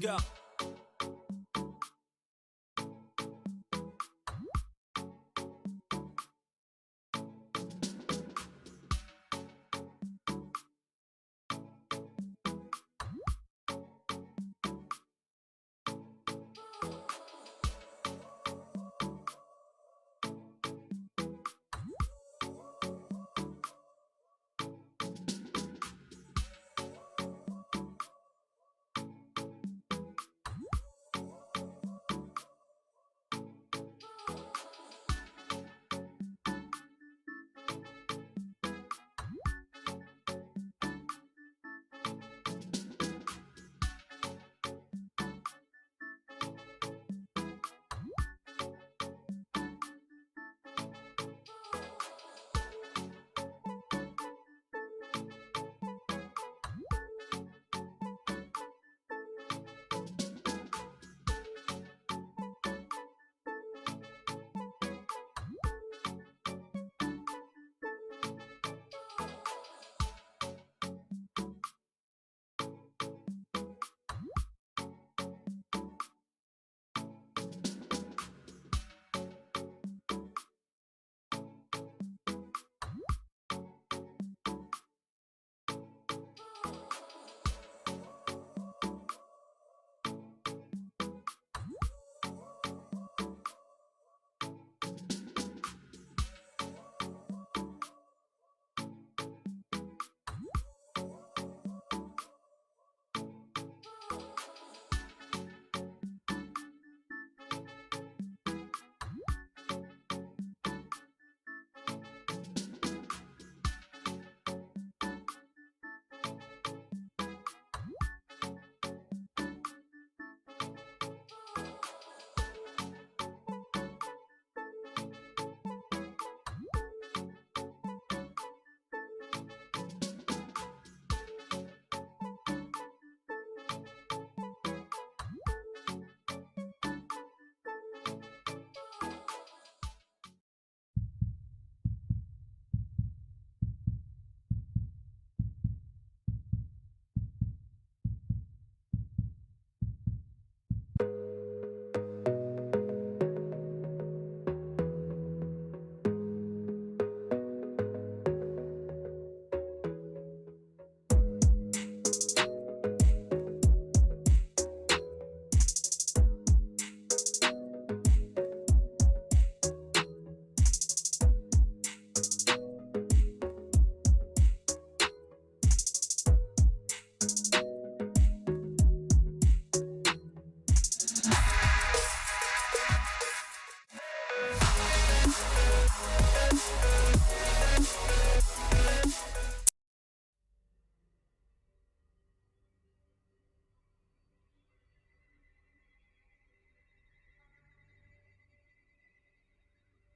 Let's go.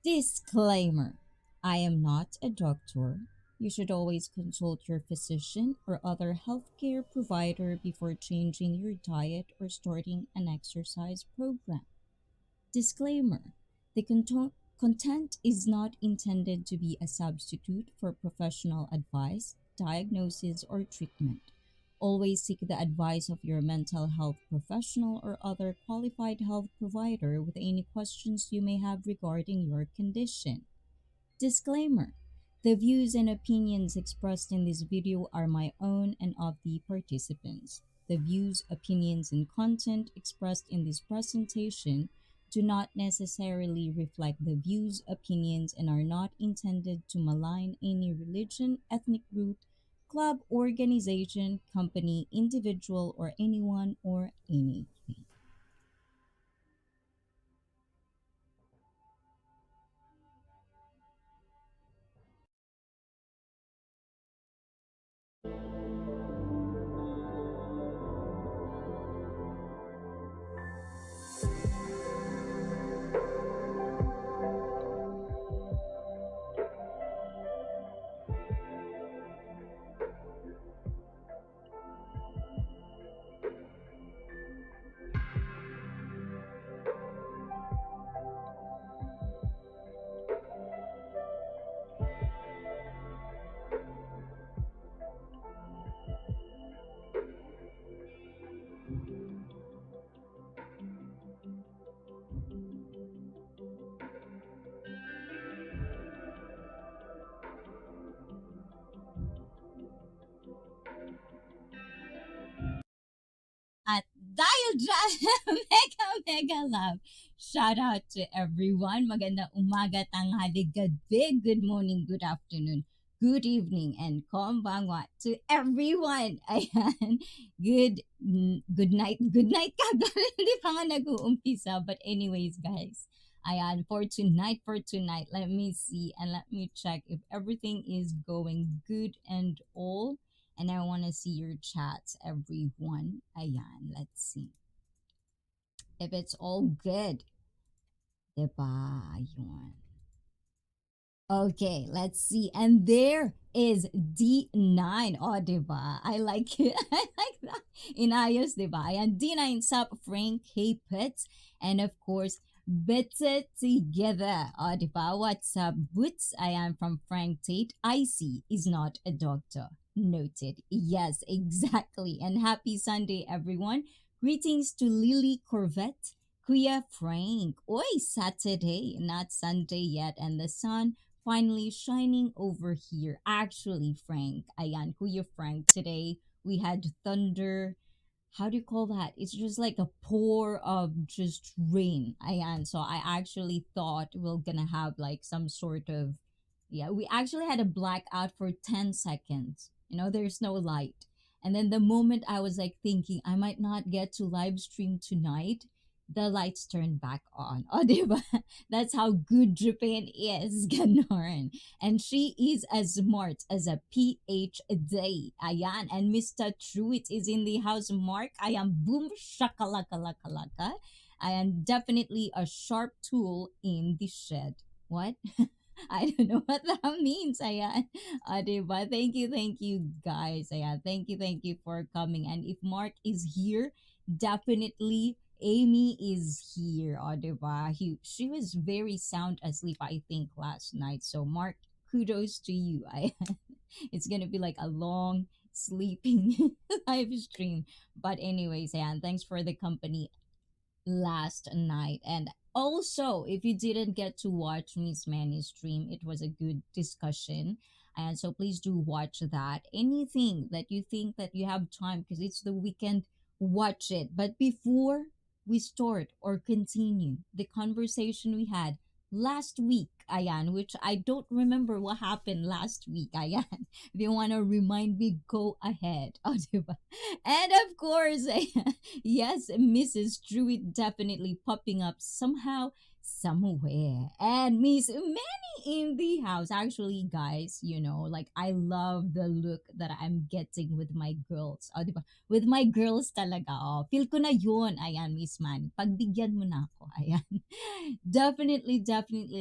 Disclaimer: I am not a doctor. You should always consult your physician or other healthcare provider before changing your diet or starting an exercise program. Disclaimer: the content is not intended to be a substitute for professional advice, diagnosis, or treatment. Always seek the advice of your mental health professional or other qualified health provider with any questions you may have regarding your condition. Disclaimer: the views and opinions expressed in this video are my own and of the participants. The views, opinions, and content expressed in this presentation do not necessarily reflect the views, opinions, and are not intended to malign any religion, ethnic group, club, organization, company, individual, or anyone or anything. Dahil dyan, mega, mega love. Shout out to everyone. Magandang umaga, tanghali, gabi, good morning, good afternoon, good evening, and konbanwa to everyone. Ayan. Good night ka. Hindi pa nga nag-uumpisa. But anyways, guys. Ayan, for tonight, let me see and let me check if everything is going good and all. And I want to see your chats, everyone. Ayan, let's see. If it's all good. Diba? Ayun. Okay, let's see. And there is D9. Oh, diba? I like it. I like that. Inayos, diba? And D9 sub Frank K. Pitts. And of course, Better Together. Oh, diba? What's up, Boots? I am from Frank Tate. ICEE is not a doctor. Noted. Yes, exactly. And happy Sunday, everyone. Greetings to Lily Corvette. Kuya Frank. Oi, Saturday, not Sunday yet, and the sun finally shining over here. Actually, Frank, ayan, Kuya Frank, today we had thunder. How do you call that? It's just like a pour of just rain. Ayan, so I actually thought we're gonna have like some sort of, yeah, we actually had a blackout for 10 seconds. There's no light. And then the moment I was like thinking I might not get to live stream tonight, the lights turned back on. Oh, diba? That's how good Japan is, ganon. And she is as smart as a PhD. Ayan. And Mr. Truitt is in the house. Mark, I am boom shakalaka. I am definitely a sharp tool in the shed. What? I don't know what that means. Ayan. Diba? Thank you, guys. Ayan. Thank you for coming. And if Mark is here, definitely Amy is here. Diba? She was very sound asleep, I think, last night. So, Mark, kudos to you. It's going to be like a long sleeping live stream. But, anyways, Ayan, thanks for the company last night. And also, if you didn't get to watch Miss Manny's stream, it was a good discussion. And so please do watch that. Anything that you think that you have time because it's the weekend, watch it. But before we start or continue the conversation we had last week, ayan, which I don't remember what happened last week, ayan. If you want to remind me, go ahead. Oh, diba? And of course, yes, Mrs. Druid definitely popping up somehow, somewhere. And Miss Manny in the house. Actually, guys, like I love the look that I'm getting with my girls. Oh, diba? With my girls talaga. Oh, feel ko na yun. Ayan, Miss Manny. Pagbigyan mo na ako. Ayan. Definitely.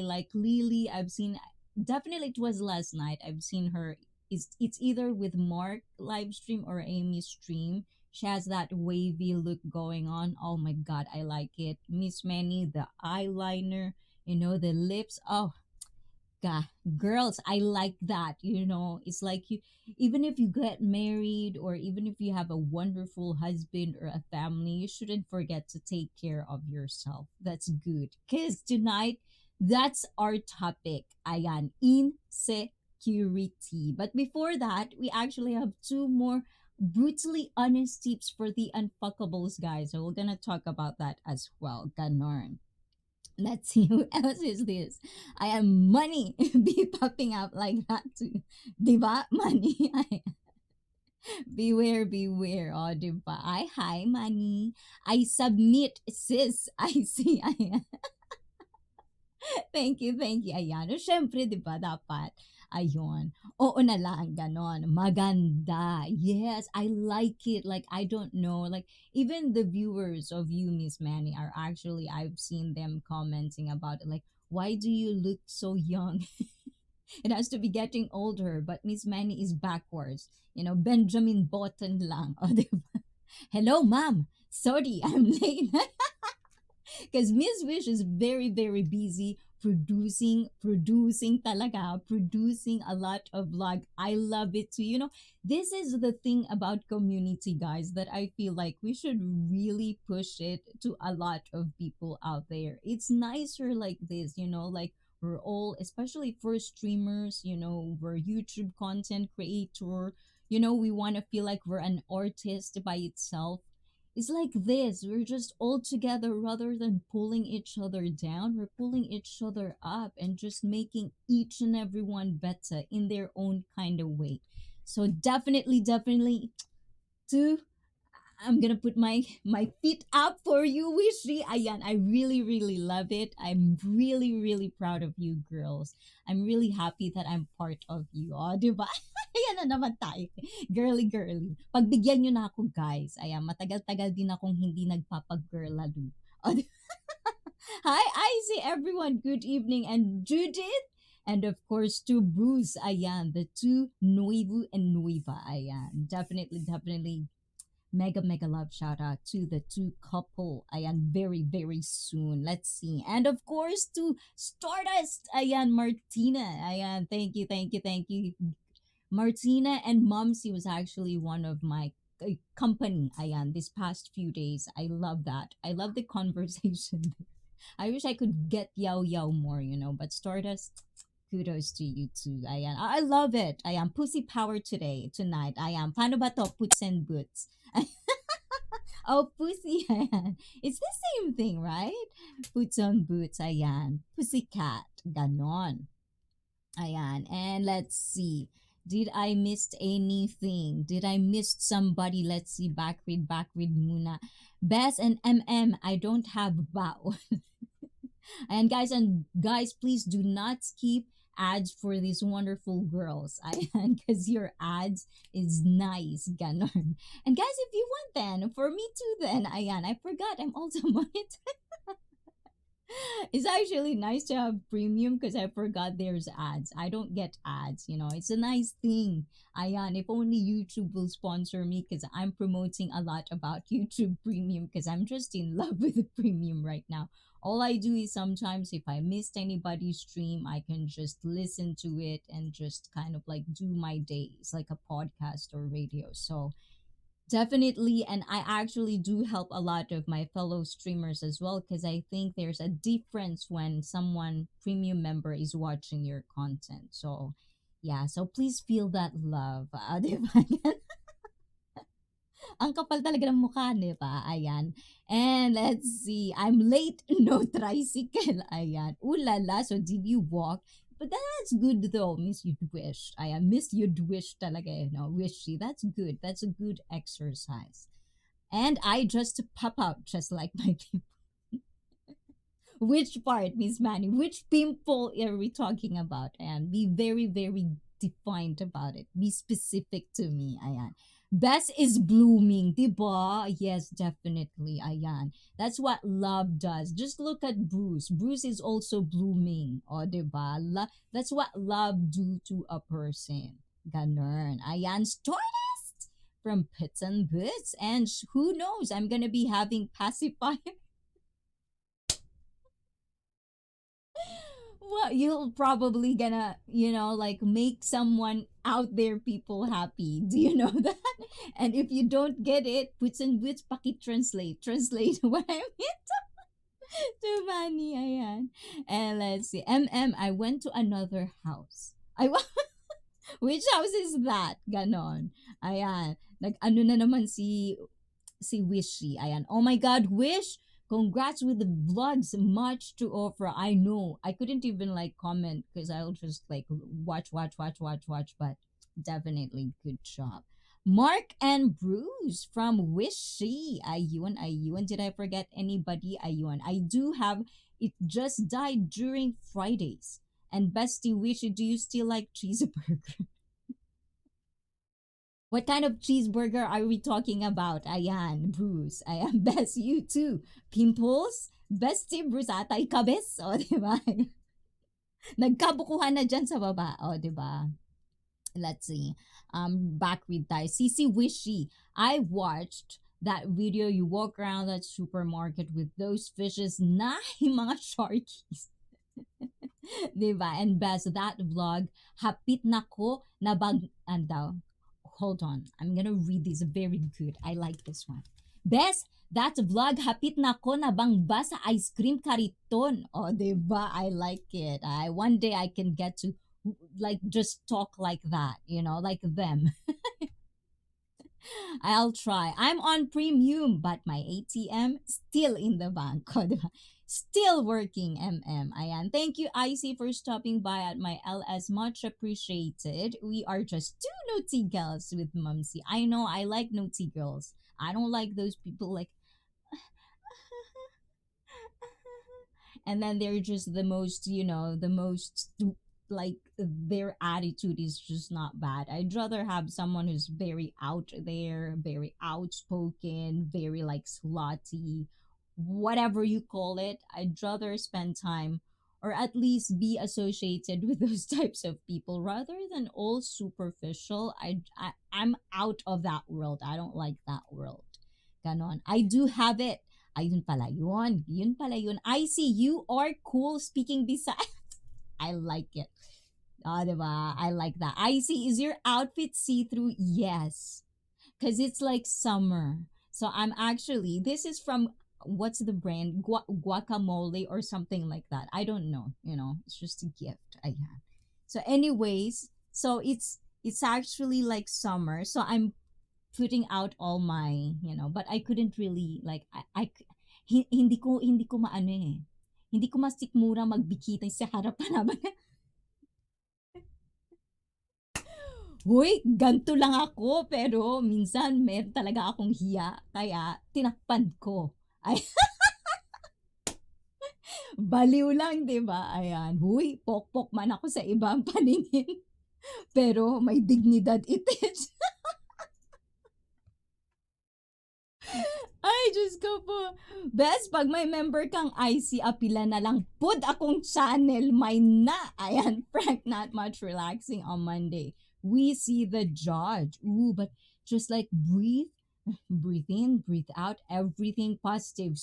Like Lily, I've seen, definitely it was last night. I've seen her. It's either with Mark live stream or Amy's stream. She has that wavy look going on. Oh my god, I like it. Miss Manny, the eyeliner, the lips. Oh god, girls, I like that. It's like you, even if you get married or even if you have a wonderful husband or a family, you shouldn't forget to take care of yourself. That's good. Cause tonight, that's our topic. Ayan, insecurity. But before that, we actually have two more brutally honest tips for the unfuckables, guys. So we're gonna talk about that as well. Ganorn. Let's see who else is this. I am money be popping up like that too. Diba? Money. Beware. Oh, diba? Hi, money. I submit, sis. I see. Thank you. Ayan. O, syempre, di ba, dapat. Ayun. Oo na lang, ganon. Maganda. Yes, I like it. Like, I don't know. Like, even the viewers of you, Miss Manny, are actually, I've seen them commenting about it. Like, why do you look so young? It has to be getting older, but Miss Manny is backwards. Benjamin Button lang. O, di ba? Hello, ma'am. Sorry, I'm late. Because Miss Wish is very, very busy producing talaga, producing a lot of vlog. I love it too. This is the thing about community, guys, that I feel like we should really push it to a lot of people out there. It's nicer like this, like we're all, especially for streamers, we're YouTube content creator, we want to feel like we're an artist by itself. It's like this. We're just all together rather than pulling each other down. We're pulling each other up and just making each and every one better in their own kind of way. So definitely, definitely, to I'm gonna put my feet up for you, Wishy. Ayan, I really really love it. I'm really really proud of you, girls. I'm really happy that I'm part of you. Oh, di ba? Ayan na naman tayo. Girly girly. Pagbigyan nyo na ako, guys. Ayan, matagal-tagal din akong hindi nagpapag-girlalo. Oh, hi, I see everyone. Good evening, and Judith. And of course, to Bruce, ayan, the two Nuevo and Nueva, ayan. Definitely, definitely mega mega love shout out to the two couple ayan very very soon, let's see, and of course to Stardust ayan Martina ayan, thank you Martina, and Mumsy was actually one of my company ayan this past few days. I love that, I love the conversation. I wish I could get Yao Yao more, but Stardust, kudos to you too. Ayan. I love it. Ayan. Pussy power today, tonight. Ayan. Paano ba to? Puts and boots. Oh, pussy. Ayan. It's the same thing, right? Puts on boots. Ayan. Pussy cat. Ganon. Ayan. And let's see. Did I miss anything? Did I miss somebody? Let's see. Backread muna. Bess and MM. I don't have bow. And guys, please do not skip ads for these wonderful girls. Ayan, because your ads is nice, ganon. And guys, if you want then, for me too then, ayan, I forgot I'm also monetized. It's actually nice to have premium because I forgot there's ads. I don't get ads, it's a nice thing. Ayan, if only YouTube will sponsor me because I'm promoting a lot about YouTube Premium because I'm just in love with the premium right now. All I do is sometimes if I missed anybody's stream, I can just listen to it and just kind of like do my day. It's like a podcast or radio. So definitely, and I actually do help a lot of my fellow streamers as well because I think there's a difference when someone premium member is watching your content. So, yeah, so please feel that love. Di ba? Ang kapal talaga ng mukha, di ba? Ayan. And let's see. I'm late. No tricycle. Ayan. Ooh la la. So did you walk? But that's good though, Miss Yudwish. Ayan. Miss Yudwish talaga eh. No, wishy. That's good. That's a good exercise. And I just pop out just like my pimple. Which part, Miss Manny? Which pimple are we talking about? And be very, very defined about it. Be specific to me. Ayan. Best is blooming, diba? Yes, definitely. Ayan. That's what love does. Just look at Bruce. Bruce is also blooming. O, diba? That's what love do to a person. Ganon. Ayan. Stardust from Pits and Bits. And who knows? I'm gonna be having pacifier. Well, you'll probably gonna, like make someone out there people happy. Do you know that? And if you don't get it, puts and boots, translate what I mean to Manny. Ayan. And let's see. I went to another house. Which house is that? Ganon. Ayan. Ano na naman si Wishy. Ayan. Oh my God, Wish! Congrats with the vlogs. Much to offer. I know. I couldn't even like comment because I'll just like watch. But definitely good job. Mark and Bruce from Wishy. Ayun. Did I forget anybody? Ayun. I do have. It just died during Fridays. And Bestie Wishy, do you still like cheeseburger? What kind of cheeseburger are we talking about? Ayan, Bruce. Ayan, best you too. Pimples? Best si Bruce ata ikabes. O, di ba? Nagkabukuhan na dyan sa baba. O, di ba? Let's see. Back with tayo. Sisi Wishy. I watched that video. You walk around that supermarket with those fishes na mga sharkies. Diba? And best that vlog, hapit na ko na daw. Hold on. I'm gonna read this very good. I like this one. Best, that vlog, hapit na ko na bang ba sa ice cream kariton. Oh, diba? I like it. One day I can get to like just talk like that, like them. I'll try. I'm on premium, but my ATM still in the bank. Ko, diba? Still working, Ayan. Thank you, IC, for stopping by at my LS. Much appreciated. We are just two naughty girls with Mumsy. I know I like naughty girls. I don't like those people like, and then they're just the most, like their attitude is just not bad. I'd rather have someone who's very out there, very outspoken, very like slutty, whatever you call it. I'd rather spend time or at least be associated with those types of people rather than all superficial. I'm out of that world. I don't like that world. Ganon. I do have it. Ayun pala yun. Yun pala yun. I see you are cool speaking beside. I like it. Diba? I like that. I see. Is your outfit see-through? Yes. Because it's like summer. So I'm actually, this is from, what's the brand? Guacamole or something like that. I don't know. It's just a gift I have. So anyways, so it's actually like summer. So I'm putting out all my, but I couldn't really like hindi ko maano eh. Hindi ko masikmura magbikita sa harapan naman. Hoy, ganto lang ako pero minsan meron talaga akong hiya kaya tinakpan ko. Ay, baliw lang, 'di ba? Ayan. Huy, pokpok man ako sa ibang paningin. Pero may dignidad it is. Ay, Diyos ko po. Best, pag may member kang IC, apila na lang. Put akong channel, may na. Ayan, Frank, not much relaxing on Monday. We see the judge. Ooh, but just like breathe, breathe in, breathe out, everything positive.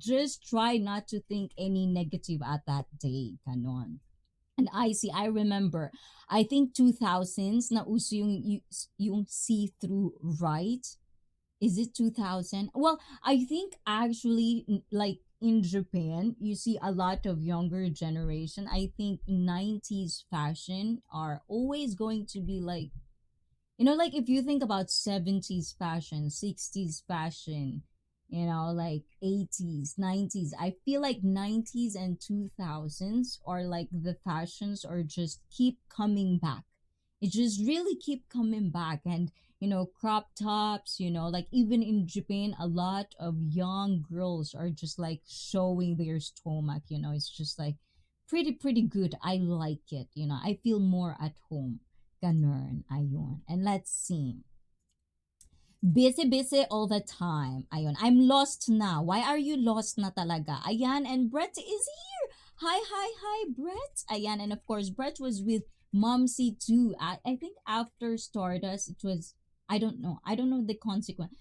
Just try not to think any negative at that day. Ganon. And I remember, I think 2000s na uso yung see-through, right? Is it 2000? Well, I think actually like in Japan, you see a lot of younger generation. I think 90s fashion are always going to be like, like if you think about 70s fashion, 60s fashion, like 80s, 90s, I feel like 90s and 2000s are like the fashions are just keep coming back. It just really keep coming back. And crop tops, like even in Japan, a lot of young girls are just like showing their stomach. It's just like pretty good. I like it. I feel more at home. Ganun, ayun. And let's see. Busy all the time. Ayun. I'm lost now. Why are you lost na talaga? Ayan, and Brett is here. Hi, Brett. Ayan, and of course, Brett was with Momsy too. I think after Stardust, it was, I don't know. I don't know the consequence.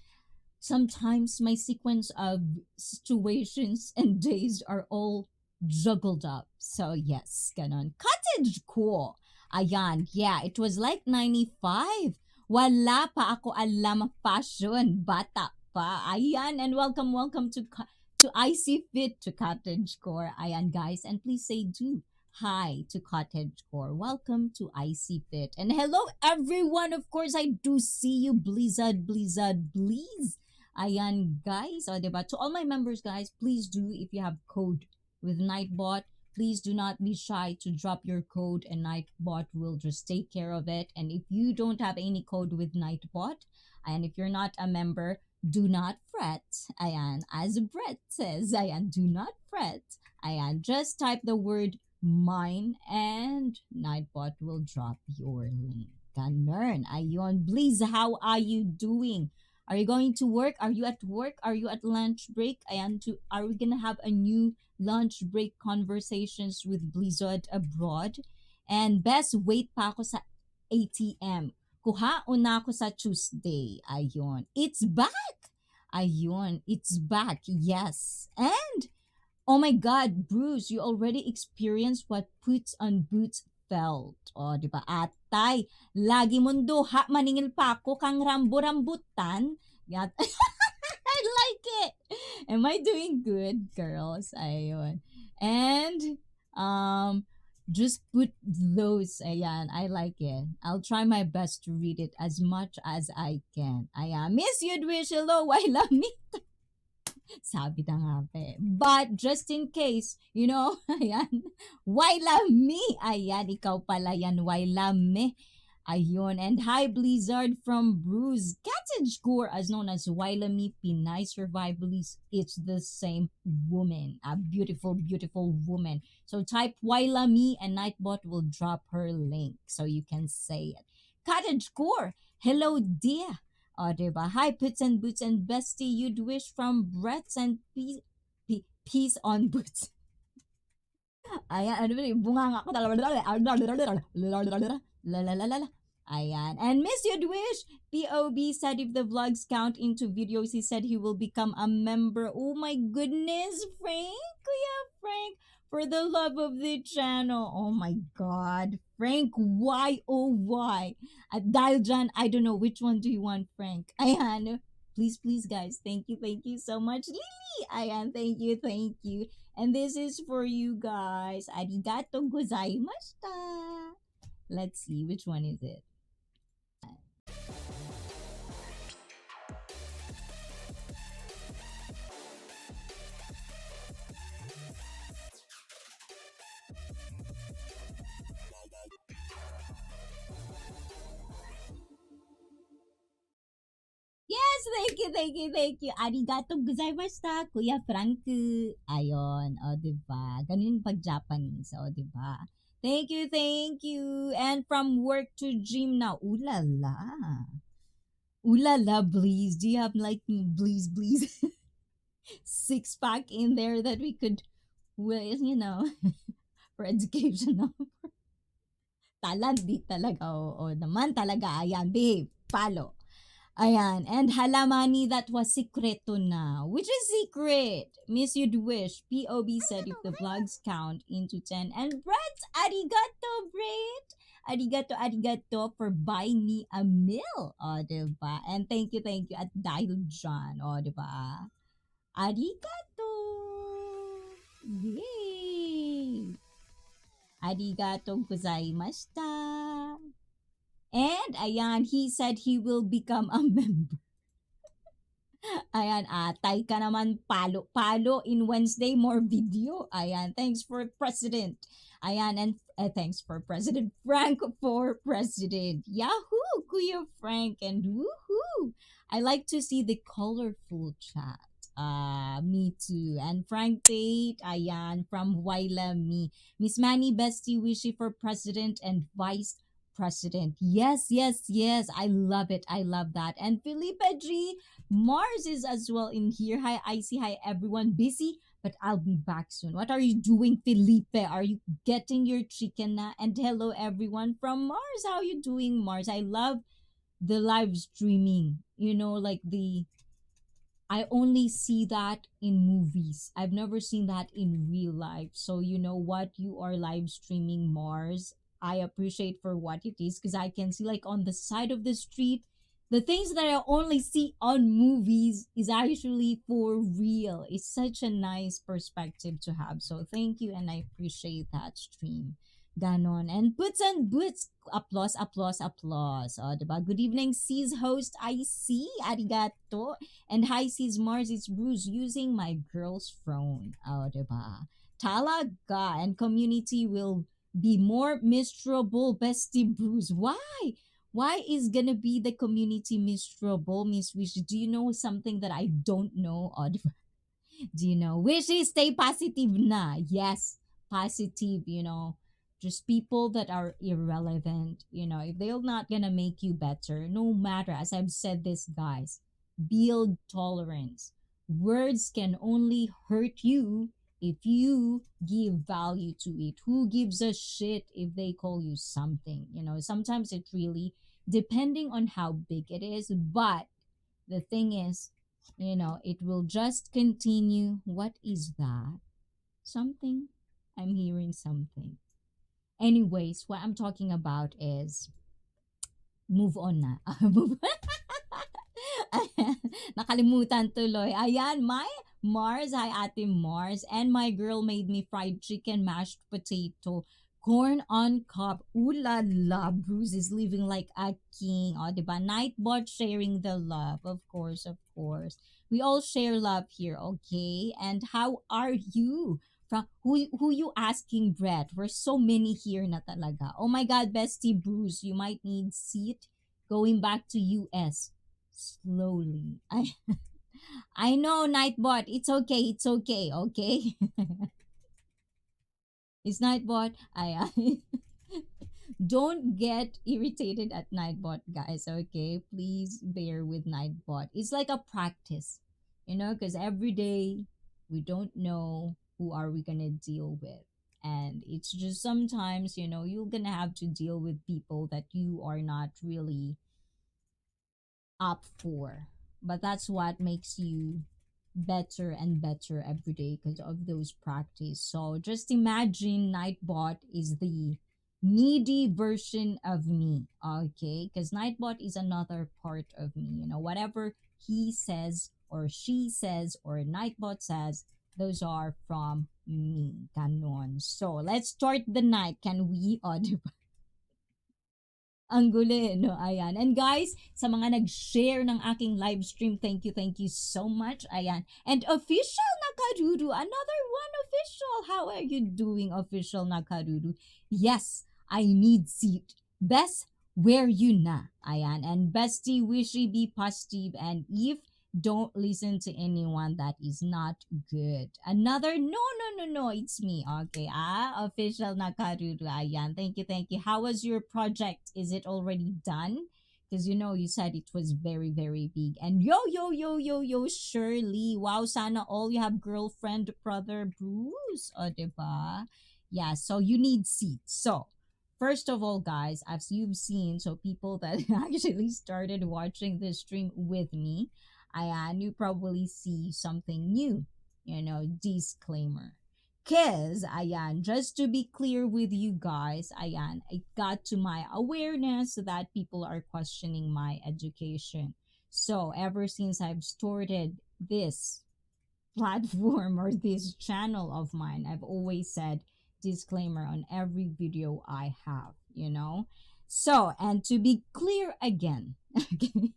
Sometimes my sequence of situations and days are all juggled up. So yes, ganon. Cottage core. Ayan, yeah, it was like 95. Wala pa ako alam fashion. Bata pa. Ayan, and welcome to IC Fit to Cottage Core. Ayan, guys, and please say do hi to Cottage Core. Welcome to IC Fit. And hello, everyone. Of course, I do see you. Blizzard. Ayan, guys. O, diba? To all my members, guys, please do, if you have code with Nightbot, please do not be shy to drop your code and Nightbot will just take care of it. And if you don't have any code with Nightbot, and if you're not a member, do not fret. Ayan, as Brett says, ayan, do not fret. Ayan, just type the word mine and Nightbot will drop your link. Ganun. Ayon. Please, how are you doing? Are you going to work? Are you at work? Are you at lunch break? Are we gonna have a new lunch break conversations with Blizzard abroad? And best, wait pa ako sa ATM. Kuhaon na ako sa Tuesday. Ayon. It's back! Ayon. It's back. Yes. And oh my God, Bruce, you already experienced what puts on boots felt. O, di ba? Atay, lagi mundo ha maningil pa ako kang rambo-rambutan. Yat. I like it. Am I doing good, girls? Ayun. And Just put those. Ayan, I like it. I'll try my best to read it as much as I can. Ayan, Miss Yudwish, hello, Waila me. Sabi na nga pa eh. But just in case, ayan, Waila me. Ayan, ikaw pala yan, Waila me. Ayun. And hi, Blizzard from Bruce. Cottage Core, as known as Wailami Pinay Survivalist. It's the same woman. A beautiful, beautiful woman. So type Wailami and Nightbot will drop her link so you can say it. Cottage Core, hello, dear. O, diba? Hi, Puts and Boots and Bestie. You'd wish from Brett's and peace on Boots. Ayan, ano ba yun? Bunga nga ako. La. Ayan. And Miss Yudwish, POB said if the vlogs count into videos, he said he will become a member. Oh my goodness, Frank! Kuya Frank, for the love of the channel. Oh my God. Frank, why, oh why? At dahil dyan, I don't know, which one do you want, Frank? Ayan. Please, guys. Thank you so much. Lily! Ayan, thank you. And this is for you guys. Arigato gozaimashita. Let's see, which one is it? Yes, thank you. Arigato gozaimashita, Kuya Frank. Ayon, o, diba? Ganun yung pag-Japanese, o, diba? Thank you. And from work to gym now. Ooh la la, please. Do you have like, please, six-pack in there that we could, well, for educational? Di talaga. Oo naman talaga. Ayan, babe. Palo. Ayan. And halamani, that was secreto na. Which is secret? Miss You'd Wish. POB said if the vlogs count into 10. And Brett, arigato, Brett. Arigato for buying me a meal. O, diba? And thank you at dahil dyan. O, diba? Arigato. Yay. Arigato gozaimashita. And ayan, he said he will become a member. Ayan, atay ka naman, palo in Wednesday, more video. Ayan, thanks for President. Ayan, and thanks for President Frank for President. Yahoo, Kuya Frank, and woohoo. I like to see the colorful chat. Me too. And Frank Tate, ayan, from Waila Me. Miss Manny, bestie, wishy for President and Vice President. Yes. I love it. I love that. And Felipe G, Mars is as well in here. Hi, ICEE. Hi, everyone. Busy, but I'll be back soon. What are you doing, Felipe? Are you getting your chicken na? And hello, everyone from Mars. How you doing, Mars? I love the live streaming. Like I only see that in movies. I've never seen that in real life. So you know what? You are live streaming Mars. I appreciate for what it is because I can see like on the side of the street, the things that I only see on movies is actually for real. It's such a nice perspective to have. So thank you and I appreciate that stream. Ganon. And Boots and Boots, applause. O, diba? Good evening, C's host, ICEE. Arigato. And hi, C's Mars. It's Bruce using my girl's phone. O, diba? Talaga. And community will be more miserable, bestie Bruce. Why? Why is gonna be the community miserable, Miss Wish? Do you know something that I don't know? O, diba? Do you know? Wishy, stay positive na. Yes, positive, just people that are irrelevant, if they're not gonna make you better, no matter, as I've said this, guys, build tolerance. Words can only hurt you if you give value to it. Who gives a shit if they call you something? Sometimes it really, depending on how big it is, but the thing is, it will just continue. What is that? Something? I'm hearing something. Anyways, what I'm talking about is move on na. Move on. Nakalimutan tuloy. Ayan, my Mars. Hi, Ate Mars. And my girl made me fried chicken, mashed potato, Corn on cob. Ooh la la. Bruce is living like a king. O, diba? Nightbot sharing the love. Of course, of course. We all share love here, okay? And how are you? From who you asking, Brett? We're so many here na talaga. Oh my God, bestie Bruce, you might need seat going back to US slowly. I know, Nightbot. It's okay. It's okay. Okay. It's Nightbot. I don't get irritated at Nightbot, guys. Okay, please bear with Nightbot. It's like a practice, because every day we don't know who are we gonna deal with, and it's just sometimes you're gonna have to deal with people that you are not really up for. But that's what makes you better and better every day because of those practice. So just imagine Nightbot is the needy version of me, okay? Because Nightbot is another part of me. Whatever he says or she says or Nightbot says, those are from me. Ganon. So let's start the night. Can we? Ang guli, no? Ayan. And guys, sa mga nag-share ng aking live stream, thank you so much. Ayan. And official Nakarudu, another one official. How are you doing, official Nakarudu? Yes, I need seat. Best, where you na? Ayan. And bestie, wishy, be positive. And if don't listen to anyone that is not good. Another, no, it's me. Okay, official Nakarudu. Ayan, thank you. How was your project? Is it already done? Because you said it was very, very big. And yo, Shirley. Wow, sana all you have girlfriend, brother, Bruce. O, diba? Yeah, so you need seats. So, first of all, guys, as you've seen, so people that actually started watching this stream with me, ayan, you probably see something new, disclaimer. Because, ayan, just to be clear with you guys, ayan, it got to my awareness that people are questioning my education. So, ever since I've started this platform or this channel of mine, I've always said disclaimer on every video I have. So, and to be clear again, okay,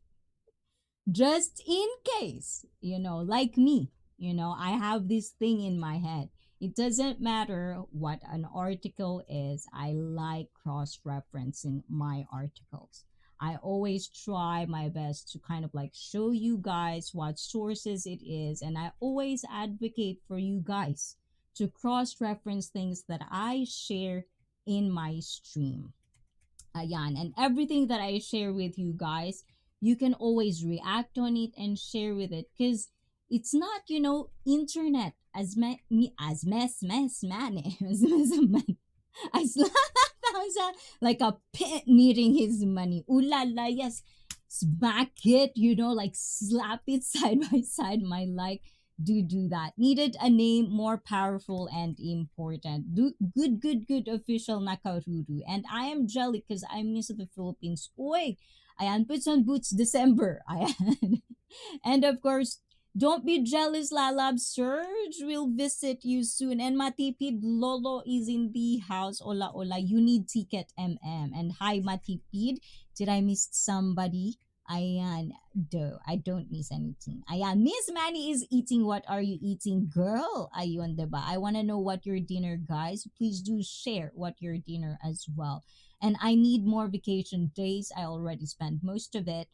just in case, like me, I have this thing in my head. It doesn't matter what an article is, I like cross referencing my articles. I always try my best to kind of like show you guys what sources it is, and I always advocate for you guys to cross reference things that I share in my stream. Ayan. And everything that I share with you guys, you can always react on it and share with it because it's not, internet as as mess man as mess man as like a pit needing his money. Ooh la la, yes. Smack it, like slap it side by side. My like do that. Needed a name more powerful and important. Good official Nakaruru. And I am jelly because I miss the Philippines. Oy! Ayan, puts on boots December. Ayan. And of course, don't be jealous, Lalab. Surge will visit you soon. And Matipid Lolo is in the house. Ola. You need ticket, MM. And hi, Matipid. Did I miss somebody? Ayan, I don't miss anything. Ayan, Miss Manny is eating. What are you eating, girl? Ayun, diba? I want to know what your dinner, guys. Please do share what your dinner as well. And I need more vacation days. I already spent most of it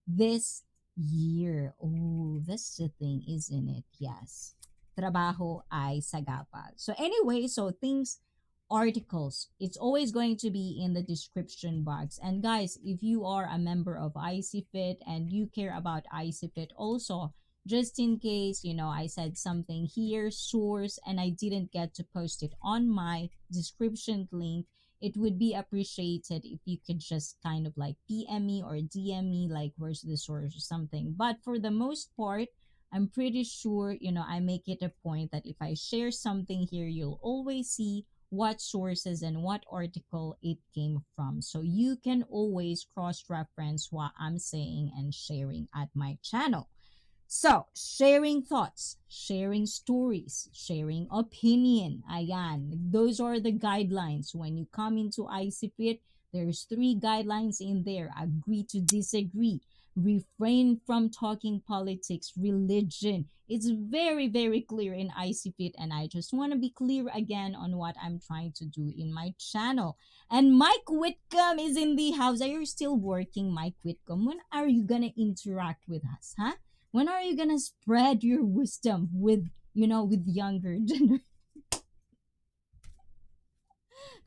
this year. Oh, that's the thing, isn't it? Yes. Trabajo ay sagapa. So anyway, so things, articles, it's always going to be in the description box. And guys, if you are a member of ICEE and you care about ICEE also, just in case, I said something here, source, and I didn't get to post it on my description link, it would be appreciated if you could just kind of like PM me or DM me, like, where's the source or something. But for the most part, I'm pretty sure, I make it a point that if I share something here, you'll always see what sources and what article it came from. So you can always cross reference what I'm saying and sharing at my channel. So, sharing thoughts, sharing stories, sharing opinion. Ayan, those are the guidelines. When you come into ICFIT, there's three guidelines in there. Agree to disagree. Refrain from talking politics, religion. It's very, very clear in ICFIT, and I just want to be clear again on what I'm trying to do in my channel. And Mike Whitcomb is in the house. Are you still working, Mike Whitcomb? When are you gonna interact with us, huh? When are you gonna spread your wisdom with, with younger generation?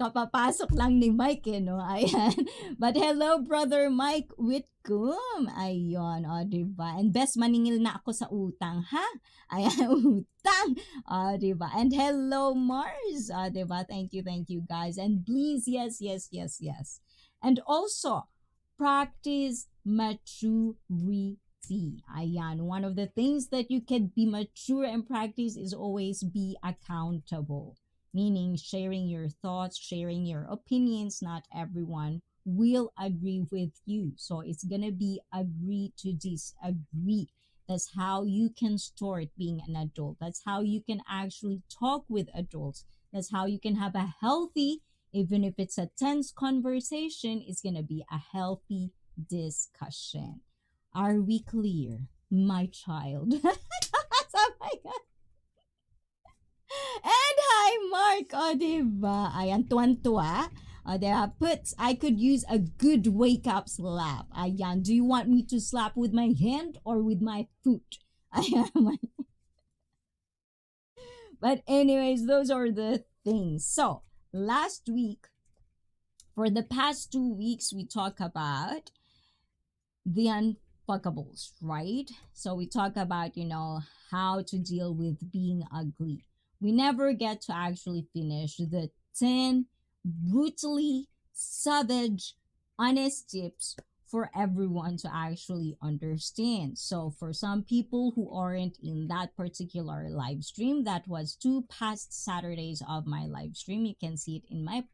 Kapapasok lang ni Mike, no? Ayan. But hello, brother Mike Whitcomb. Ayun, diba? And best maningil na ako sa utang, ha? Ayan, utang. Diba? And hello, Mars. Diba? Thank you, guys. And please, yes, yes, yes, yes. And also, practice maturity. Ayan, one of the things that you can be mature and practice is always be accountable, meaning sharing your thoughts, sharing your opinions. Not everyone will agree with you. So it's going to be agree to disagree. That's how you can start being an adult. That's how you can actually talk with adults. That's how you can have a healthy, even if it's a tense conversation, it's going to be a healthy discussion. Are we clear, my child? Oh my God. And hi, Mark. O, diba? Ayan, tuwan-tuwa. O, diba? Puts, I could use a good wake-up slap. Ayan, do you want me to slap with my hand or with my foot? Ayan. But anyways, those are the things. So, last week, for the past 2 weeks, we talk about the unfuckables, right? So we talk about, how to deal with being ugly. We never get to actually finish the 10 brutally savage, honest tips for everyone to actually understand. So for some people who aren't in that particular live stream, that was 2 past Saturdays of my live stream. You can see it in my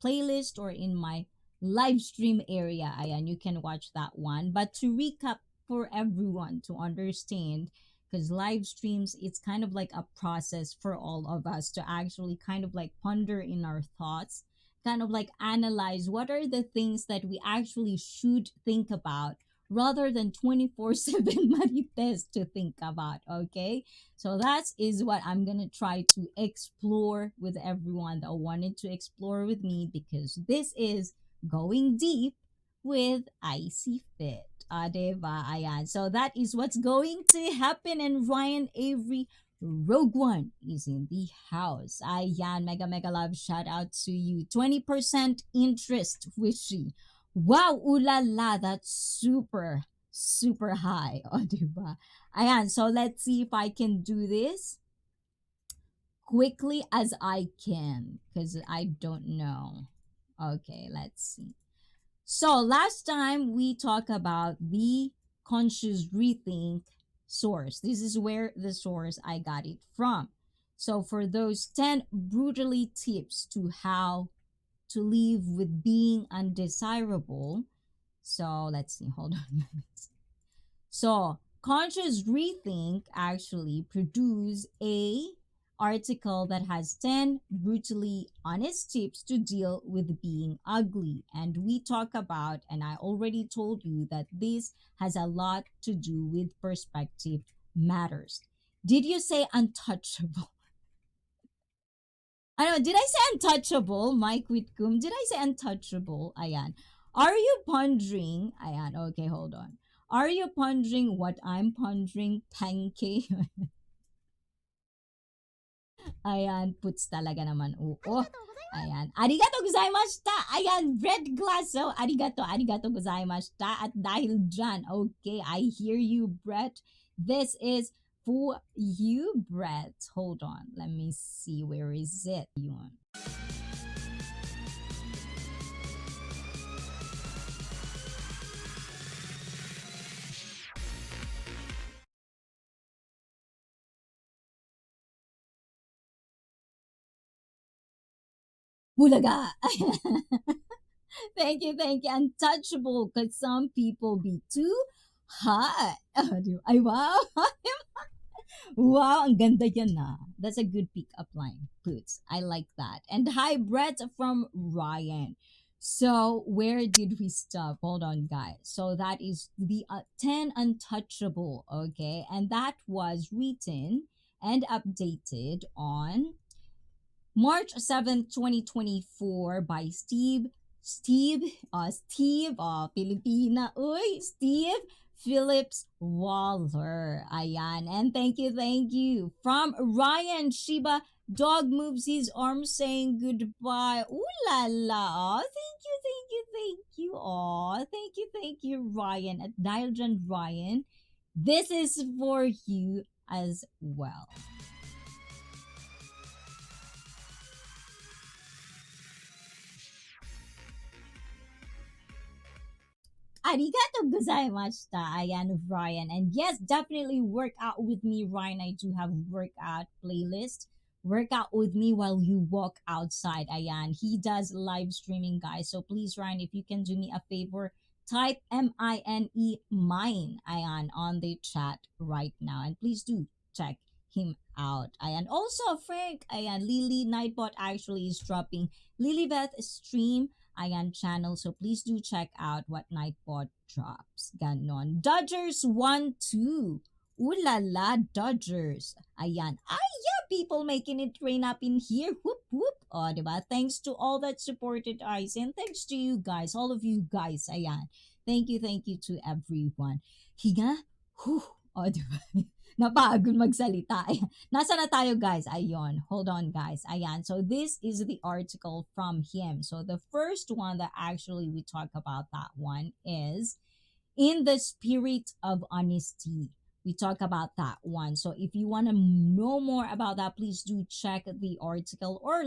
playlist or in my live stream area. Ayan, you can watch that one. But to recap for everyone to understand, because live streams, it's kind of like a process for all of us to actually kind of like ponder in our thoughts, kind of like analyze what are the things that we actually should think about rather than 24/7 marites to think about, okay? So that is what I'm going to try to explore with everyone that wanted to explore with me, because this is going deep with ICEE Fit. Diba? Ayan. So that is what's going to happen. And Ryan Avery Rogue One is in the house. Ayan, mega mega love shout out to you. 20% interest, Wishy. Wow, ulala, that's super, super high. O, diba? Ayan, so let's see if I can do this quickly as I can, because I don't know. Okay, let's see. So last time we talked about the conscious rethink source. This is where the source I got it from. So for those 10 brutally tips to how to live with being undesirable. So let's see, hold on. So conscious rethink actually produced a article that has 10 brutally honest tips to deal with being ugly. And we talk about, and I already told you that this has a lot to do with perspective matters. Did you say untouchable? I know, did I say untouchable, Mike Whitcomb? Did I say untouchable? Ayan. Are you pondering? Ayan, okay, hold on. Are you pondering what I'm pondering? Pancake? Ayan, puts talaga naman. Oo. Ayan. Arigato gozaimashita. Ayan, red glass. So, arigato gozaimashita. At dahil dyan, okay, I hear you, Brett. This is for you, Brett. Hold on. Let me see. Where is it? Yun. Bulaga. Thank you. Untouchable. Could some people be too Hi! Ay, wow! Wow, ang ganda yan na. That's a good pick-up line. Boots. I like that. And hi, Brett from Ryan. So, where did we stop? Hold on, guys. So, that is the 10 Untouchable, okay? And that was written and updated on March 7th, 2024 by Steve, Filipina, uy, Steve Phillips Waller. Ayan. And thank you. From Ryan Shiba, dog moves his arm saying goodbye. Ooh la la. Oh, thank you. Oh, thank you, Ryan. At Dialjan Ryan, this is for you as well. Arigato gozaimashita. Ayan, Ryan. And yes, definitely work out with me, Ryan. I do have workout playlist. Work out with me while you walk outside. Ayan. He does live streaming, guys. So please, Ryan, if you can do me a favor, type mine, Ayan, on the chat right now. And please do check him out. Ayan. Also, Frank, Ayan, Lily Nightbot actually is dropping Lilybeth stream Ayan channel. So please do check out what Nightbot drops. Ganon. Dodgers 1-2. Ooh la la, Dodgers. Ayan. Ay, yeah, people making it rain up in here. Whoop, whoop. O, diba? Thanks to all that supported us. And thanks to you guys, all of you guys. Ayan. Thank you to everyone. Higa? Whew. O, diba? Napagod magsalita. Ayan. Nasa na tayo, guys? Ayon. Hold on, guys. Ayan. So this is the article from him. So the first one that actually we talk about that one is In the Spirit of Honesty. We talk about that one. So if you want to know more about that, please do check the article or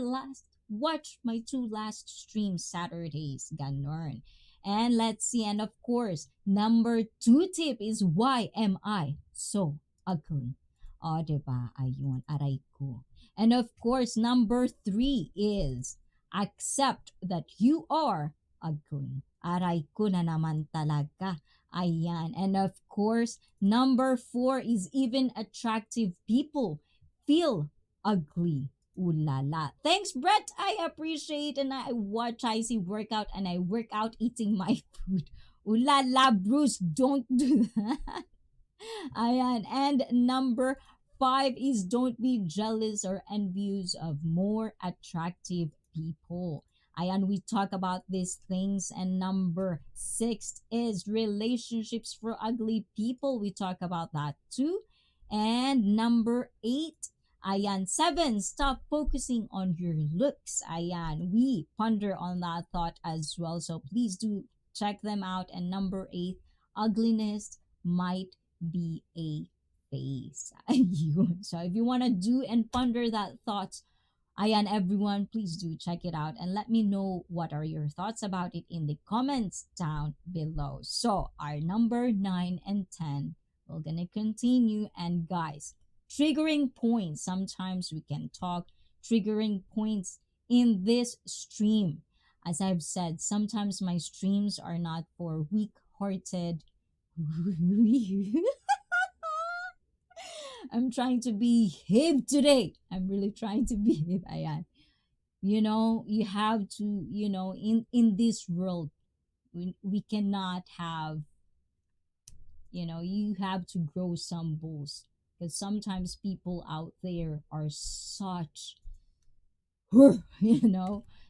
watch my two last stream Saturdays. Ganon. And let's see. And of course, number 2 tip is why am I so ugly? O, diba? Ayun, aray ko. And of course, number 3 is accept that you are ugly. Aray ko na naman talaga. Ayan. And of course, number 4 is even attractive people feel ugly. Ooh la la. Thanks, Brett. I appreciate and I watch ICEE workout and I work out eating my food. Ooh la la, Bruce. Don't do that. Ayan. And number 5 is don't be jealous or envious of more attractive people. Ayan, we talk about these things. And number 6 is relationships for ugly people. We talk about that too. And number 8, ayan, 7, stop focusing on your looks. Ayan, we ponder on that thought as well. So please do check them out. And number 8, ugliness might be a phase. Ayun. So if you want to do and ponder that thoughts, ayan, everyone, please do check it out and let me know what are your thoughts about it in the comments down below. So our number 9 and 10, we're gonna continue. And guys, triggering points, sometimes we can talk triggering points in this stream. As I've said, sometimes my streams are not for weak-hearted. I'm trying to behave today. I'm really trying to behave. Ayan. You know, you have to, in this world, we cannot have, you have to grow some balls. Because sometimes people out there are such,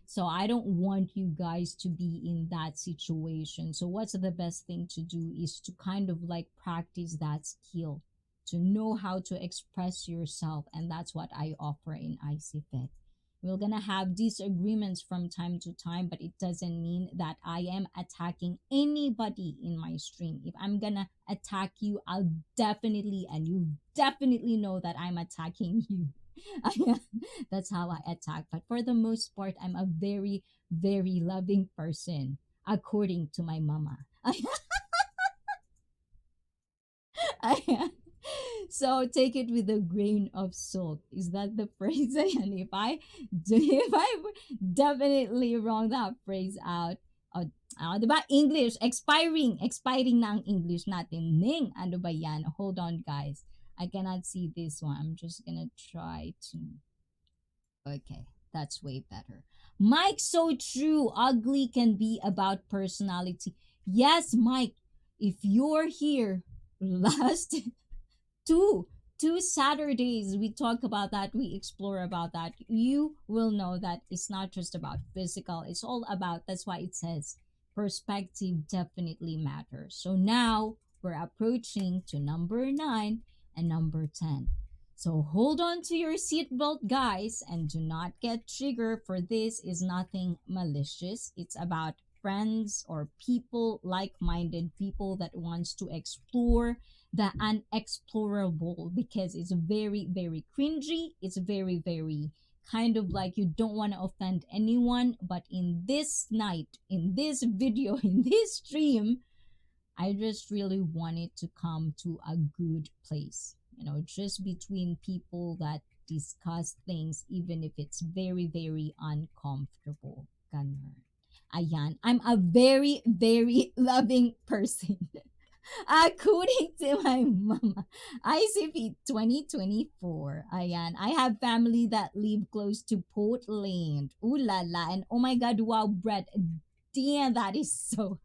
So I don't want you guys to be in that situation. So what's the best thing to do is to kind of like practice that skill, to know how to express yourself. And that's what I offer in ICEE Fit. We're gonna have disagreements from time to time, but it doesn't mean that I am attacking anybody in my stream. If I'm gonna attack you, I'll definitely, and you definitely know that I'm attacking you. That's how I attack. But for the most part, I'm a very, very loving person, according to my mama. So take it with a grain of salt. Is that the phrase? And if I definitely wrong that phrase out, diba? English, expiring na ang English natin. Ning, ano ba yan? Hold on, guys. I cannot see this one. I'm just gonna try to. Okay, that's way better. Mike, so true. Ugly can be about personality. Yes, Mike, if you're here last two two Saturdays we talk about that, we explore about that, you will know that it's not just about physical, it's all about, that's why it says perspective definitely matters. So now we're approaching to number 9 and number 10. So hold on to your seatbelt, guys, and do not get triggered, for this is nothing malicious. It's about friends or people, like-minded people that wants to explore the unexplorable, because it's very very cringy, it's very very kind of like you don't want to offend anyone, but in this night, in this video, in this stream, I just really wanted to come to a good place, just between people that discuss things even if it's very very uncomfortable. Ganun. Ayan, I'm a very very loving person. According to my mama, ICP 2024. Ayan. I have family that live close to Portland. Ooh la la. And oh my God, wow, Brett. Damn, that is so.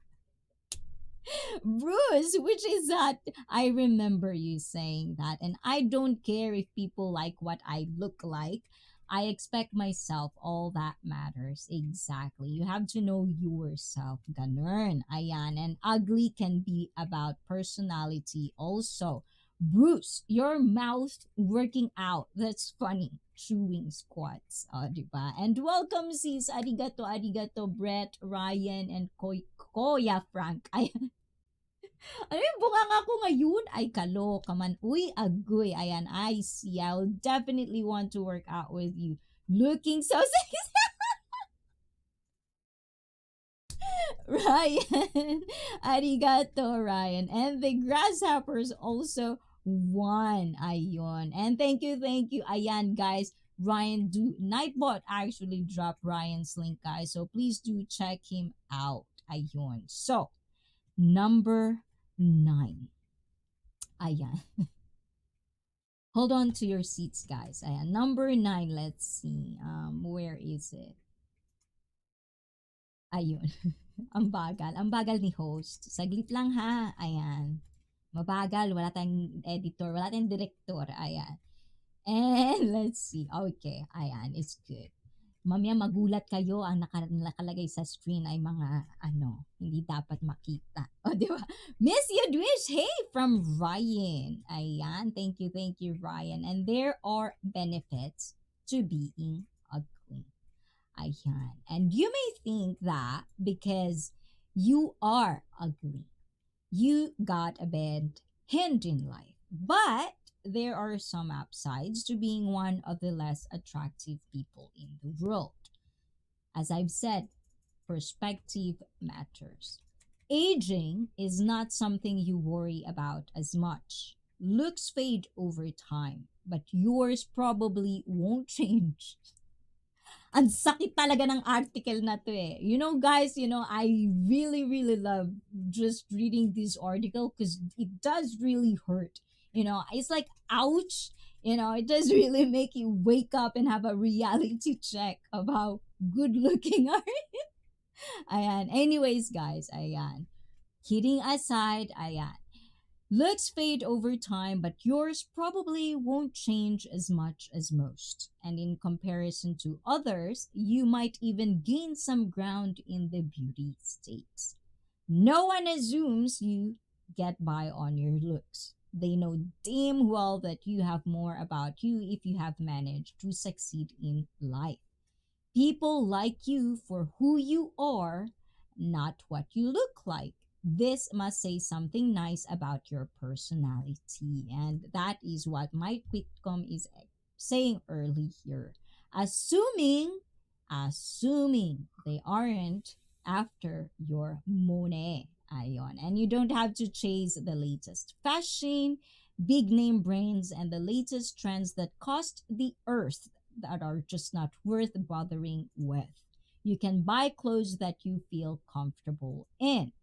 Bruce, which is that? I remember you saying that. And I don't care if people like what I look like. I expect myself, all that matters. Exactly. You have to know yourself. Ganun. Ayan. And ugly can be about personality also. Bruce, your mouth working out. That's funny. Chewing squats. Diba? And welcome sis. Arigato, arigato, Brett, Ryan, and Koya Frank. Ayan. Ano yung bunga ko ngayon? Ay, kaloka man. Uy, agoy. Ayan, I see. I'll definitely want to work out with you. Looking so sexy. Ryan. Arigato, Ryan. And the grasshoppers also won. Ayon. And thank you. Ayan, guys. Ryan, Nightbot actually dropped Ryan's link, guys. So please do check him out. Ayon. So, number 9. Ayan. Hold on to your seats, guys. Ayan. Number 9, let's see. Where is it? Ayun. Ang bagal. Ang bagal ni host. Saglit lang ha. Ayan. Mabagal. Wala tayong editor. Wala tayong director. Ayan. And let's see. Okay. Ayan. It's good. Mamaya magulat kayo, ang nakalagay sa screen ay mga hindi dapat makita. O, di ba? Miss Yudwish, hey, from Ryan. Ayan, thank you, Ryan. And there are benefits to being ugly. Ayan. And you may think that because you are ugly, you got a bad hand in life. But there are some upsides to being one of the less attractive people in the world. As I've said, perspective matters. Aging is not something you worry about as much. Looks fade over time, but yours probably won't change. Ang sakit talaga ng article na to eh. Guys, I really, really love just reading this article because it does really hurt. It's like, ouch. It does really make you wake up and have a reality check of how good looking are you. Ayan. Anyways, guys, ayan. Kidding aside, ayan. Looks fade over time, but yours probably won't change as much as most. And in comparison to others, you might even gain some ground in the beauty stakes. No one assumes you get by on your looks. They know damn well that you have more about you if you have managed to succeed in life. People like you for who you are, not what you look like. This must say something nice about your personality. And that is what my Quitcom is saying earlier. Assuming they aren't after your money. Ayon. And you don't have to chase the latest fashion, big name brands, and the latest trends that cost the earth, that are just not worth bothering with. You can buy clothes that you feel comfortable in.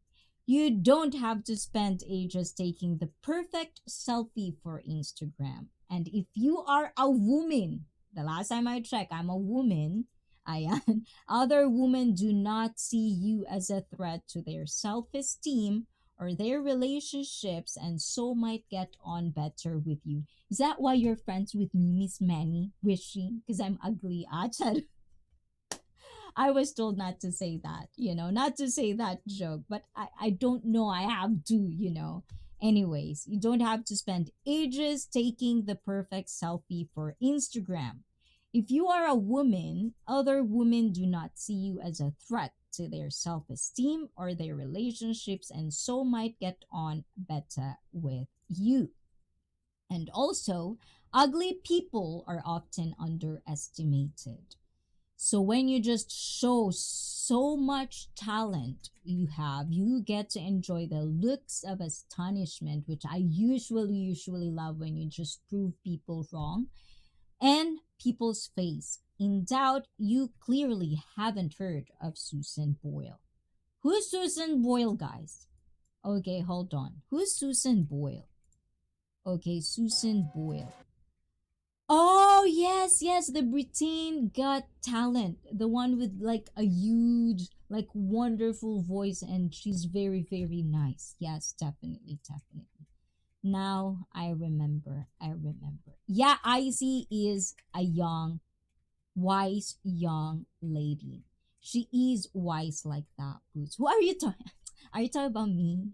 You don't have to spend ages taking the perfect selfie for Instagram. And if you are a woman, the last time I checked, I'm a woman. Ayan, other women do not see you as a threat to their self esteem or their relationships, and so might get on better with you. Is that why you're friends with me, Miss Manny? Wishing? Because I'm ugly. Ah, I was told not to say that, not to say that joke, but I don't know. I have to, Anyways, you don't have to spend ages taking the perfect selfie for Instagram. If you are a woman, other women do not see you as a threat to their self esteem or their relationships, and so might get on better with you. And also, ugly people are often underestimated. So when you just show so much talent you have, you get to enjoy the looks of astonishment, which I usually love when you just prove people wrong, and people's face. In doubt, you clearly haven't heard of Susan Boyle. Who's Susan Boyle, guys? Okay, hold on. Who's Susan Boyle? Okay, Susan Boyle. Oh, yes, yes, the Britain Got Talent. The one with like a huge, like wonderful voice, and she's very, very nice. Yes, definitely, definitely. Now I remember. I remember. Yeah, ICEE is a young, wise young lady. She is wise like that, Boots. Who are you talking? Are you talking about me?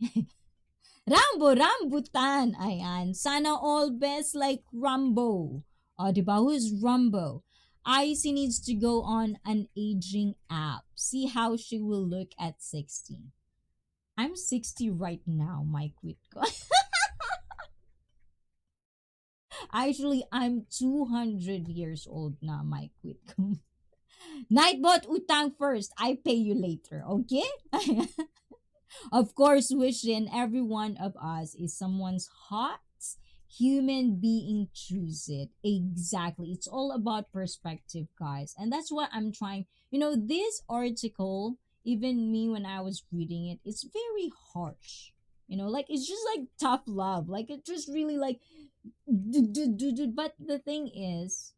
Rambutan. Ayan. Sana all best like Rambo. O, diba? Who's Rambo? Icy needs to go on an aging app. See how she will look at 60. I'm 60 right now, my quit ko. Actually, I'm 200 years old na, my quit ko. Nightbot utang first. I pay you later, okay? Of course, wishing every one of us is someone's hot human being. Choose it. Exactly. It's all about perspective, guys. And that's what I'm trying. This article, even me when I was reading it, it's very harsh. Like it's just like tough love. Like it just really like but the thing is,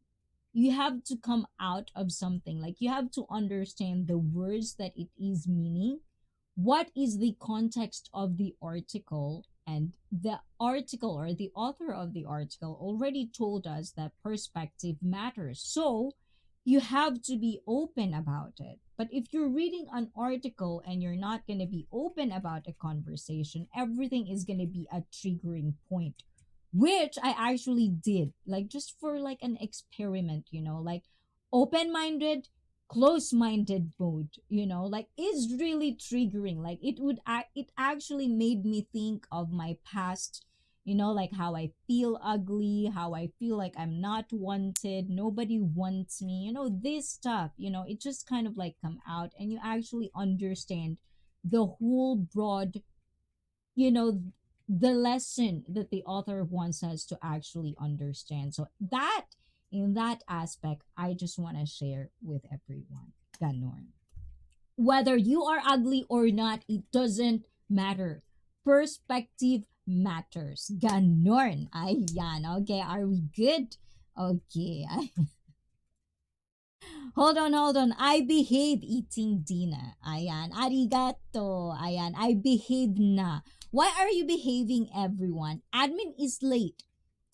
you have to come out of something. Like you have to understand the words that it is meaning, what is the context of the article, and the article or the author of the article already told us that perspective matters, so you have to be open about it. But if you're reading an article and you're not going to be open about a conversation, everything is going to be a triggering point, which I actually did, like just for like an experiment, like open minded, close minded mode, like it's really triggering. Like it actually made me think of my past, like how I feel ugly, how I feel like I'm not wanted, nobody wants me, this stuff, it just kind of like come out, and you actually understand the whole broad, you know the lesson that the author wants us to actually understand. So that, in that aspect, I just want to share with everyone. Ganon. Whether you are ugly or not, it doesn't matter. Perspective matters. Ganon. Ayan. Okay, are we good? Okay. Hold on, hold on. I behave eating dinner. Ayan. Arigato. Ayan. I behave na. Why are you behaving, everyone? Admin is late.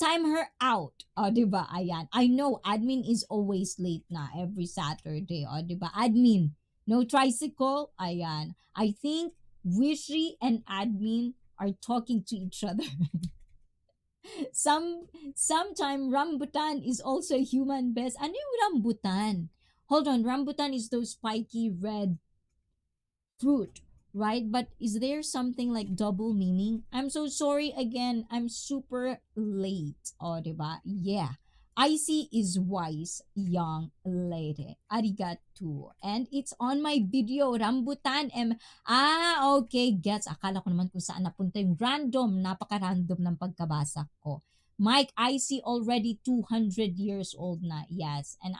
Time her out. O, diba? Ayan. I know admin is always late na every Saturday. O, diba? Admin, no tricycle? Ayan. I think Wishy and admin are talking to each other. Sometime rambutan is also human best. Ano yung rambutan? Hold on, rambutan is those spiky red fruit, right? But is there something like double meaning? I'm so sorry again. I'm super late. Oh, diba? Yeah. Icy is wise, young lady. Arigato. And it's on my video, Rambutan M. Okay, gets. Akala ko naman kung saan napunta yung random. Napaka-random ng pagkabasa ko. Mike, Icy already 200 years old na. Yes. And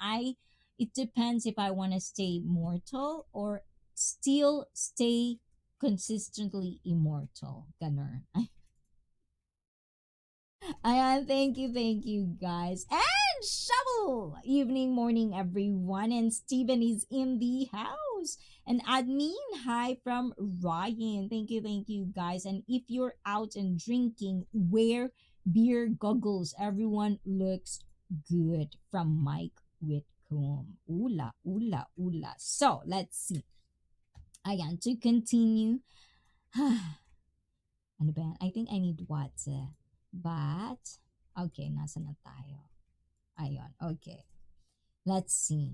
it depends if I want to stay mortal or still stay consistently immortal. Ganon. Ayan, thank you, guys. And shovel! Evening, morning, everyone. And Steven is in the house. And admin, hi from Ryan. Thank you, guys. And if you're out and drinking, wear beer goggles. Everyone looks good from Mike Whitcomb. Ula. So, let's see. Ayan, to continue. Ano ba yan? I think I need water. But, okay, nasa na tayo? Ayun, okay. Let's see.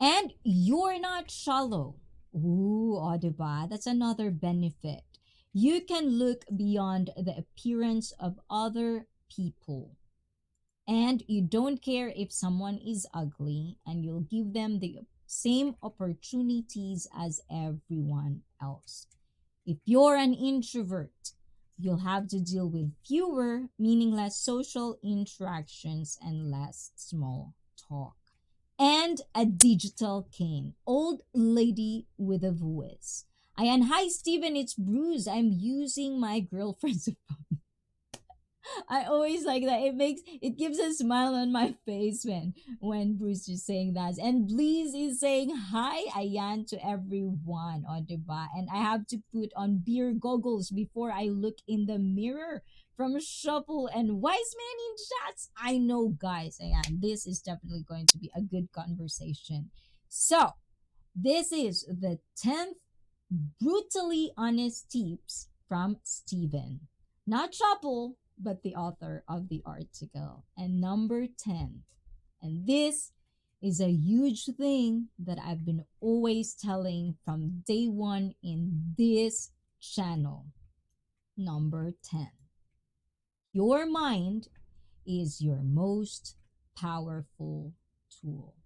And you're not shallow. Ooh, o diba? That's another benefit. You can look beyond the appearance of other people. And you don't care if someone is ugly, and you'll give them the same opportunities as everyone else. If you're an introvert, you'll have to deal with fewer, meaningless social interactions and less small talk. And a digital cane. Old lady with a voice. Ayan, hi Steven, it's Bruce. I'm using my girlfriend's phone. I always like that. It gives a smile on my face when Bruce is saying that. And Bleeze is saying hi ayan to everyone, o diba? And I have to put on beer goggles before I look in the mirror from Shuffle and Wise Man in Chats. I know, guys. Ayan, this is definitely going to be a good conversation. So, this is the 10th brutally honest tips from Steven. Not Shuffle, but the author of the article. And number 10, and this is a huge thing that I've been always telling from day one in this channel. Number 10, your mind is your most powerful tool.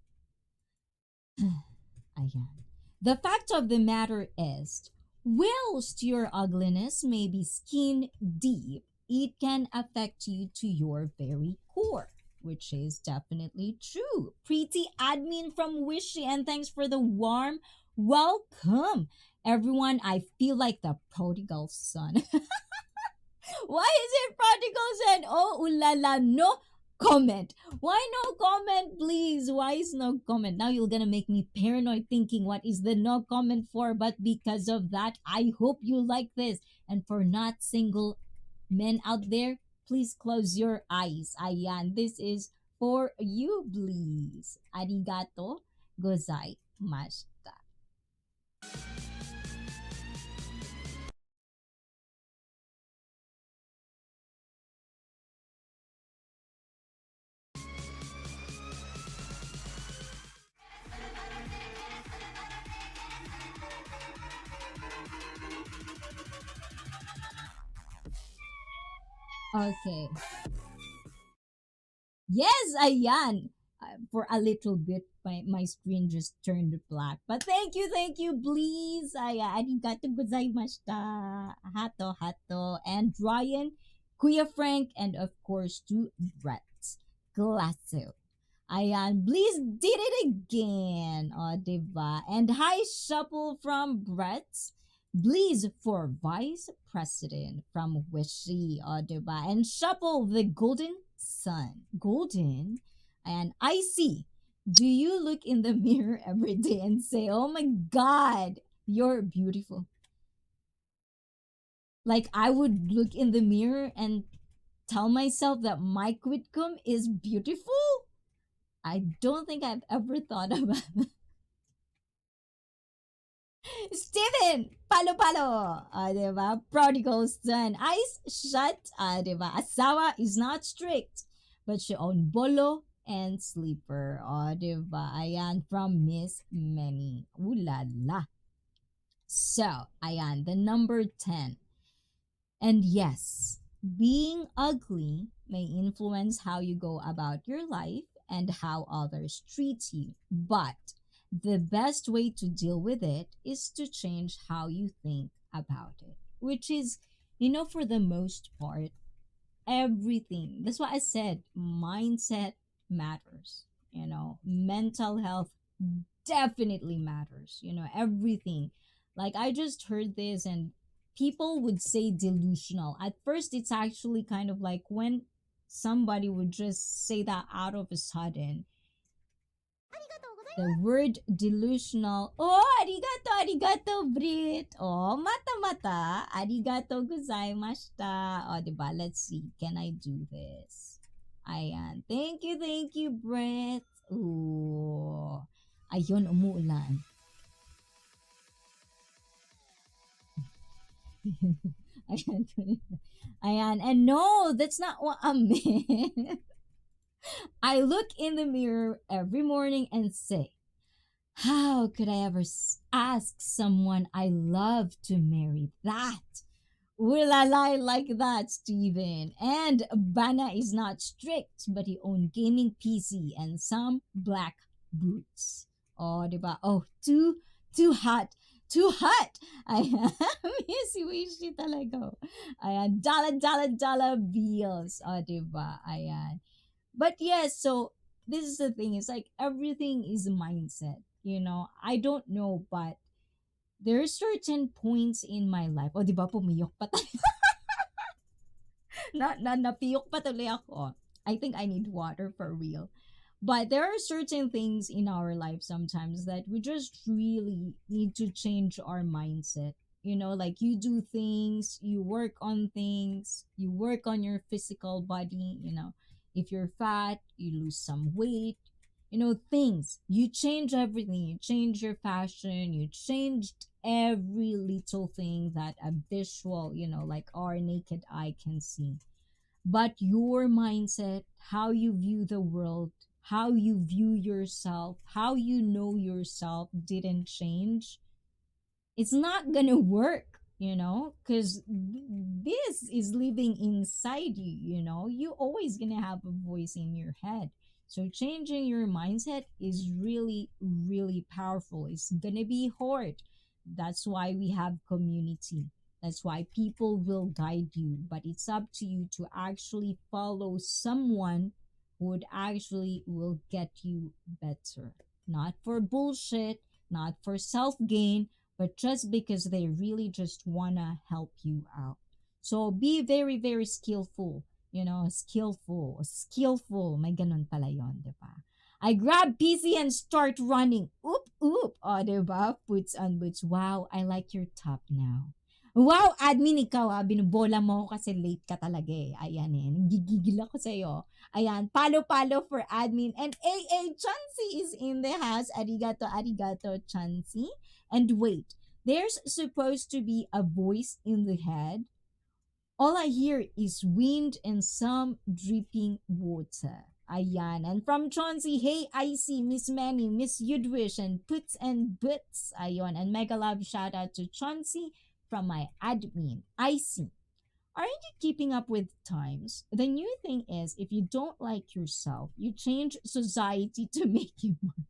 Ayan. The fact of the matter is, whilst your ugliness may be skin deep, it can affect you to your very core, which is definitely true. Pretty admin from Wishy, and thanks for the warm welcome. Everyone, I feel like the prodigal son. Why is it prodigal son? Oh, ulala, no comment. Why no comment, please? Why is no comment? Now you're gonna make me paranoid thinking what is the no comment for, but because of that, I hope you like this. And for not single men out there, please close your eyes. Ayan, this is for you, please. Arigato gozaimashita. Okay. Yes, ayan. For a little bit, my screen just turned black. But thank you, please. Arigato gozaimashita. Hato. And Ryan, Kuya Frank, and of course to Brett Glasso. Ayan, please did it again. O, diba? And hi, Shuffle from Brett. Please for Vice President from Wishy, o, diba? And Shuffle the Golden Sun. Golden? And ICEE. Do you look in the mirror every day and say, oh my God, you're beautiful? Like, I would look in the mirror and tell myself that Mike Whitcomb is beautiful? I don't think I've ever thought about that. Steven! Palo! Diba? Prodigal son. Eyes shut. Diba? Asawa is not strict, but she own bolo and sleeper. Diba? Ayan, from Miss Many. Ooh la la. So, ayan, the number 10. And yes, being ugly may influence how you go about your life and how others treat you. But the best way to deal with it is to change how you think about it, which is, for the most part, everything. That's why I said mindset matters. Mental health definitely matters, everything. Like, I just heard this, and people would say delusional. At first, it's actually kind of like when somebody would just say that out of a sudden. The word delusional. Oh, arigato, arigato, Brit. Oh, mata, mata. Arigato gozaimashita. Oh, diba? Let's see. Can I do this? Ayan. Thank you, Brit. Ooh. Ayun, umuulan. Ayan. Ayan. And no, that's not what I meant. I look in the mirror every morning and say, how could I ever ask someone I love to marry that? Will I lie like that, Steven? And Bana is not strict, but he owned gaming PC and some black boots. Oh, diba? Oh, too hot. Too hot! Ayan, Missy talaga. Ayan, dollar bills. Oh, diba? Ayan. But yes, so this is the thing. It's like everything is a mindset. I don't know, but there are certain points in my life. O, di ba, pumiyok pa tayo. Napiyok pa tuloy ako. I think I need water for real. But there are certain things in our life sometimes that we just really need to change our mindset. Like, you do things, you work on things, you work on your physical body. If you're fat, you lose some weight. Things. You change everything. You change your fashion. You changed every little thing that a visual, like our naked eye can see. But your mindset, how you view the world, how you view yourself, how you know yourself didn't change, it's not gonna work, because this is living inside you. You always gonna have a voice in your head. So changing your mindset is really, really powerful. It's gonna be hard. That's why we have community. That's why people will guide you. But it's up to you to actually follow someone who would actually will get you better. Not for bullshit, not for self gain, but just because they really just wanna help you out. So be very, very skillful. Skillful. May ganun pala yun, di ba? I grab PC and start running. Oop, oop. O, di ba? Puts on boots. Wow, I like your top now. Wow, admin, ikaw binubola mo ako kasi late ka talaga eh. Ayan eh, nagigigil ako sa'yo. Ayan, palo for admin. And AA Chansey is in the house. Arigato, Chansey. And wait, there's supposed to be a voice in the head. All I hear is wind and some dripping water. Ayan. And from Chauncey, hey, ICEE, Miss Manny, Miss Yudwish, and Puts and Butts. Ayon. And mega love shout out to Chauncey from my admin, ICEE. Aren't you keeping up with times? The new thing is, if you don't like yourself, you change society to make you more.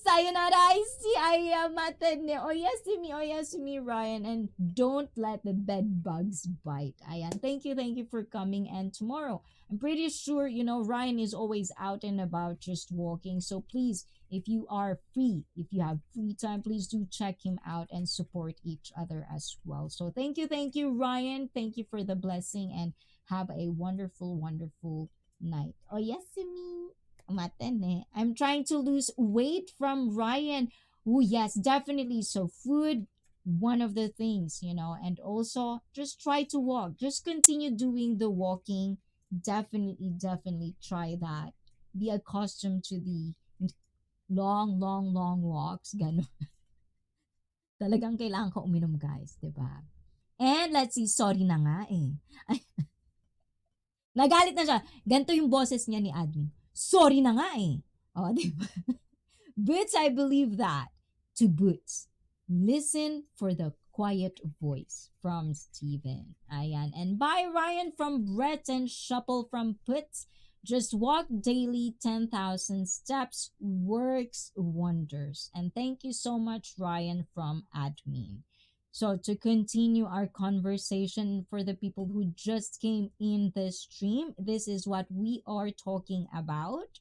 Sayonara, Ayamate Oyasumi, Ryan, and don't let the bed bugs bite. Ayan, thank you for coming. And tomorrow, I'm pretty sure, Ryan is always out and about just walking. So please, if you are free, if you have free time, please do check him out and support each other as well. So thank you, Ryan. Thank you for the blessing and have a wonderful, wonderful night. Oyasumi. Matene. I'm trying to lose weight from Ryan. Oh, yes, definitely. So, food, one of the things, and also just try to walk. Just continue doing the walking. Definitely try that. Be accustomed to the long walks. Ganon. Talagang kailangan ko uminom, guys. Diba? And let's see, sorry na nga eh. Nagalit na siya. Ganito yung boses niya ni admin. Sorry na nga eh. Oh, diba? Boots, I believe that. To Boots, listen for the quiet voice from Steven. Ayan. And bye, Ryan from Brett and Shuffle from Puts. Just walk daily 10,000 steps works wonders. And thank you so much, Ryan from admin. So, to continue our conversation for the people who just came in the stream, this is what we are talking about.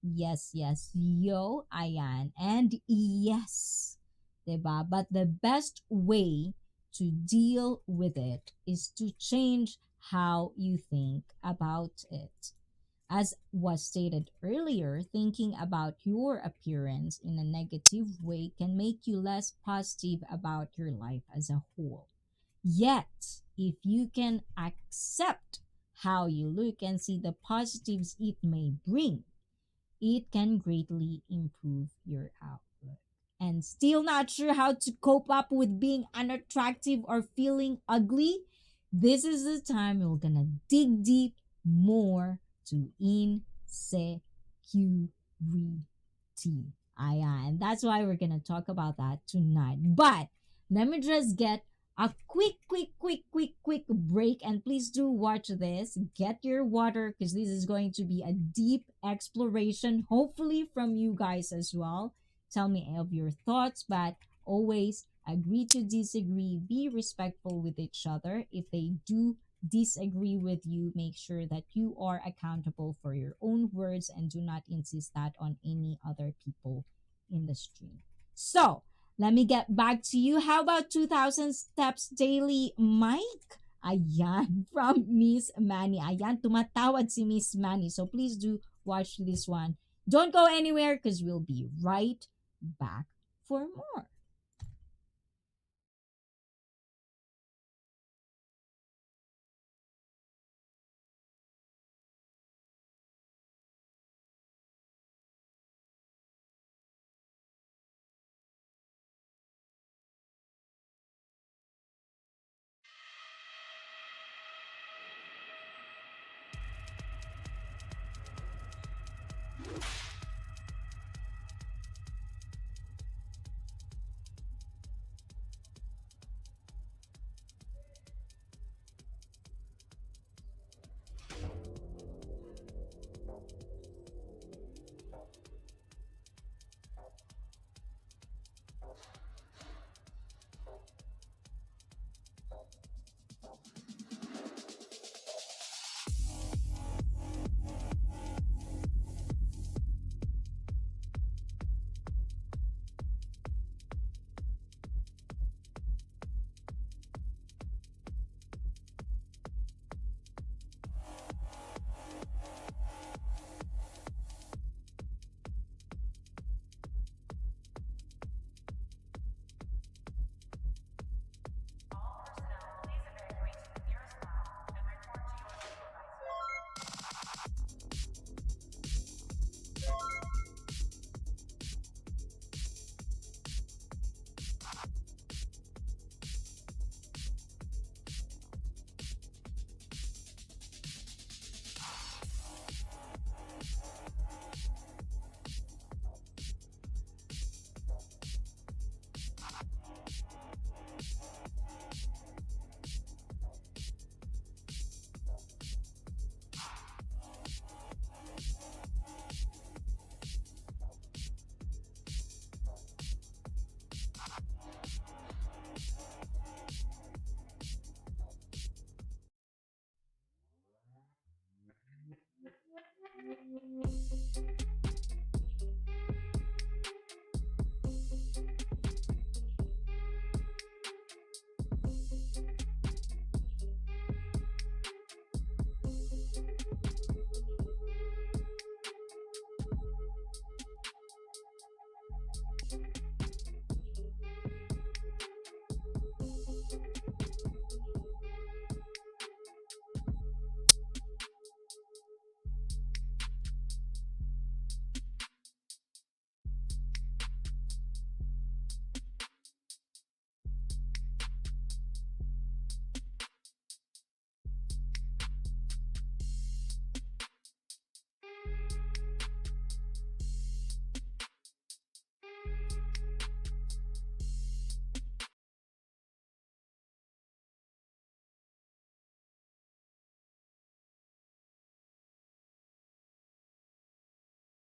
Yes, yes, yo, ayan. And yes, diba? But the best way to deal with it is to change how you think about it. As was stated earlier, thinking about your appearance in a negative way can make you less positive about your life as a whole. Yet, if you can accept how you look and see the positives it may bring, it can greatly improve your outlook. And still not sure how to cope up with being unattractive or feeling ugly? This is the time we're gonna dig deep more to insecurity. And that's why we're gonna talk about that tonight. But let me just get a quick break, and please do watch this. Get your water because this is going to be a deep exploration, hopefully from you guys as well. Tell me of your thoughts, but always agree to disagree. Be respectful with each other. If they do disagree with you, make sure that you are accountable for your own words and do not insist that on any other people in the stream. So, let me get back to you. How about 2,000 steps daily, Mike? Ayan, from Miss Manny. Ayan, tumatawad si Miss Manny. So please do watch this one. Don't go anywhere because we'll be right back for more.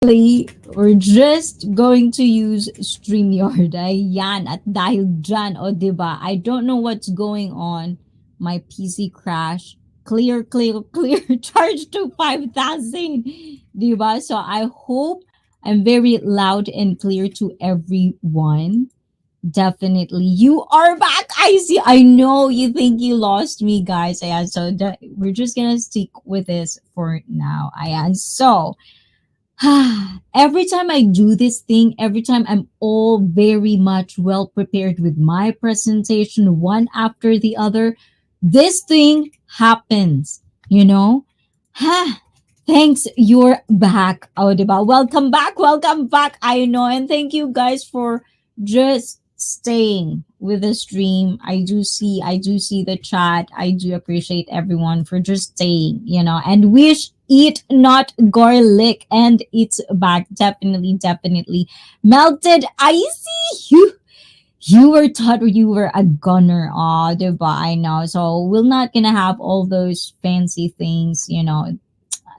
we're just going to use StreamYard. Ayan. At dahil dyan, o diba, I don't know what's going on. My PC crashed. Clear, clear, clear. Charge to 5,000. Diba? So I hope I'm very loud and clear to everyone. Definitely. You are back. I see. I know you think you lost me, guys. Ayan. So we're just gonna stick with this for now. Ayan. So every time I do this thing, every time I'm all very much well prepared with my presentation, one after the other, this thing happens, you know? Ha! Thanks, you're back, Audiba. Welcome back, welcome back. I know, and thank you guys for just staying with the stream. I do see the chat. I do appreciate everyone for just staying, you know, and wish eat not garlic, and it's back. Definitely, definitely. Melted icy. You were taught you were a gunner. Oh, diba? I know. So we're not gonna have all those fancy things, you know.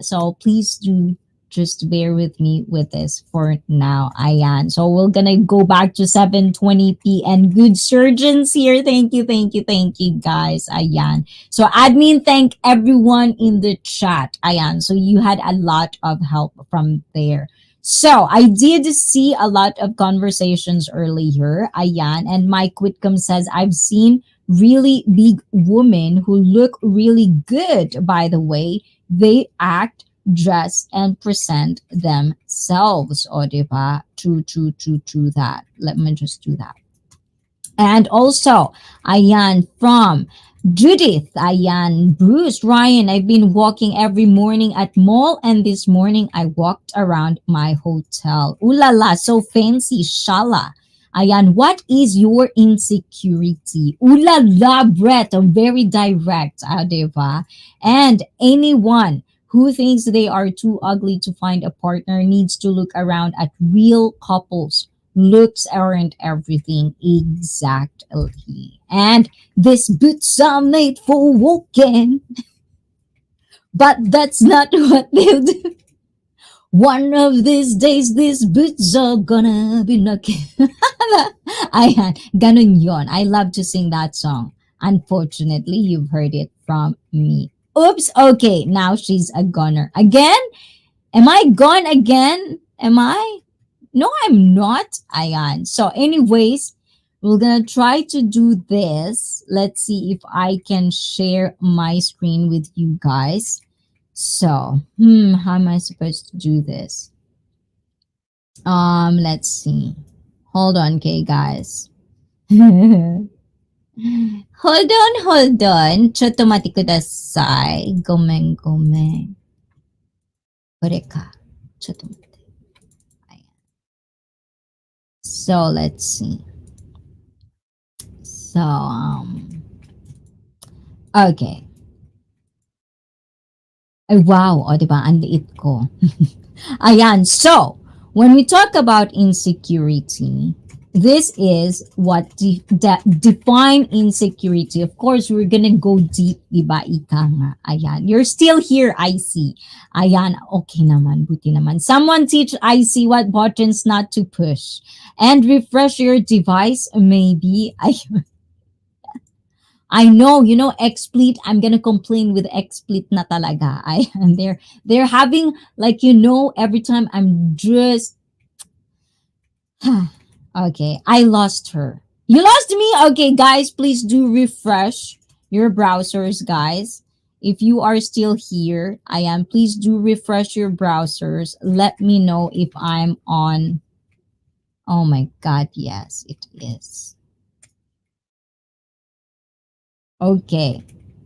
So please do just bear with me with this for now. Ayan. So we're gonna go back to 720p, and good surgeons here. Thank you, thank you, thank you, guys. Ayan. So admin, thank everyone in the chat. Ayan. So you had a lot of help from there. So I did see a lot of conversations earlier. Ayan. And Mike Whitcomb says, I've seen really big women who look really good, by the way. They act, dress, and present themselves. O, diba? True, true, true, true that. Let me just do that. And also, ayan, from Judith, ayan, Bruce, Ryan, I've been walking every morning at mall, and this morning I walked around my hotel. Ooh la la, so fancy, shala. Ayan, what is your insecurity? Ooh la la, Brett, very direct, diba? And anyone who thinks they are too ugly to find a partner needs to look around at real couples. Looks aren't everything. Exactly. And these boots are made for walking. But that's not what they'll do. One of these days, these boots are gonna be knocking. Ayan, ganun yon. I love to sing that song. Unfortunately, you've heard it from me. Oops, okay, now she's a goner. Again? Am I gone again? Am I? No, I'm not. Ayan. So anyways, we're gonna try to do this. Let's see if I can share my screen with you guys. So, how am I supposed to do this? Let's see. Hold on, okay, guys. hold on. Chotomati kudasai. Gomen, gomen. Koreka. Chotomati. So, let's see. So, okay. Ay, wow. O, diba? Ang liit ko. Ayan. So, when we talk about insecurity, this is what define insecurity. Of course, we're gonna go deep, diba? Ika nga. Ayan. You're still here, ICEE. Ayan. Okay naman. Buti naman. Someone teach ICEE what buttons not to push. And refresh your device, maybe. Ayun. I know, you know, XSplit. I'm gonna complain with XSplit na talaga. And they're having, like, you know, every time I'm just okay, I lost her. You lost me? Okay, guys, please do refresh your browsers, guys. If you are still here, please do refresh your browsers. Let me know if I'm on. Oh my god, yes, it is. Okay.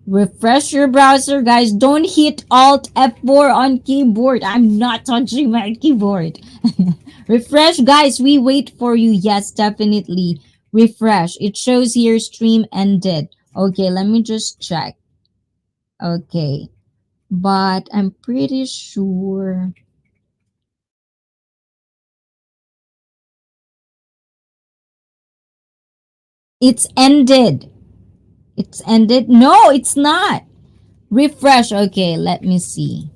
Refresh your browser, guys. Don't hit Alt F4 on keyboard. I'm not touching my keyboard. Refresh, guys. We wait for you. Yes, definitely. Refresh. It shows here stream ended. Okay, let me just check. Okay. But I'm pretty sure. It's ended. It's ended. No, it's not. Refresh. Okay, let me see.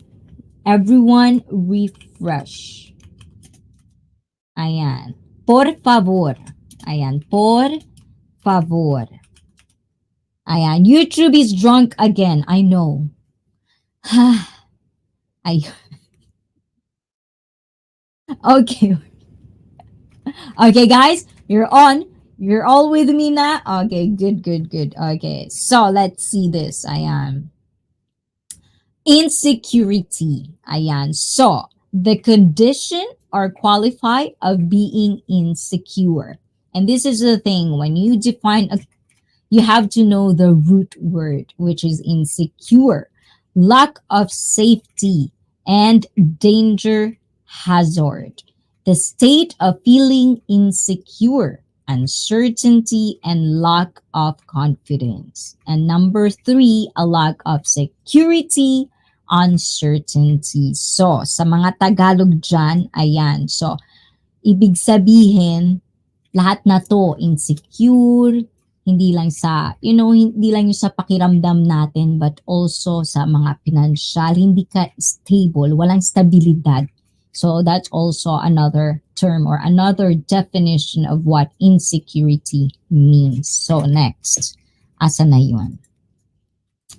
Everyone refresh. Ayan. Por favor. Ayan. Por favor. Ayan. YouTube is drunk again. I know. Ay. Okay. Okay, guys. You're on. You're all with me now. Okay, good, good, good. Okay. So, let's see this. Ayan. Insecurity. Ayan. So, the condition or qualify of being insecure. And this is the thing when you define a, you have to know the root word, which is insecure, lack of safety, and danger hazard. The state of feeling insecure, uncertainty, and lack of confidence. And number three, a lack of security, uncertainty. So, sa mga Tagalog dyan, ayan. So, ibig sabihin, lahat na to insecure, hindi lang sa, hindi lang yung sa pakiramdam natin, but also sa mga pinansyal, hindi ka stable, walang stabilidad. So that's also another term or another definition of what insecurity means. So next, asa na yun?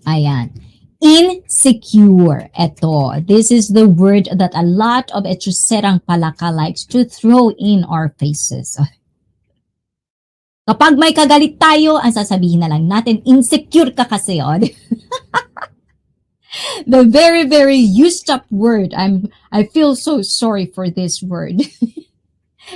Ayan. Insecure. Ito. This is the word that a lot of echuserang palaka likes to throw in our faces. Kapag may kagalit tayo, ang sasabihin na lang natin, insecure ka kasi. Oh. The very, very used up word. I feel so sorry for this word.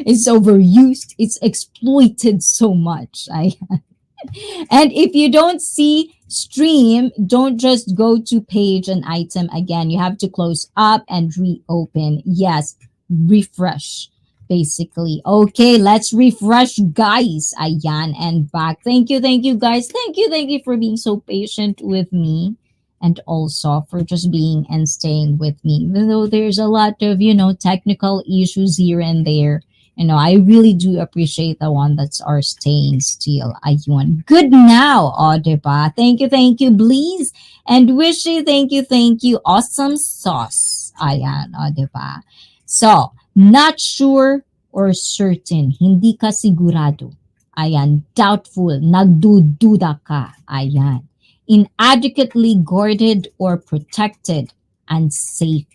It's overused. It's exploited so much. And if you don't see stream, don't just go to page and item again. You have to close up and reopen. Yes, refresh. Basically. Okay, let's refresh, guys. Ayan, and back. Thank you, guys. Thank you for being so patient with me. And also for just being and staying with me. Even though there's a lot of, technical issues here and there. I really do appreciate the one that's are staying still. Ayun. Good now, diba? Thank you, please. And Wishy, thank you. Awesome sauce. Ayan, diba? So, not sure or certain. Hindi ka sigurado. Ayan. Doubtful. Nagdududa ka. Ayan. Inadequately guarded or protected. Unsafe.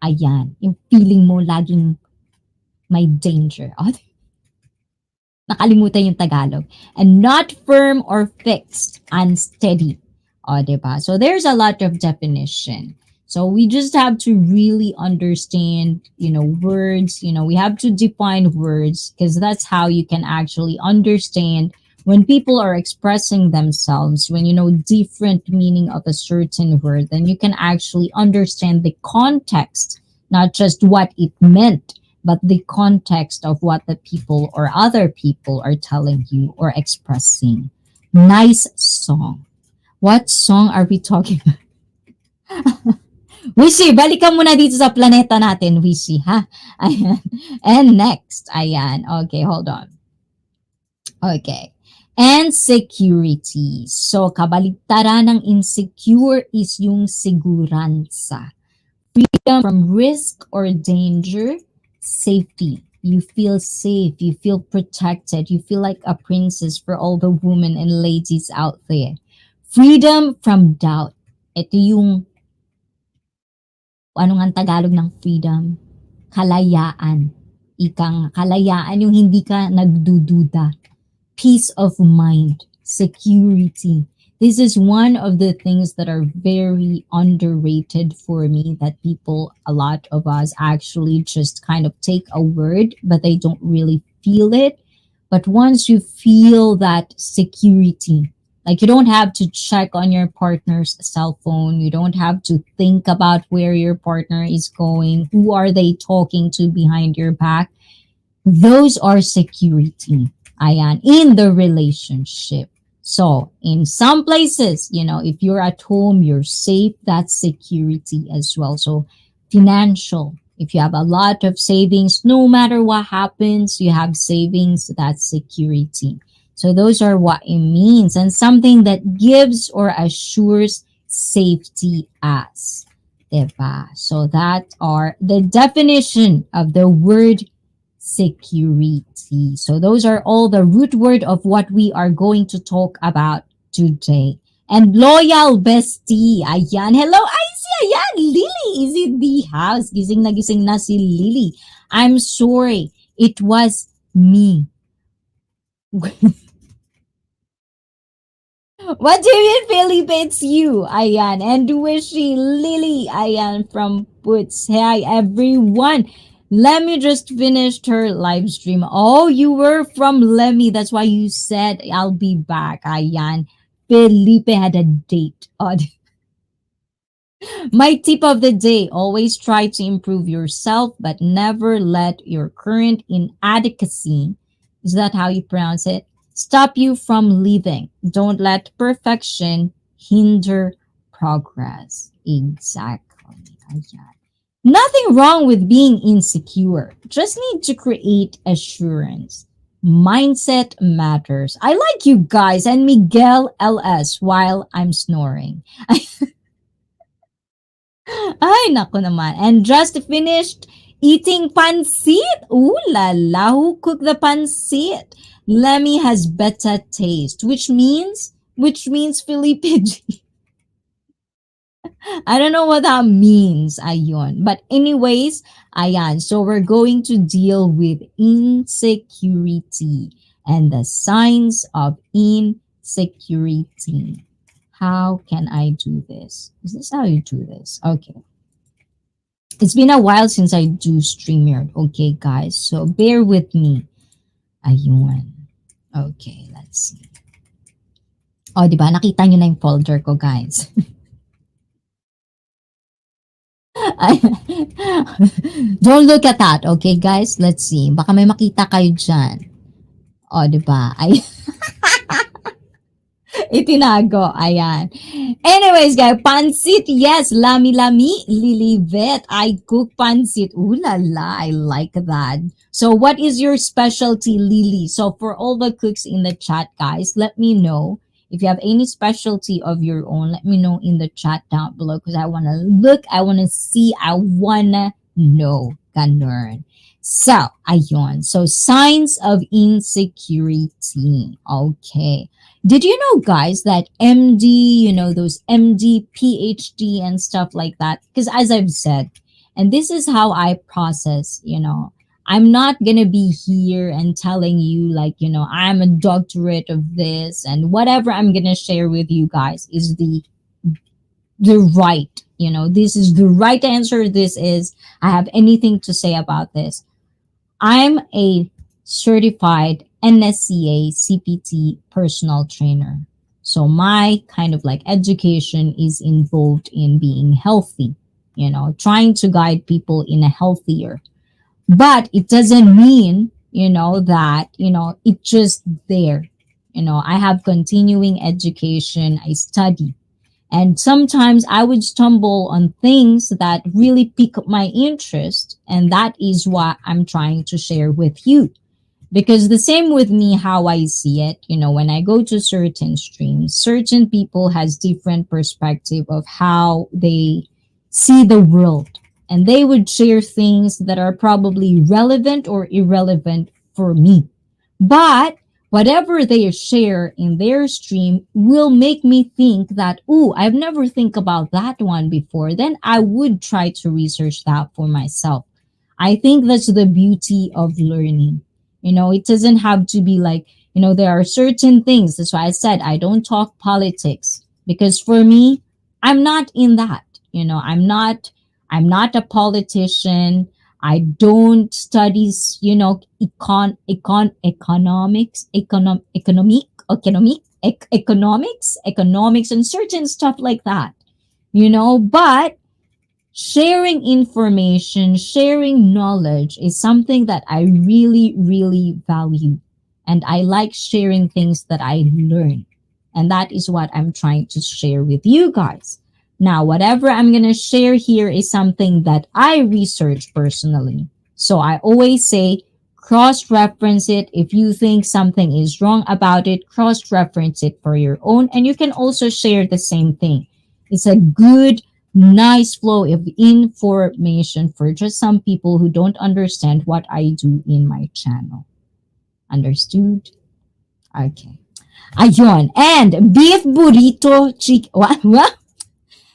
Ayan. Yung feeling mo laging may danger. Nakalimutan yung Tagalog. And not firm or fixed. Unsteady. Diba? So there's a lot of definition. So we just have to really understand, words. We have to define words because that's how you can actually understand when people are expressing themselves, when you know different meaning of a certain word, then you can actually understand the context, not just what it meant, but the context of what the people or other people are telling you or expressing. Nice song. What song are we talking about? Wishy, balikan muna dito sa planeta natin, Wishy, ha? Ayan. And next, ayan. Okay, hold on. Okay. And security. So, kabaligtaran ng insecure is yung siguranza. Freedom from risk or danger. Safety. You feel safe. You feel protected. You feel like a princess for all the women and ladies out there. Freedom from doubt. Ito yung ano nga Tagalog ng freedom? Kalayaan. Ikang kalayaan yung hindi ka nagdududa. Peace of mind, security. This is one of the things that are very underrated for me, that people, a lot of us actually just kind of take a word, but they don't really feel it. But once you feel that security, like you don't have to check on your partner's cell phone. You don't have to think about where your partner is going. Who are they talking to behind your back? Those are security. Ayan, in the relationship. So in some places, if you're at home, you're safe. That's security as well. So financial. If you have a lot of savings, no matter what happens, you have savings. That's security. So those are what it means, and something that gives or assures safety as. Diba? So that are the definition of the word insecurity. So those are all the root word of what we are going to talk about today. And loyal bestie. Ayan. Hello, Icy. Ayan. Lily is in the house. Gising na si Lily. I'm sorry. It was me. What do you mean, Felipe? It's you. Ayan. And Wishy Lily. Ayan from Puts. Hi, everyone. Let me just finish her live stream. Oh, you were from Lemmy. That's why you said I'll be back. Ayan. Felipe had a date. Oh, my tip of the day, always try to improve yourself, but never let your current inadequacy, is that how you pronounce it, stop you from living. Don't let perfection hinder progress. Exactly. Ayan. Nothing wrong with being insecure. Just need to create assurance. Mindset matters. I like you guys and Miguel LS while I'm snoring. Ay, naku naman. And just finished eating pansit. Ooh la la, who cooked the pansit? Lemmy has better taste, which means Felipe G. I don't know what that means, ayon. But anyways, ayan. So we're going to deal with insecurity and the signs of insecurity. How can I do this? Is this how you do this? Okay. It's been a while since I do StreamYard. Okay, guys. So bear with me. Ayun. Okay, let's see. Oh, di ba? Nakita nyo na yung folder ko, guys. Don't look at that, okay, guys? Let's see. Baka may makita kayo dyan. Oh, di ba? Ay... Itinago. Ayan. Anyways, guys, pansit, yes. Lami-lami, Lilivet. I cook pansit. Ooh la la, I like that. So what is your specialty, Lily? So for all the cooks in the chat, guys, let me know. If you have any specialty of your own, let me know in the chat down below because I want to look, I want to see, I want to know. Ganun. So, ayun. So, signs of insecurity. Okay. Did you know, guys, that MD, those MD, PhD, and stuff like that? Because as I've said, and this is how I process, I'm not going to be here and telling you, like, I'm a doctorate of this, and whatever I'm going to share with you guys is the right, this is the right answer. This is, I have anything to say about this. I'm a certified NSCA CPT personal trainer. So my kind of like education is involved in being healthy, trying to guide people in a healthier. But it doesn't mean, that, it's just there. I have continuing education, I study. And sometimes I would stumble on things that really pique my interest. And that is what I'm trying to share with you. Because the same with me, how I see it, when I go to certain streams, certain people has different perspective of how they see the world. And they would share things that are probably relevant or irrelevant for me. But whatever they share in their stream will make me think that, oh, I've never think about that one before. Then I would try to research that for myself. I think that's the beauty of learning. It doesn't have to be like, there are certain things. That's why I said I don't talk politics because for me, I'm not in that. I'm not a politician. I don't study, economics, and certain stuff like that, but sharing information, sharing knowledge is something that I really, really value. And I like sharing things that I learn. And that is what I'm trying to share with you guys. Now, whatever I'm going to share here is something that I research personally. So I always say, cross-reference it. If you think something is wrong about it, cross-reference it for your own. And you can also share the same thing. It's a good Nice flow of information for just some people who don't understand what I do in my channel. Understood? Okay. Ayun. And beef burrito chick. What?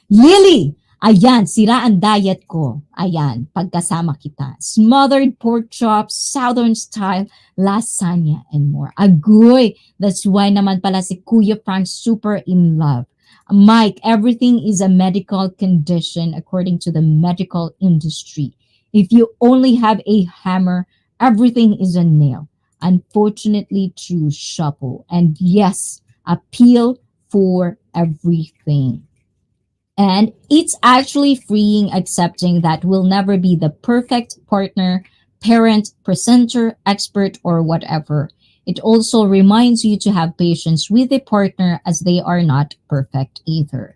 Lily! Ayan, sira ang diet ko. Ayan, pagkasama kita. Smothered pork chops, southern style, lasagna, and more. Agoy! That's why naman pala si Kuya Frank super in love. Mike, everything is a medical condition according to the medical industry. If you only have a hammer, everything is a nail. Unfortunately, true, Shuffle. And yes, appeal for everything. And it's actually freeing accepting that we'll never be the perfect partner, parent, presenter, expert, or whatever. It also reminds you to have patience with a partner as they are not perfect either.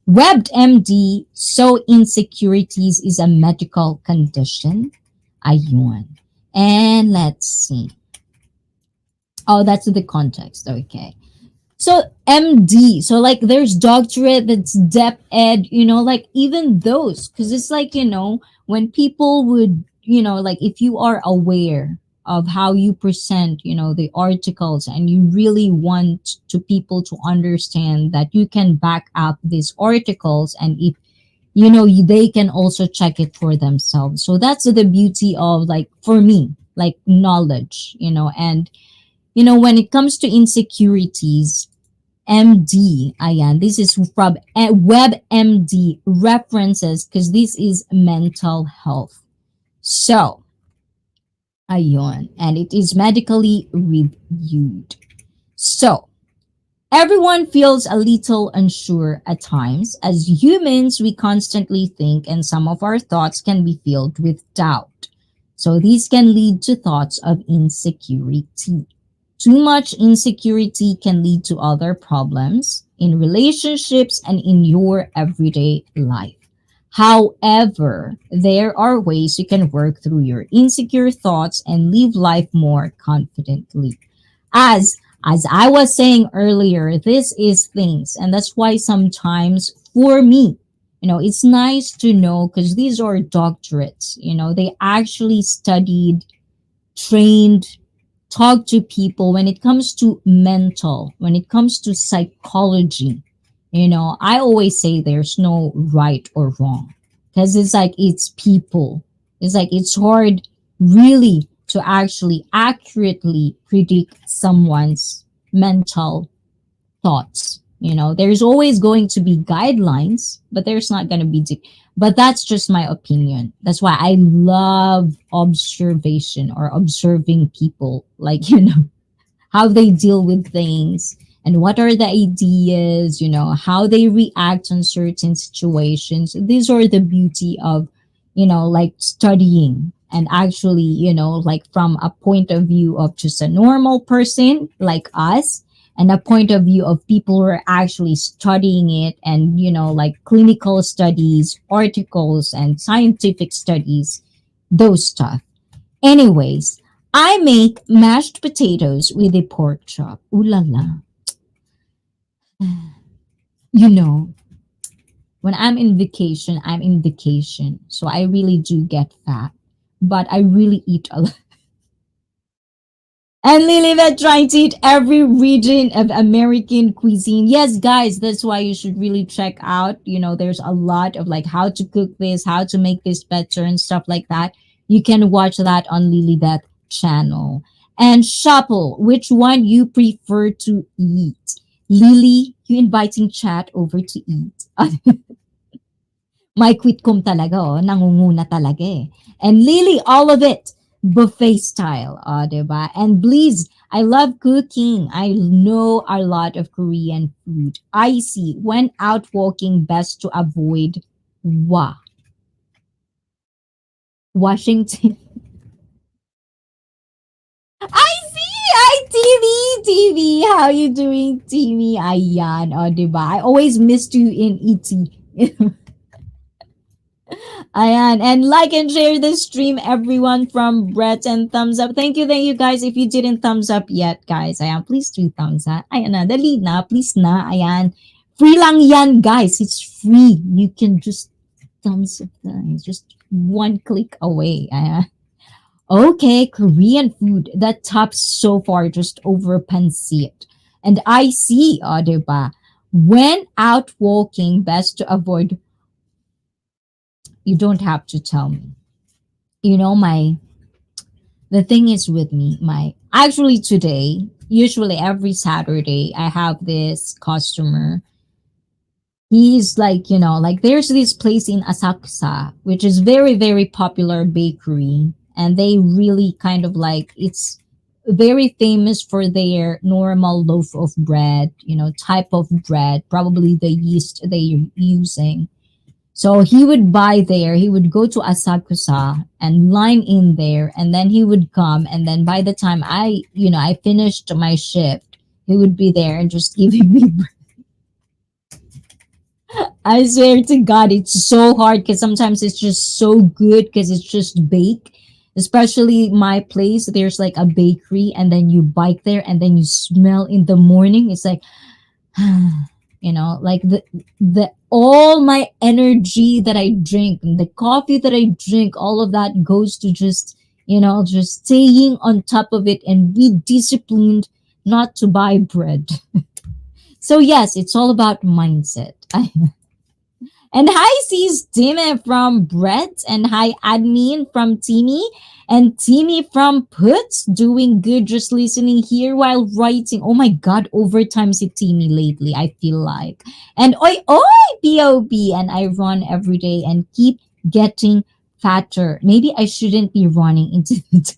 WebMD, so insecurities is a medical condition. Ayun. And let's see. Oh, that's the context. Okay. So MD, so like there's doctorate, that's dep ed, like even those, because it's like, when people would, like if you are aware of how you present, the articles, and you really want to people to understand that you can back up these articles, and if they can also check it for themselves. So that's the beauty of, like, for me, like knowledge, and when it comes to insecurities, MD, ayan, this is from WebMD references, because this is mental health. So, ayon, and it is medically reviewed. So, everyone feels a little unsure at times. As humans, we constantly think, and some of our thoughts can be filled with doubt. So, these can lead to thoughts of insecurity. Too much insecurity can lead to other problems in relationships and in your everyday life. However, there are ways you can work through your insecure thoughts and live life more confidently. As I was saying earlier, this is things, and that's why sometimes for me, it's nice to know, because these are doctorates, they actually studied, trained, talk to people when it comes to mental, when it comes to psychology. I always say there's no right or wrong, because it's like it's people. It's like it's hard really to actually accurately predict someone's mental thoughts. There's always going to be guidelines, but there's not going to be but that's just my opinion. That's why I love observation, or observing people, like, how they deal with things, and what are the ideas, how they react on certain situations. These are the beauty of, like studying, and actually, like from a point of view of just a normal person like us, and a point of view of people who are actually studying it, and like clinical studies, articles, and scientific studies, those stuff. Anyways, I make mashed potatoes with a pork chop. Ooh la la. You know, when I'm in vacation. So I really do get fat, but I really eat a lot. And Lilibet trying to eat every region of American cuisine. Yes, guys, that's why you should really check out. There's a lot of like how to cook this, how to make this better, and stuff like that. You can watch that on Lilibet channel. And Shuffle, which one you prefer to eat? Lily, you inviting chat over to eat. May quitcom talaga, oh. Nangunguna talaga eh. And Lily, all of it. Buffet style, diba? And please, I love cooking. I know a lot of Korean food. ICEE, when out walking, best to avoid Washington. I see! TV! How you doing, TV? Ayan, diba? I always missed you in ET. Ayan. And like and share this stream, everyone, from Brett, and thumbs up. Thank you, guys. If you didn't thumbs up yet, guys, ayan, please do thumbs up. Ayan na, dali na, please na. Ayan. Free lang yan, guys. It's free. You can just thumbs up things, just one click away. Okay, Korean food. That tops so far just over pancit. And I see, diba? When out walking, best to avoid. You don't have to tell me. You know, the thing is with me, my actually today, usually every Saturday, I have this customer. He's like, like there's this place in Asakusa, which is very, very popular bakery. And they really kind of like, it's very famous for their normal loaf of bread, type of bread, probably the yeast they're using. So he would buy there, he would go to Asakusa and line in there, and then he would come. And then by the time I finished my shift, he would be there and just giving me. I swear to God, it's so hard because sometimes it's just so good because it's just baked. Especially my place, there's like a bakery, and then you bike there, and then you smell in the morning. It's like, like the all my energy that I drink, and the coffee that I drink, all of that goes to just just staying on top of it and be disciplined not to buy bread. So yes, it's all about mindset. And hi, sis Timmy from Brett, and hi, admin from Timmy, and Timmy from Puts. Doing good, just listening here while writing. Oh my God, overtime si Timmy lately, I feel like. And oi, oi, POB, and I run every day and keep getting fatter. Maybe I shouldn't be running into the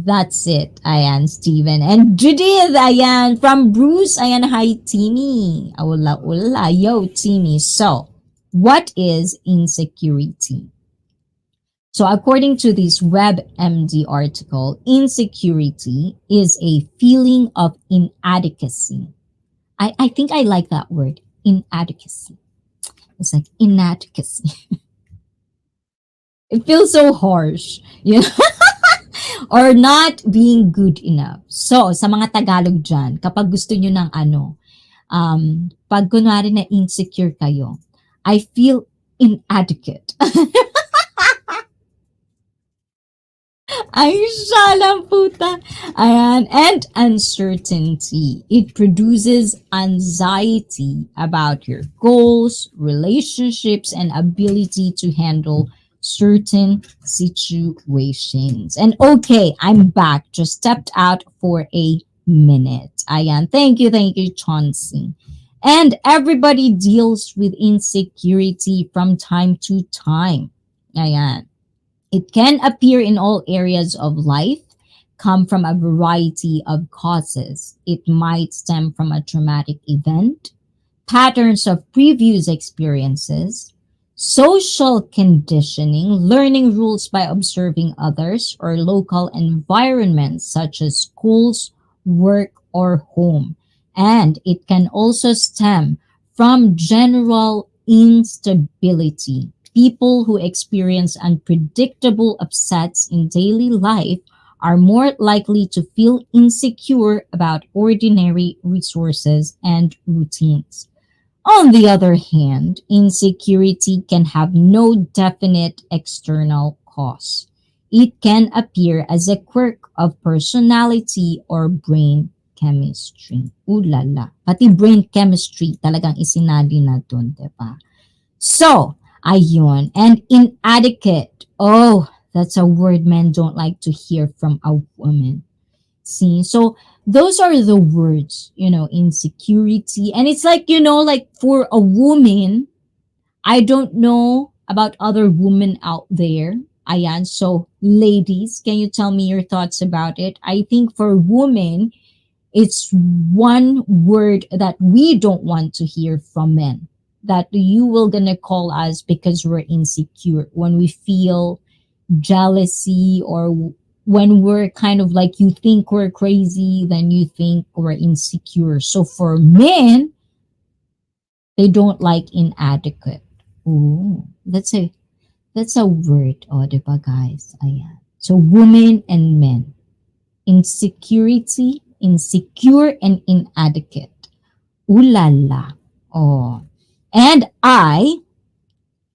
That's it. Ayan, Steven. And Judith, ayan, from Bruce, ayan, hi, Timmy. Ula, ula, yo, Timmy. So, what is insecurity? So, according to this WebMD article, insecurity is a feeling of inadequacy. I think I like that word, inadequacy. It's like inadequacy. It feels so harsh, or not being good enough. So, sa mga Tagalog dyan, kapag gusto nyo ng pag kunwari na insecure kayo, I feel inadequate. Ay, shalang puta. Ayan. And uncertainty. It produces anxiety about your goals, relationships, and ability to handle certain situations. And okay, I'm back. Just stepped out for a minute. Ayan. Thank you, Chauncey. And everybody deals with insecurity from time to time. Ayan. It can appear in all areas of life, come from a variety of causes. It might stem from a traumatic event, patterns of previous experiences, social conditioning, learning rules by observing others, or local environments such as schools, work, or home. And it can also stem from general instability. People who experience unpredictable upsets in daily life are more likely to feel insecure about ordinary resources and routines. On the other hand, insecurity can have no definite external cause. It can appear as a quirk of personality or brain chemistry. Ooh la la. Pati brain chemistry talagang isinali na dun, diba? So, ayun. And inadequate. Oh, that's a word men don't like to hear from a woman. See, so those are the words, insecurity. And it's like, like for a woman, I don't know about other women out there. Ayan. So, ladies, can you tell me your thoughts about it? I think for women, it's one word that we don't want to hear from men, that you will gonna call us because we're insecure when we feel jealousy, or when we're kind of like, you think we're crazy, then you think we're insecure. So for men, they don't like inadequate. Ooh, that's a word, diba guys? Ayan. So women and men, insecurity, insecure, and inadequate. Ooh la la. Oh. And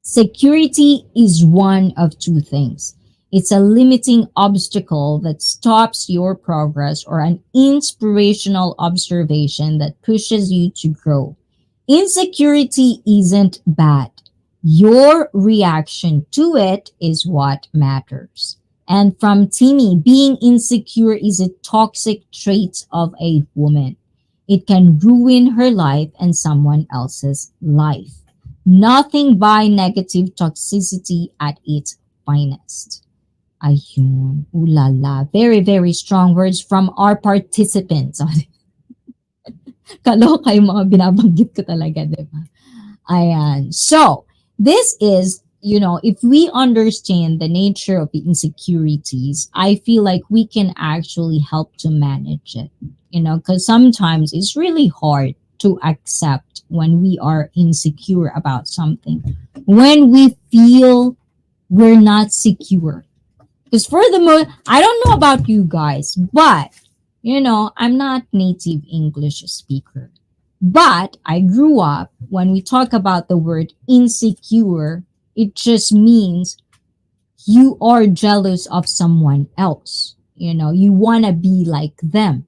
security is one of two things. It's a limiting obstacle that stops your progress or an inspirational observation that pushes you to grow. Insecurity isn't bad. Your reaction to it is what matters. And from Timmy, being insecure is a toxic trait of a woman. It can ruin her life and someone else's life. Nothing by negative toxicity at its finest. Ayun. Ooh la la. Very, very strong words from our participants. Kaloka yung mga binabanggit ko talaga, di ba? Ayan. So, this is, if we understand the nature of the insecurities, I feel like we can actually help to manage it, because sometimes it's really hard to accept when we are insecure about something, when we feel we're not secure. Because for the most, I don't know about you guys, but, I'm not native English speaker. But I grew up, when we talk about the word insecure, it just means you are jealous of someone else. You want to be like them.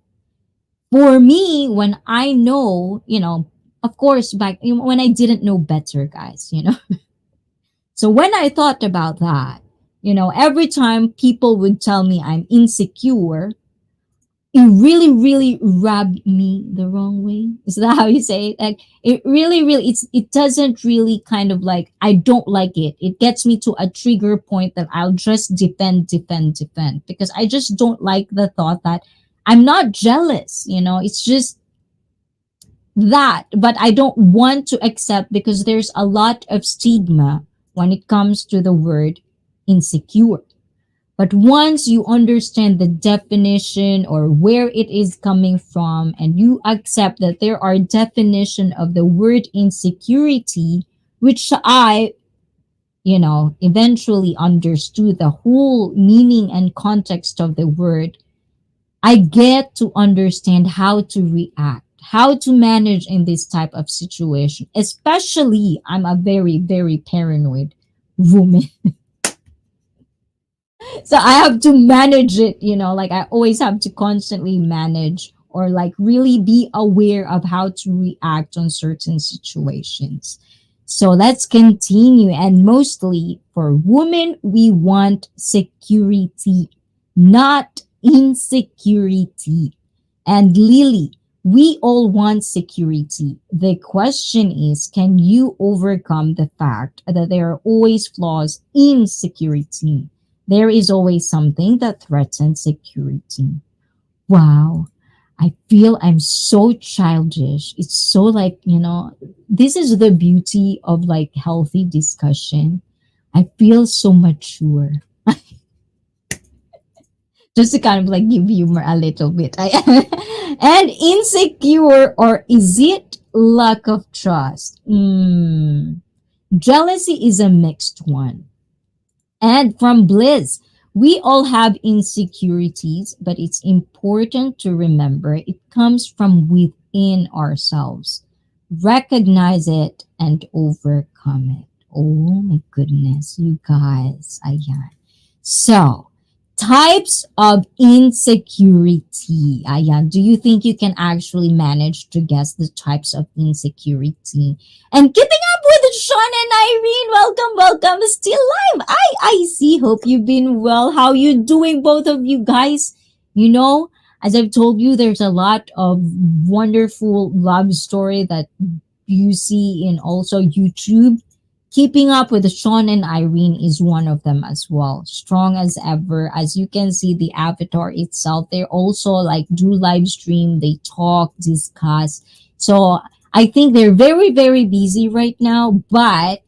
For me, when I know, of course, back when I didn't know better, guys. So when I thought about that, every time people would tell me I'm insecure, it really, really rubbed me the wrong way. Is that how you say it? Like it really, really, it doesn't really kind of like, I don't like it. It gets me to a trigger point that I'll just defend, because I just don't like the thought that I'm not jealous. It's just that, but I don't want to accept because there's a lot of stigma when it comes to the word insecure. But once you understand the definition or where it is coming from, and you accept that there are definition of the word insecurity, which I, eventually understood the whole meaning and context of the word, I get to understand how to react, how to manage in this type of situation. Especially, I'm a very, very paranoid woman. So I have to manage it, like I always have to constantly manage or like really be aware of how to react on certain situations. So let's continue. And mostly for women, we want security, not insecurity. And Lily, we all want security. The question is, can you overcome the fact that there are always flaws in security? There is always something that threatens security. Wow. I feel I'm so childish. It's so like, this is the beauty of like healthy discussion. I feel so mature. Just to kind of like give humor a little bit. And insecure, or is it lack of trust? Jealousy is a mixed one. And from Bliss, we all have insecurities, but it's important to remember it comes from within ourselves. Recognize it and overcome it. Oh my goodness, you guys. Ayan. So, types of insecurity. Ayan. Do you think you can actually manage to guess the types of insecurity? And keeping up with Sean and Irene, welcome, still live. I see. Hope you've been well. How you doing, both of you guys? As I've told you, there's a lot of wonderful love story that you see in also YouTube. Keeping up with Sean and Irene is one of them as well. Strong as ever. As you can see, the avatar itself, they also like do live stream, they talk, discuss. So I think they're very, very busy right now, but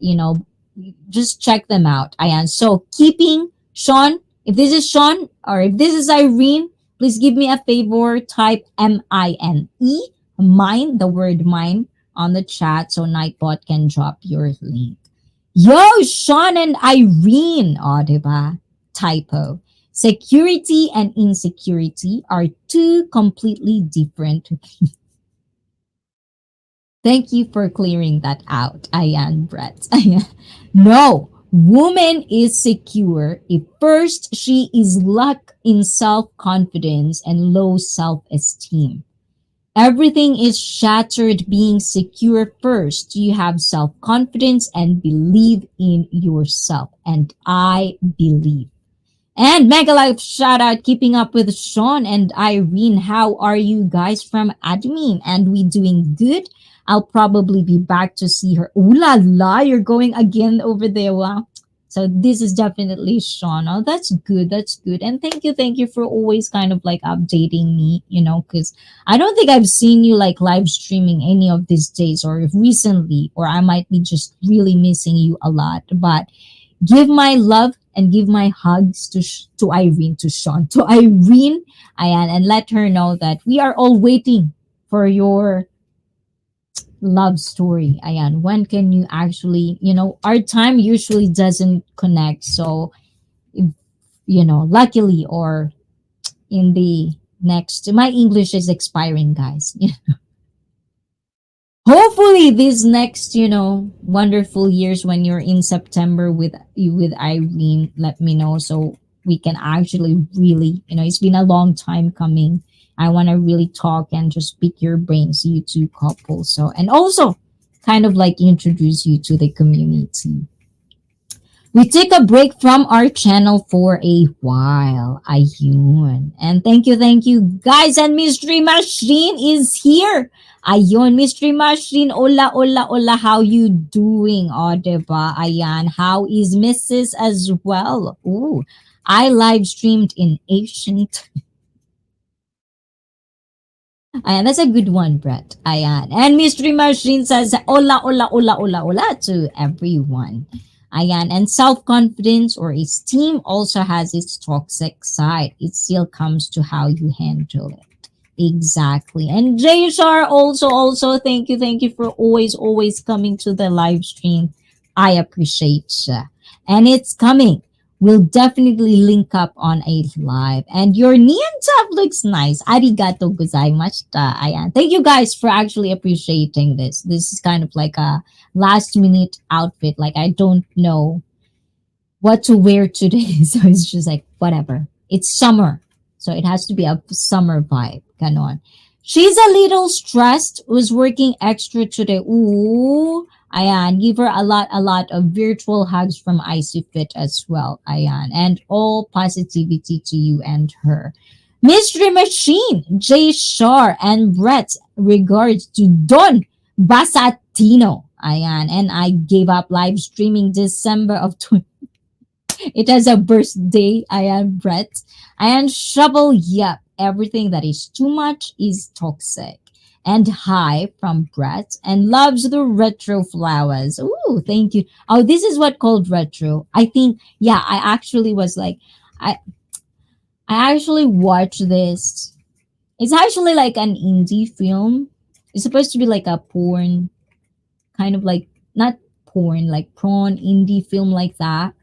just check them out. Ayan. So keeping Sean, if this is Sean or if this is Irene, please give me a favor. Type MINE, mine, the word mine on the chat so Nightbot can drop your link. Yo, Sean and Irene. Oh, diba? Typo. Security and insecurity are two completely different Thank you for clearing that out. Ayan, Brett. Ayan. No, woman is secure if first she is lack in self-confidence and low self-esteem. Everything is shattered being secure first. You have self-confidence and believe in yourself. And I believe. And mega life shout out keeping up with Sean and Irene. How are you guys from admin? And we doing good? I'll probably be back to see her. Ooh la la, you're going again over there. Wow. So this is definitely Sean. Oh, that's good. That's good. And thank you for always kind of like updating me, because I don't think I've seen you like live streaming any of these days or recently, or I might be just really missing you a lot. But give my love and give my hugs to Irene, to Sean, to Irene, Ayan, and let her know that we are all waiting for your love story. Ayan, when can you actually, our time usually doesn't connect. So, if, luckily or in the next, my English is expiring, guys. Hopefully this next wonderful years when you're in September with Irene, let me know so we can actually really, it's been a long time coming. I want to really talk and just pick your brains, you two couples. So, and also kind of like introduce you to the community. We take a break from our channel for a while. Ayun. And thank you, guys. And Mystery Machine is here. Ayun, Mystery Machine. Hola, hola, hola. How you doing? O, diba? Ayan. How is Mrs. as well? Ooh, I live streamed in ancient. Ayan, that's a good one, Brett. Ayan. And Mystery Machine says, hola, hola, hola, hola, hola to everyone. Ayan, and self-confidence or esteem also has its toxic side. It still comes to how you handle it. Exactly. And JSR also, thank you for always coming to the live stream. I appreciate you. And it's coming. We'll definitely link up on a live. And your neon top looks nice. Arigato gozaimashita. Ayan. Thank you guys for actually appreciating this. This is kind of like a last minute outfit. Like I don't know what to wear today. So it's just like whatever. It's summer. So it has to be a summer vibe. Ganon. She's a little stressed. Was working extra today. Ooh. Ayan, give her a lot of virtual hugs from ICEE Fit as well, Ayan. And all positivity to you and her. Mystery Machine, Jay Shar, and Brett, regards to Don Basatino, Ayan. And I gave up live streaming December of 20. It has a birthday, Ayan, Brett. Ayan, Shovel, yep. Everything that is too much is toxic. And hi from Brett and loves the retro flowers. Ooh, thank you. Oh, this is what called retro. I think, yeah, I actually was like, I actually watched this. It's actually like an indie film. It's supposed to be like a porn, kind of like, not porn, like prawn indie film like that.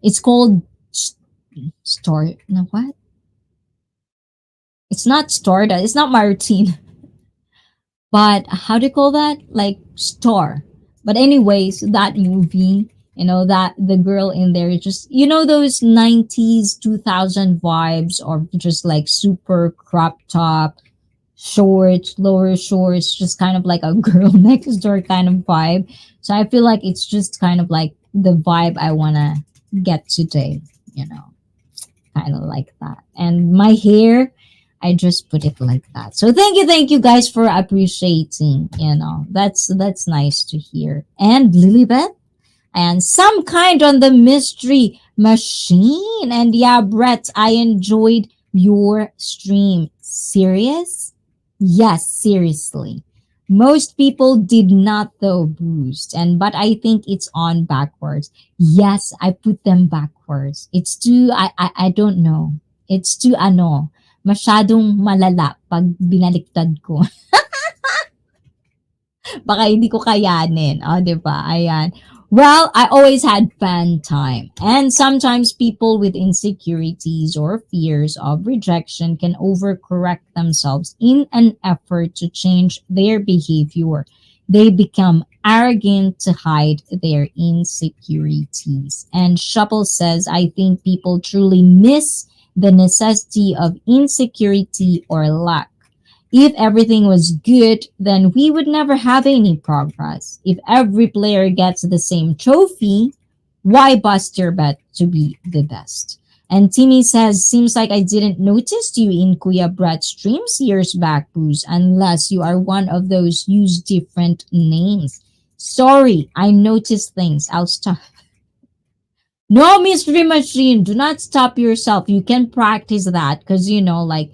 It's called Star, no, what? It's not Stardust. It's not my routine. But how do you call that? Like Star. But anyways, that movie, that the girl in there is just, those 90s, 2000 vibes of just like super crop top, shorts, lower shorts, just kind of like a girl next door kind of vibe. So I feel like it's just kind of like the vibe I want to get today, kind of like that. And my hair, I just put it like that. So thank you guys for appreciating, that's nice to hear. And Lilibet and some kind on the Mystery Machine. And yeah, Brett, I enjoyed your stream. Serious? Yes, seriously. Most people did not though boost, but I think it's on backwards. Yes, I put them backwards. It's too, I don't know. It's too masyadong malala pag binaliktad ko. Baka hindi ko kayanin. O, diba? Ayan. Well, I always had fun time. And sometimes people with insecurities or fears of rejection can overcorrect themselves in an effort to change their behavior. They become arrogant to hide their insecurities. And Shuffle says, I think people truly miss the necessity of insecurity or lack. If everything was good, then we would never have any progress. If every player gets the same trophy, why bust your bet to be the best? And Timmy says, seems like I didn't notice you in Kuya Brett's streams years back, Bruce, unless you are one of those use different names. Sorry, I noticed things. I'll stop. No, Mystery Machine, do not stop yourself. You can practice that because, like,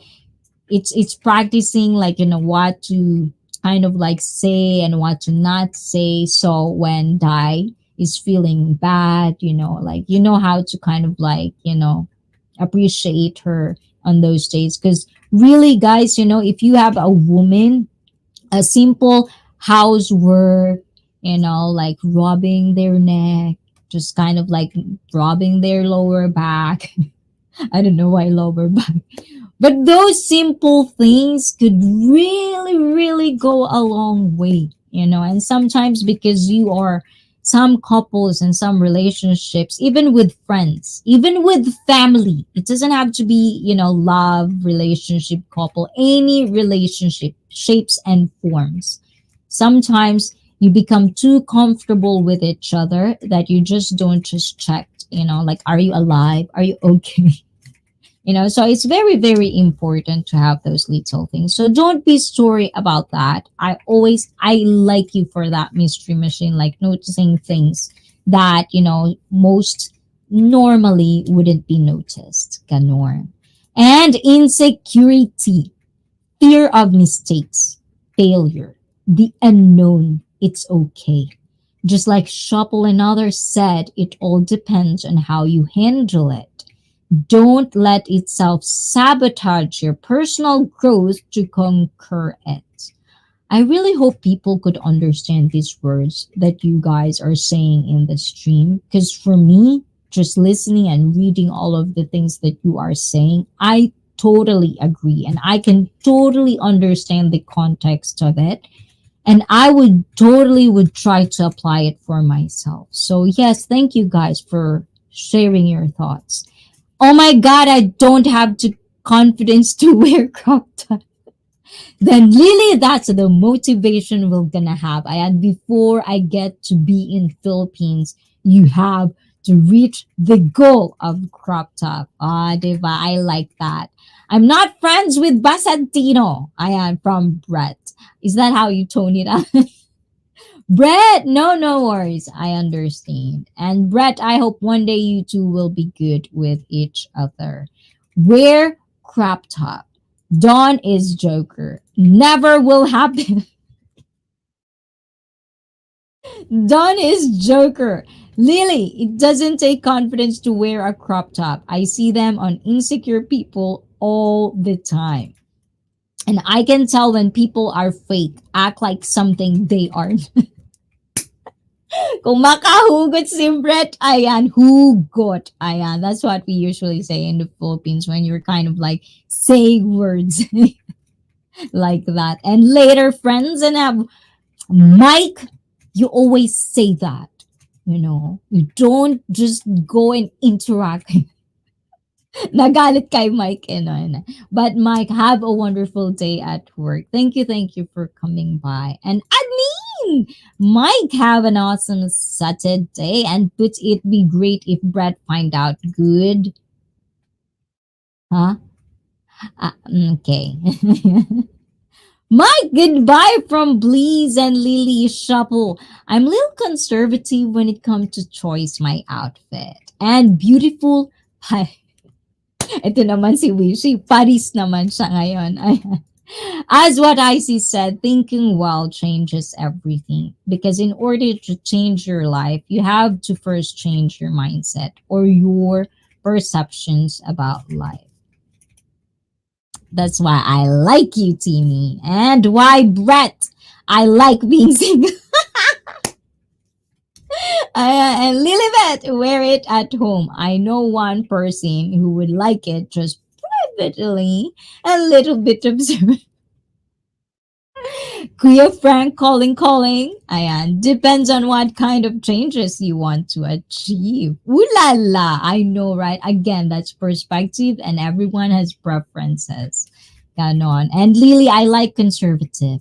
it's practicing, like, what to kind of like say and what to not say, so when Dai is feeling bad, like, how to kind of like, appreciate her on those days. Because really, guys, if you have a woman, a simple housework, like rubbing their neck, just kind of like rubbing their lower back. I don't know why lower back. But those simple things could really, really go a long way, and sometimes because you are some couples and some relationships, even with friends, even with family, it doesn't have to be, love, relationship, couple, any relationship, shapes and forms. Sometimes you become too comfortable with each other that you just don't just check, like, are you alive? Are you okay? So it's very, very important to have those little things. So don't be sorry about that. I like you for that, Mystery Machine, like noticing things that, most normally wouldn't be noticed. Ganon. And insecurity, fear of mistakes, failure, the unknown. It's okay. Just like Shuffle and others said, it all depends on how you handle it. Don't let it self sabotage your personal growth to conquer it. I really hope people could understand these words that you guys are saying in the stream. Because for me, just listening and reading all of the things that you are saying, I totally agree. And I can totally understand the context of it. And I would try to apply it for myself. So yes, thank you guys for sharing your thoughts. Oh my god, I don't have the confidence to wear crop top. Then Lily, that's the motivation we're gonna have. And before I get to be in Philippines, you have to reach the goal of crop top. Ah, diba? I like that. I'm not friends with Basantino. I am from Brett. Is that how you tone it up? Brett, no worries. I understand. And Brett, I hope one day you two will be good with each other. Wear crop top. Dawn is Joker. Never will happen. Dawn is Joker. Lily, it doesn't take confidence to wear a crop top. I see them on insecure people all the time. And I can tell when people are fake, act like something they aren't. Kung makahugot si Brett, ayan, hugot. Ayan, that's what we usually say in the Philippines when you're kind of like saying words like that. And later, friends and have Mike, you always say that. You don't just go and interact. Nagalit kay Mike, But Mike, have a wonderful day at work. Thank you for coming by. And admin, Mike, have an awesome Saturday. And would it be great if Brett find out good? Huh? Okay. Mike, goodbye from Bleeze and Lily Shuffle. I'm a little conservative when it comes to choice my outfit. And beautiful pie. Ito naman si Wishy. Paris naman siya ngayon. As what ICEE said, thinking well changes everything. Because in order to change your life, you have to first change your mindset or your perceptions about life. That's why I like you, Timmy. And why Brett? I like being single. And Lilibet, wear it at home. I know one person who would like it just privately, a little bit observant. Kuya Frank calling. Ayan, depends on what kind of changes you want to achieve. Ooh la la, I know, right? Again, that's perspective and everyone has preferences. Ganon. And Lily, I like conservative.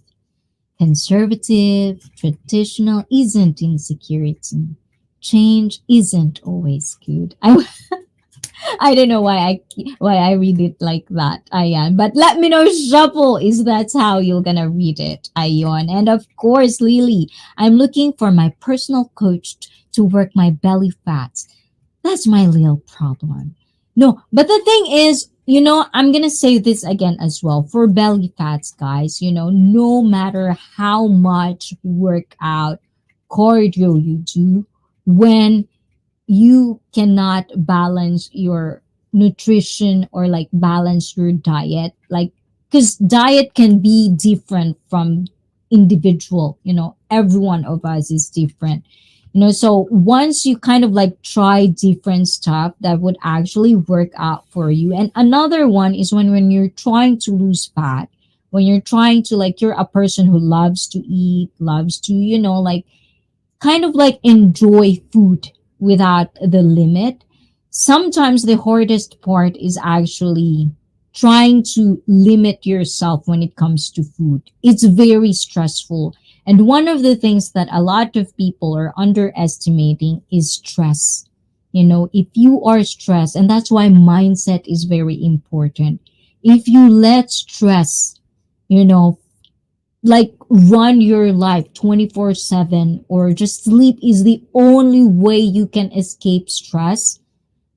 Conservative, traditional isn't insecurity. Change isn't always good. I don't know why I read it like that. Ayan. But let me know, Shuffle, is that's how you're gonna read it. Ayon. And of course, Lily, I'm looking for my personal coach to work my belly fats. That's my little problem. No, but the thing is, I'm gonna say this again as well. For belly fats, guys, no matter how much workout cardio you do, when you cannot balance your nutrition or like balance your diet, like, because diet can be different from individual, every one of us is different, so once you kind of like try different stuff that would actually work out for you. And another one is when you're trying to lose fat, when you're trying to, like, you're a person who loves to eat, loves to, like, kind of like enjoy food without the limit. Sometimes the hardest part is actually trying to limit yourself when it comes to food. It's very stressful. And one of the things that a lot of people are underestimating is stress. If you are stressed, and that's why mindset is very important. If you let stress, you know, like run your life 24/7, or just sleep is the only way you can escape stress,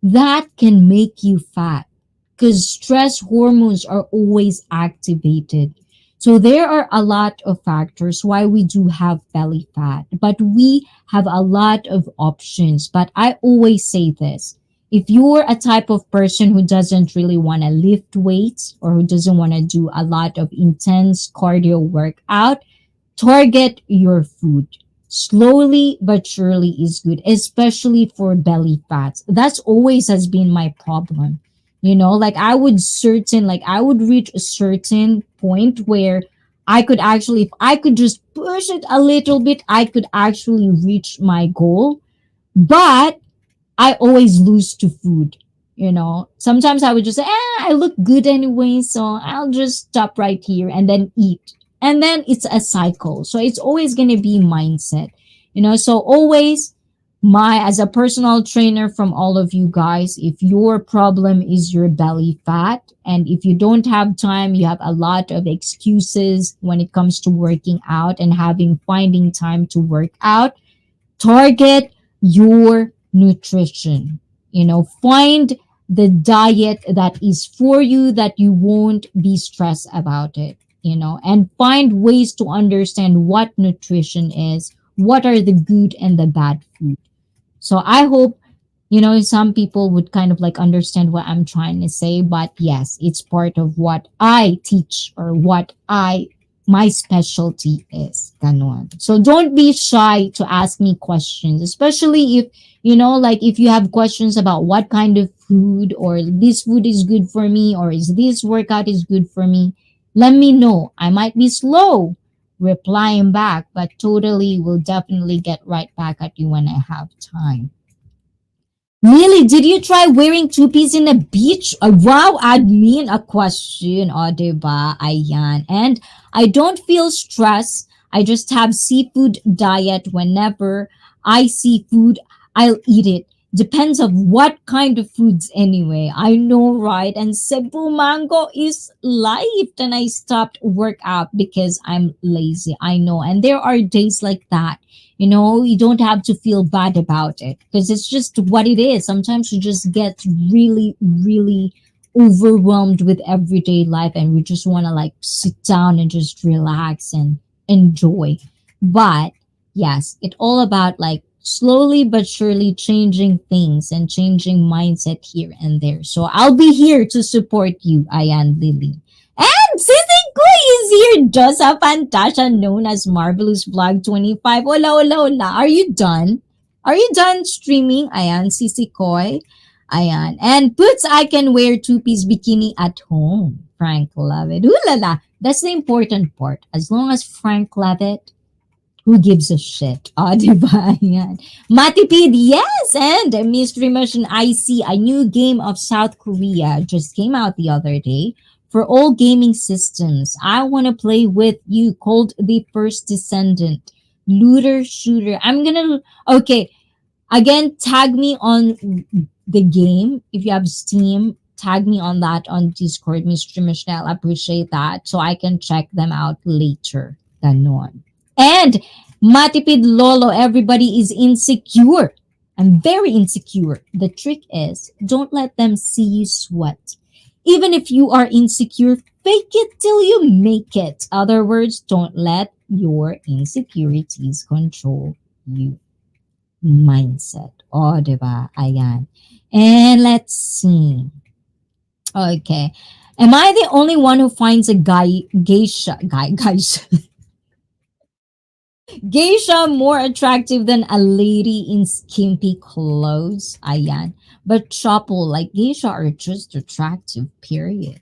that can make you fat, because stress hormones are always activated. So there are a lot of factors why we do have belly fat, but we have a lot of options. But I always say this: if you're a type of person who doesn't really want to lift weights, or who doesn't want to do a lot of intense cardio workout, target your food. Slowly but surely is good, especially for belly fats. That's always has been my problem. Like I would reach a certain point where I could actually, if I could just push it a little bit, I could actually reach my goal. But I always lose to food. Sometimes I would just say, I look good anyway, so I'll just stop right here and then eat. And then it's a cycle. So it's always going to be mindset. So always, as a personal trainer from all of you guys, if your problem is your belly fat, and if you don't have time, you have a lot of excuses when it comes to working out and finding time to work out, target your nutrition. Find the diet that is for you, that you won't be stressed about it, and find ways to understand what nutrition is, what are the good and the bad food. So I hope, some people would kind of like understand what I'm trying to say. But yes, it's part of what I teach, or my specialty is. Ganon. So don't be shy to ask me questions, especially if, like if you have questions about what kind of food, or this food is good for me, or is this workout is good for me. Let me know. I might be slow replying back, but totally will definitely get right back at you when I have time. Really? Did you try wearing two-piece in the beach? Wow, admin, a question. O, diba? Ayan. And I don't feel stress. I just have seafood diet. Whenever I see food, I'll eat it. Depends on what kind of foods anyway. I know, right? And Cebu mango is life. And I stopped workout because I'm lazy. I know. And there are days like that. You don't have to feel bad about it, because it's just what it is. Sometimes you just get really, really overwhelmed with everyday life, and we just want to like sit down and just relax and enjoy. But yes, it's all about like slowly but surely changing things and changing mindset here and there. So I'll be here to support you, Ayan Lily. And Sissy Koy is here. Josa Fantasha, known as Marvelous Vlog 25. Hola, hola, hola. Are you done? Are you done streaming? Ayan, Sisi Koy. Ayan. And Boots, I can wear two-piece bikini at home. Frank love it. Ooh la la. That's the important part. As long as Frank love it, who gives a shit? Diba? Yan. Matipid, yes! And Mystery Mission ICEE, a new game of South Korea, just came out the other day. For all gaming systems, I want to play with you, called The First Descendant. Looter shooter. I'm gonna. Okay, again, tag me on the game. If you have Steam, tag me on that on Discord, Mr. Michelle. I appreciate that. So I can check them out later. Ganon. And Matipid Lolo, everybody is insecure. I'm very insecure. The trick is don't let them see you sweat. Even if you are insecure, fake it till you make it. Other words, don't let your insecurities control you. Mindset. Oh, diba? Ayan. And let's see. Okay. Am I the only one who finds a geisha more attractive than a lady in skimpy clothes? Ayan. But Chopple, like geisha are just attractive, period.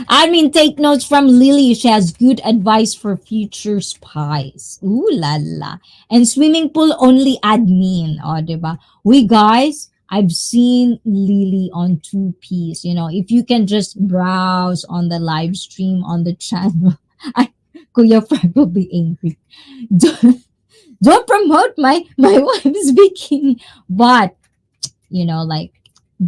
I mean, take notes from Lily. She has good advice for future spies. Ooh la la. And swimming pool only admin. O, diba? We guys, I've seen Lily on two piece. You know, if you can just browse on the live stream on the channel, I, Kuya Frank will be angry. Don't, don't promote my wife's bikini. But, you know, like,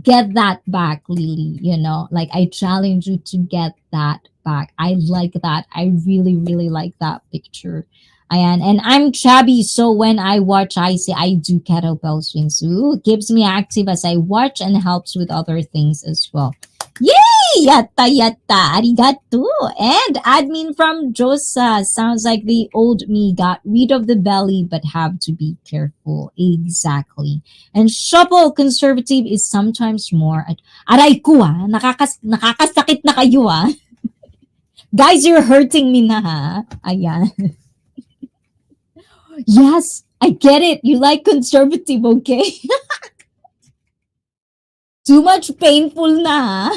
get that back, Lily. You know, like I challenge you to get that back. I like that. I really, really like that picture. And I'm chubby, so when I watch ICEE, I do kettlebell swings. Ooh, keeps me active as I watch and helps with other things as well. Yay! Yatta yatta! Arigato! And admin from Josa. Sounds like the old me got rid of the belly but have to be careful. Exactly. And Shuffle conservative is sometimes more at aray ko nakakasakit na kayo ah. Guys, you're hurting me na ha. Ayan. Yes, I get it. You like conservative, okay? Too much painful na.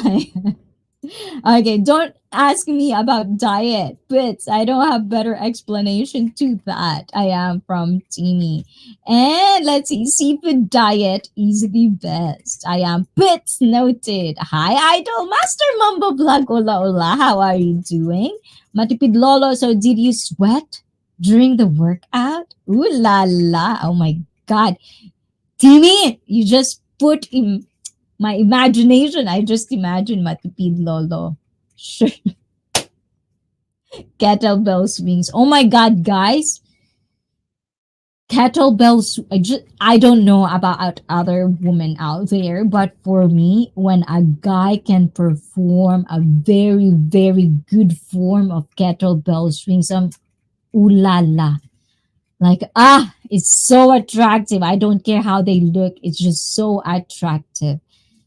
Okay, don't ask me about diet, but I don't have better explanation to that. I am from Timmy. And let's see, seafood diet is the best. I am bits noted. Hi, Idol Master Mumbo Vlog. Ola, ola. How are you doing? Matipid Lolo, so did you sweat during the workout? Ooh la la. Oh my God. Timmy, you just put in my imagination. I just imagine Matipid Lolo. Sure. Kettlebell swings. Oh my God, guys. Kettlebells. I don't know about other women out there, but for me, when a guy can perform a very, very good form of kettlebell swings, ooh la la. Like, it's so attractive. I don't care how they look. It's just so attractive.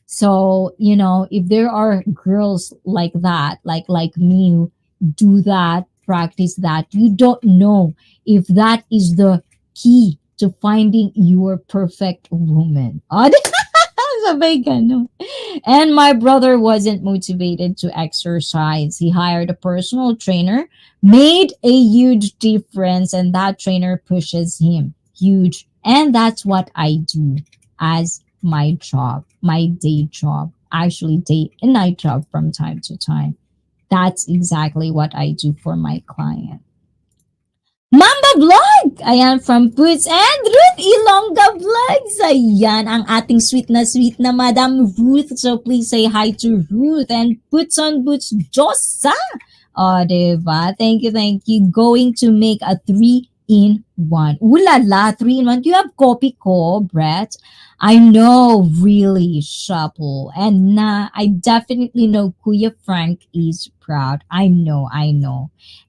So, you know, if there are girls like that, like me, who do that, practice that, you don't know if that is the key to finding your perfect woman. Sabay ganun. And my brother wasn't motivated to exercise. He hired a personal trainer, made a huge difference, and that trainer pushes him. Huge. And that's what I do as my job, my day job, actually day and night job from time to time. That's exactly what I do for my client. Mamba Vlog! Ayan, from Boots and Ruth Ilongga Vlogs. Ayan, ang ating sweet na Madam Ruth. So please say hi to Ruth and Boots on Boots Josa. O, diba? Thank you. Going to make a 3-in-1. Ooh la la, 3-in-1. Do you have copy ko, Brett? I know, really, Shuffle. And I definitely know Kuya Frank is proud. I know.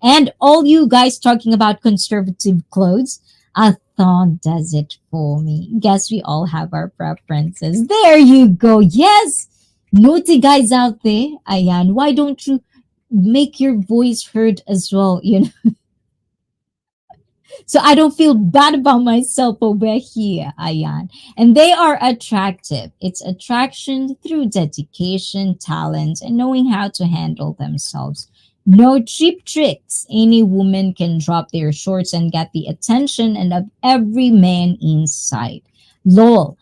And all you guys talking about conservative clothes, a thong does it for me. Guess we all have our preferences. There you go. Yes. Naughty guys out there. Ayan, why don't you make your voice heard as well, you know? So I don't feel bad about myself over here, Ayan. And they are attractive. It's attraction through dedication, talent, and knowing how to handle themselves. No cheap tricks. Any woman can drop their shorts and get the attention and of every man inside. Lol.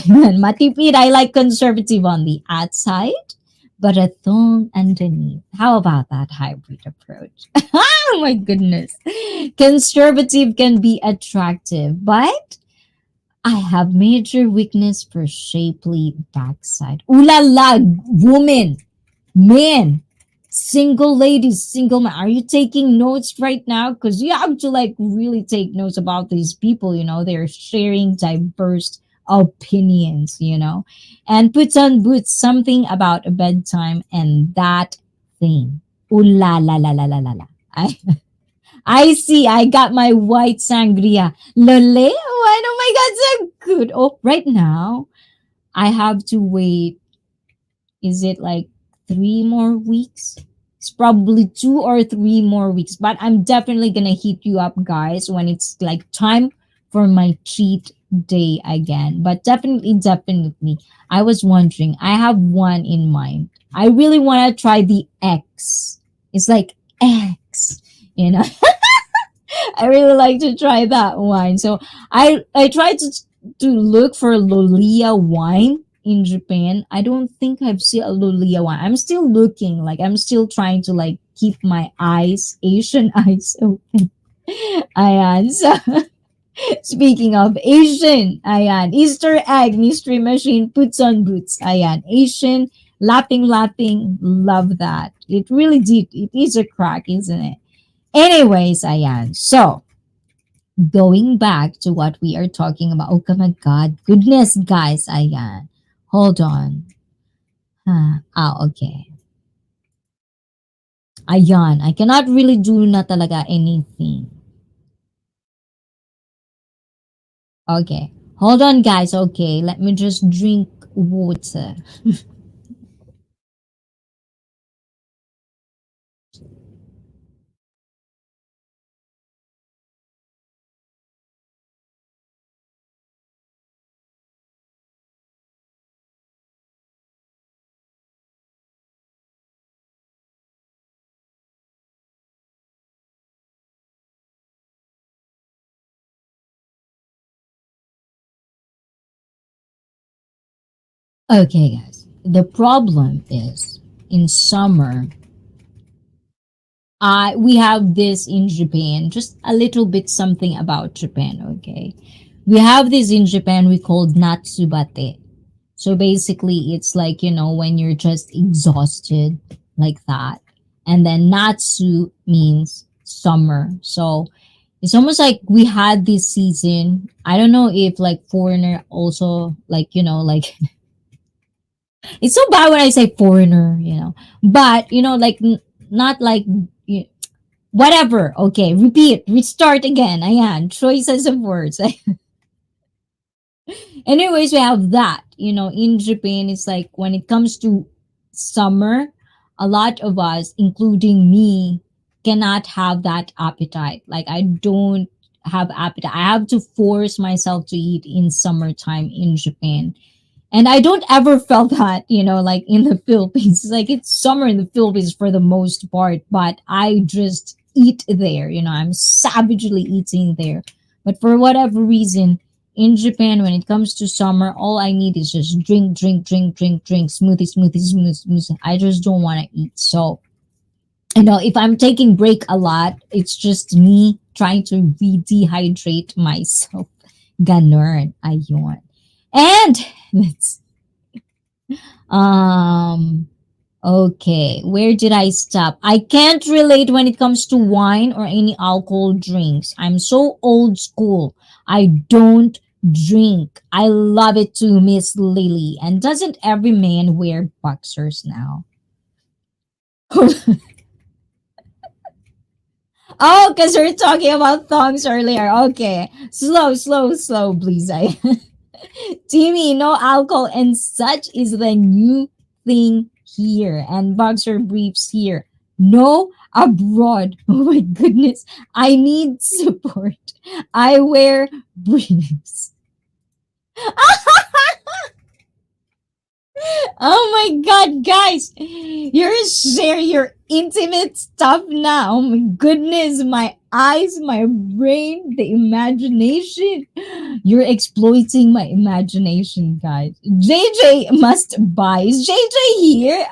Matipid, I like conservative on the outside, but a thong underneath. How about that hybrid approach? Oh my goodness. Conservative can be attractive, but I have major weakness for shapely backside. Ooh la la, woman, man, single ladies, single man. Are you taking notes right now? Because you have to like really take notes about these people. They're sharing diverse opinions. And puts on boots something about a bedtime and that thing. Ooh la la la la la la la. I I see. I got my white sangria. Lole? Oh my God, so good. Oh, right now, I have to wait. Is it like 3 more weeks? It's probably 2 or 3 more weeks. But I'm definitely going to hit you up, guys, when it's like time for my cheat day again. But definitely, definitely, I was wondering. I have one in mind. I really want to try the X. It's like X, you know. I really like to try that wine. So I tried to look for Lolia wine in Japan. I don't think I've seen a Lolia wine. I'm still looking. Like I'm still trying to like keep my eyes, Asian eyes open. Ayan. So speaking of Asian, ayan, Easter egg, mystery machine puts on boots. Ayan, Asian, laughing, laughing, love that. It really did. It is a crack, isn't it? Anyways, ayan. So, going back to what we are talking about. Oh my God. Goodness, guys. Ayan. Hold on. Okay. Ayan. I cannot really do na talaga anything. Okay. Hold on, guys. Okay. Let me just drink water. Okay, guys. The problem is in summer, we have this in Japan, just a little bit something about Japan, okay? We have this in Japan we called Natsubate. So basically it's like, when you're just exhausted like that. And then Natsu means summer. So it's almost like we had this season. I don't know if like foreigner also like, like it's so bad when I say foreigner, but like not like whatever. Okay, repeat, restart again. Ayan, choices of words. Anyways, we have that. In Japan, it's like when it comes to summer, a lot of us, including me, cannot have that appetite. Like I don't have appetite. I have to force myself to eat in summertime in Japan. And I don't ever felt that, like in the Philippines. It's like it's summer in the Philippines for the most part, but I just eat there. I'm savagely eating there. But for whatever reason, in Japan, when it comes to summer, all I need is just drink, drink, drink, drink, drink, smoothie, smoothie, smoothie, smoothie. I just don't want to eat. So, if I'm taking break a lot, it's just me trying to re-dehydrate myself. Ganon. Ayun. And let's um okay, where did I stop? I can't relate when it comes to wine or any alcohol drinks. I'm so old school. I don't drink. I love it too, Miss Lily. And doesn't every man wear boxers now? Oh, because we're talking about thongs earlier. Okay. Slow, slow, slow, please. Timmy, no alcohol and such is the new thing here. And boxer briefs here. No, abroad. Oh my goodness. I need support. I wear briefs. Oh my god, guys! You're sharing your intimate stuff now. Oh my goodness, my eyes, my brain, the imagination. You're exploiting my imagination, guys. JJ must buy. Is JJ here?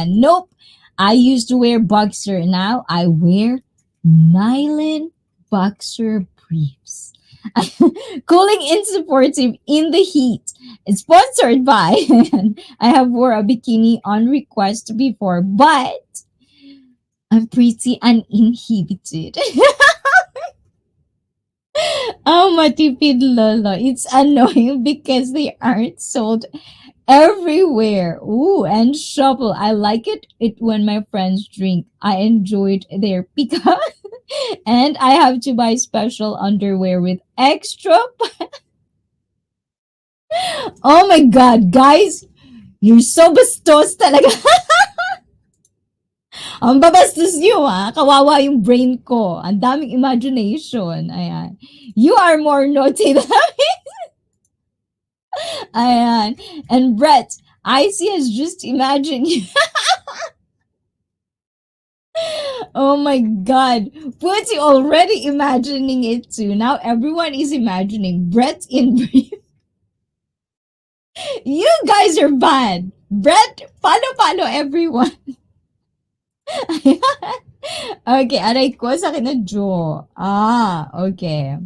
Nope. I used to wear boxer. Now I wear nylon boxer briefs. Cooling and supportive in the heat. It's sponsored by. I have wore a bikini on request before, but I'm pretty uninhibited. Oh, matipid lolo. It's annoying because they aren't sold everywhere. Ooh, and shovel. I like it when my friends drink. I enjoyed their pika. And I have to buy special underwear with extra. Oh my god, guys! You're so bastos talaga. Ang babastos nyo kawawa yung brain ko. Ang daming imagination. Ayan. You are more naughty than me. Ayan. And Brett, ICEE has just imagined you. Oh my god. Putty already imagining it too. Now everyone is imagining Brett in brief. You guys are bad. Brett, follow everyone. Okay, aray ko sa akin na Joe. Okay.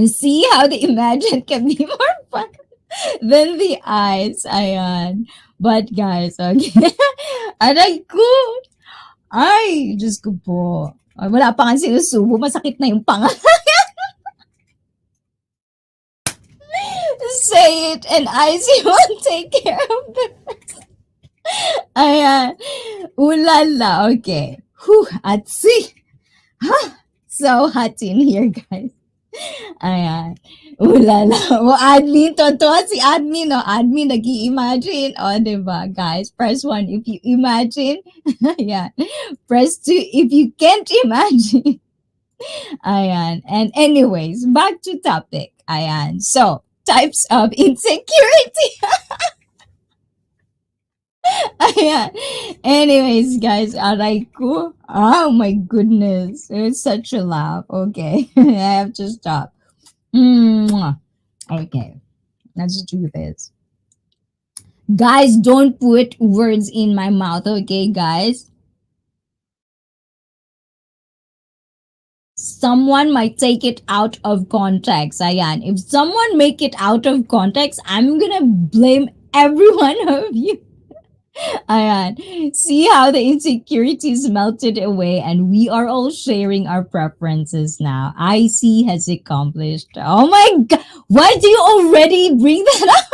See how the imagine can be more fun than the eyes. Ayan. But guys, okay. Aray ko. Ay, Diyos ko po. Ay, wala pa nga sinusubo. Masakit na yung panga. Say it and ICEE won't take care of the rest. Ayan. Ulala. Okay. Whew, at see. Huh? So hot in here, guys. Ayan. Ulala. O, admin. Totoo si admin. O, admin nag-i-imagine. O, diba, guys? Press 1 if you imagine. Ayan. Press 2 if you can't imagine. Ayan. And anyways, back to topic. Ayan. So, types of insecurity. Ayan. Anyways, guys, aray ko. Oh my goodness. It's such a laugh. Okay. I have to stop. Okay. Let's do this. Guys, don't put words in my mouth, okay, guys? Someone might take it out of context. Ayan. If someone make it out of context, I'm gonna blame every one of you. Ayan. See how the insecurities melted away and we are all sharing our preferences now. ICEE has accomplished. Oh my god. Why do you already bring that up?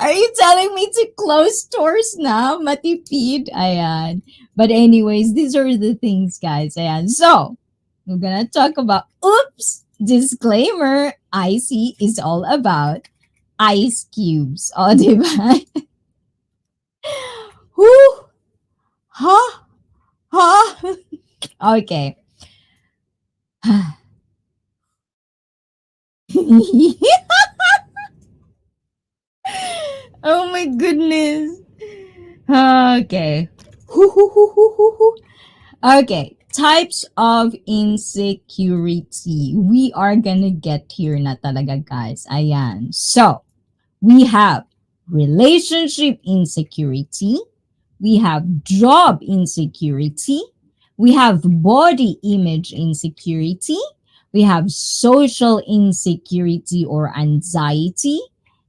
Are you telling me to close stores now? Matipid. Ayan. But anyways, these are the things, guys. Ayan. So, we're gonna talk about, oops, disclaimer, ICEE is all about ice cubes. Oh, diba? Whew. Huh? Huh? Okay. Oh my goodness. Okay. Okay. Types of insecurity. We are gonna get here na talaga, guys. Ayan. So, we have relationship insecurity. We have job insecurity. We have body image insecurity. We have social insecurity or anxiety.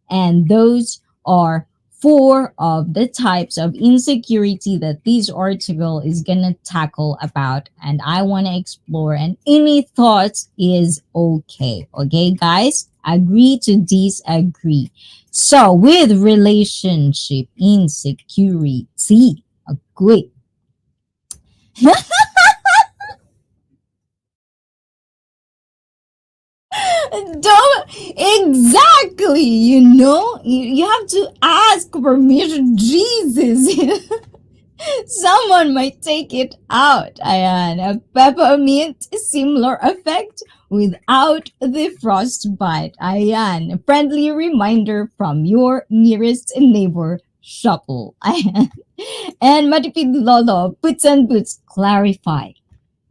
And those are 4 of the types of insecurity that this article is going to tackle about. And I want to explore. And any thoughts is okay. Okay, guys? Agree to disagree. So, with relationship insecurity, agree. Don't exactly, you have to ask permission, Jesus. Someone might take it out. Ayan, a peppermint similar effect without the frostbite. Ayan, a friendly reminder from your nearest neighbor, Shuffle. Ayan. And Matipid Lolo, puts and boots clarify.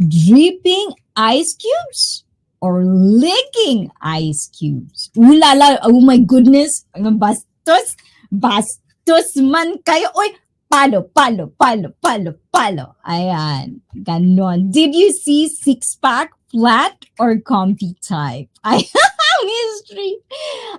Dripping ice cubes or licking ice cubes? Ooh la la, oh my goodness. Ang bastos, bastos man kayo. Oy, palo, palo, palo, palo, palo. Ayan, ganon. Did you see six-pack, flat, or comfy type? Ayan, mystery.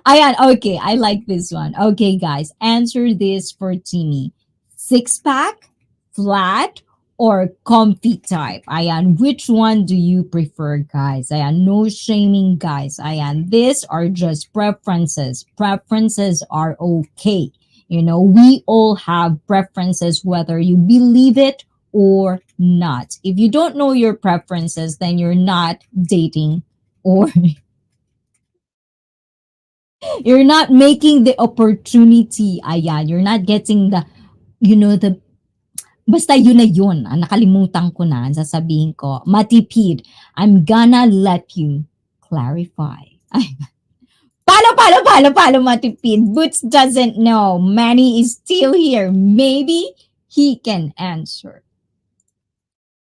Ayan, okay, I like this one. Okay, guys, answer this for Timmy. Six-pack, flat, or comfy type? Ayan, which one do you prefer, guys? Ayan, no shaming, guys. Ayan, these are just preferences. Preferences are okay. You know, we all have preferences, whether you believe it or not. If you don't know your preferences, then you're not dating or you're not making the opportunity. Ayan, you're not getting the, the basta yun na yun. Nakalimutan ko na. Sasabihin ko, matipid. I'm gonna let you clarify. Ay, palo, palo, palo, palo, matipid. Boots doesn't know. Manny is still here. Maybe he can answer.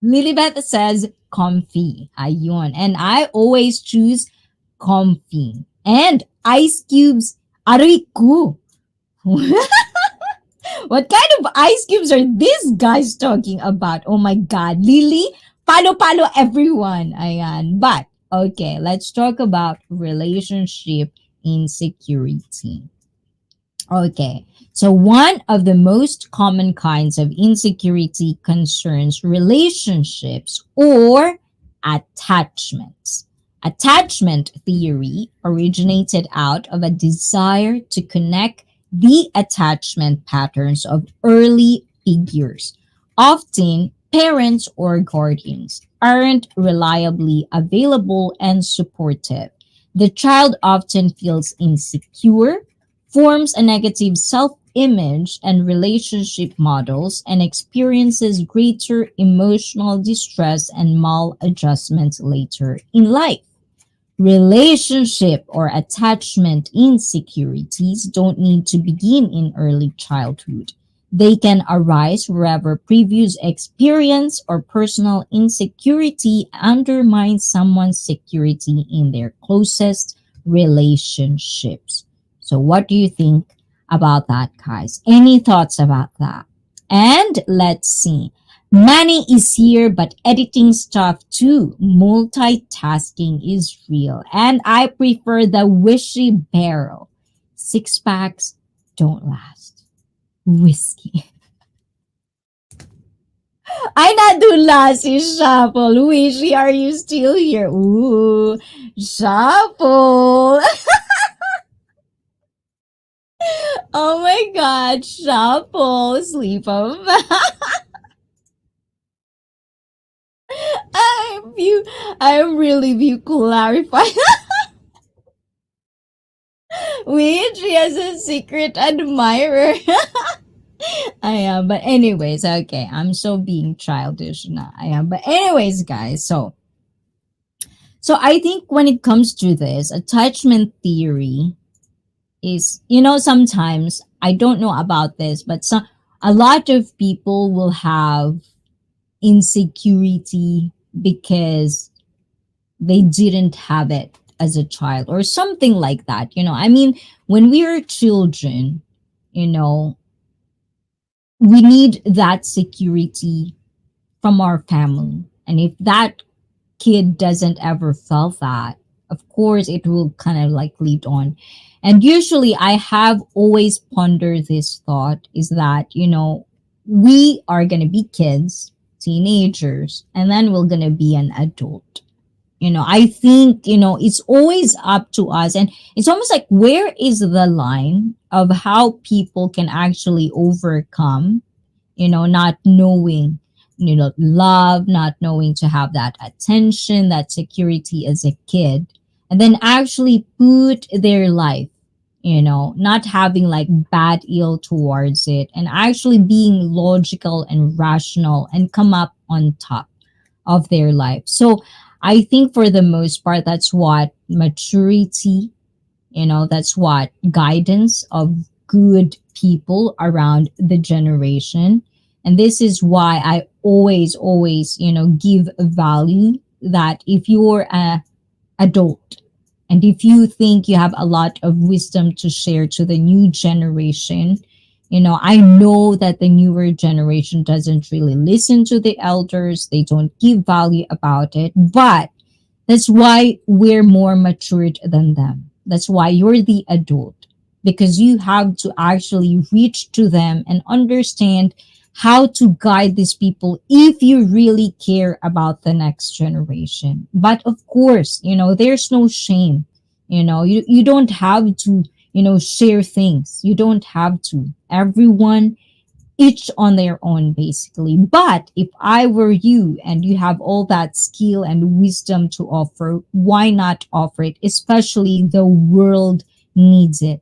Lilibeth says comfy. Ayun. And I always choose comfy. And ice cubes, aray ko. What kind of ice cubes are these guys talking about? Oh my God. Lily, palo palo everyone. Ayan. But, okay, let's talk about relationship insecurity. Okay, so one of the most common kinds of insecurity concerns relationships or attachments. Attachment theory originated out of a desire to connect the attachment patterns of early figures. Often, parents or guardians aren't reliably available and supportive. The child often feels insecure, forms a negative self image and relationship models, and experiences greater emotional distress and maladjustment later in life. Relationship or attachment insecurities don't need to begin in early childhood. They can arise wherever previous experience or personal insecurity undermines someone's security in their closest relationships. So, what do you think about that, guys? Any thoughts about that? And let's see. Money is here, but editing stuff too. Multitasking is real. And I prefer the wishy barrel. Six packs don't last. Whiskey. Ay, nadula si Shuffle. Wishy, are you still here? Ooh, Shuffle. Oh my God, Shuffle. Sleep of I'm really view clarify. Which she has a secret admirer. I am, but anyways, okay. I'm so being childish now. I am, but anyways, guys. So I think when it comes to this, attachment theory is, sometimes I don't know about this, but a lot of people will have insecurity because they didn't have it as a child or something like that. I mean, when we are children, we need that security from our family. And if that kid doesn't ever feel that, of course, it will kind of like lead on. And usually I have always pondered this thought is that, we are going to be kids, teenagers, and then we're going to be an adult. I think, it's always up to us. And it's almost like, where is the line of how people can actually overcome, not knowing, love, not knowing to have that attention, that security as a kid, and then actually put their life not having like bad ill towards it, and actually being logical and rational and come up on top of their life. So I think for the most part, that's what maturity, that's what guidance of good people around the generation. And this is why I always, give value that if you're a adult and if you think you have a lot of wisdom to share to the new generation, I know that the newer generation doesn't really listen to the elders, they don't give value about it, but that's why we're more matured than them. That's why you're the adult, because you have to actually reach to them and understand how to guide these people if you really care about the next generation. But of course, there's no shame. You don't have to, share things. You don't have to. Everyone, each on their own, basically. But if I were you and you have all that skill and wisdom to offer, why not offer it? Especially the world needs it.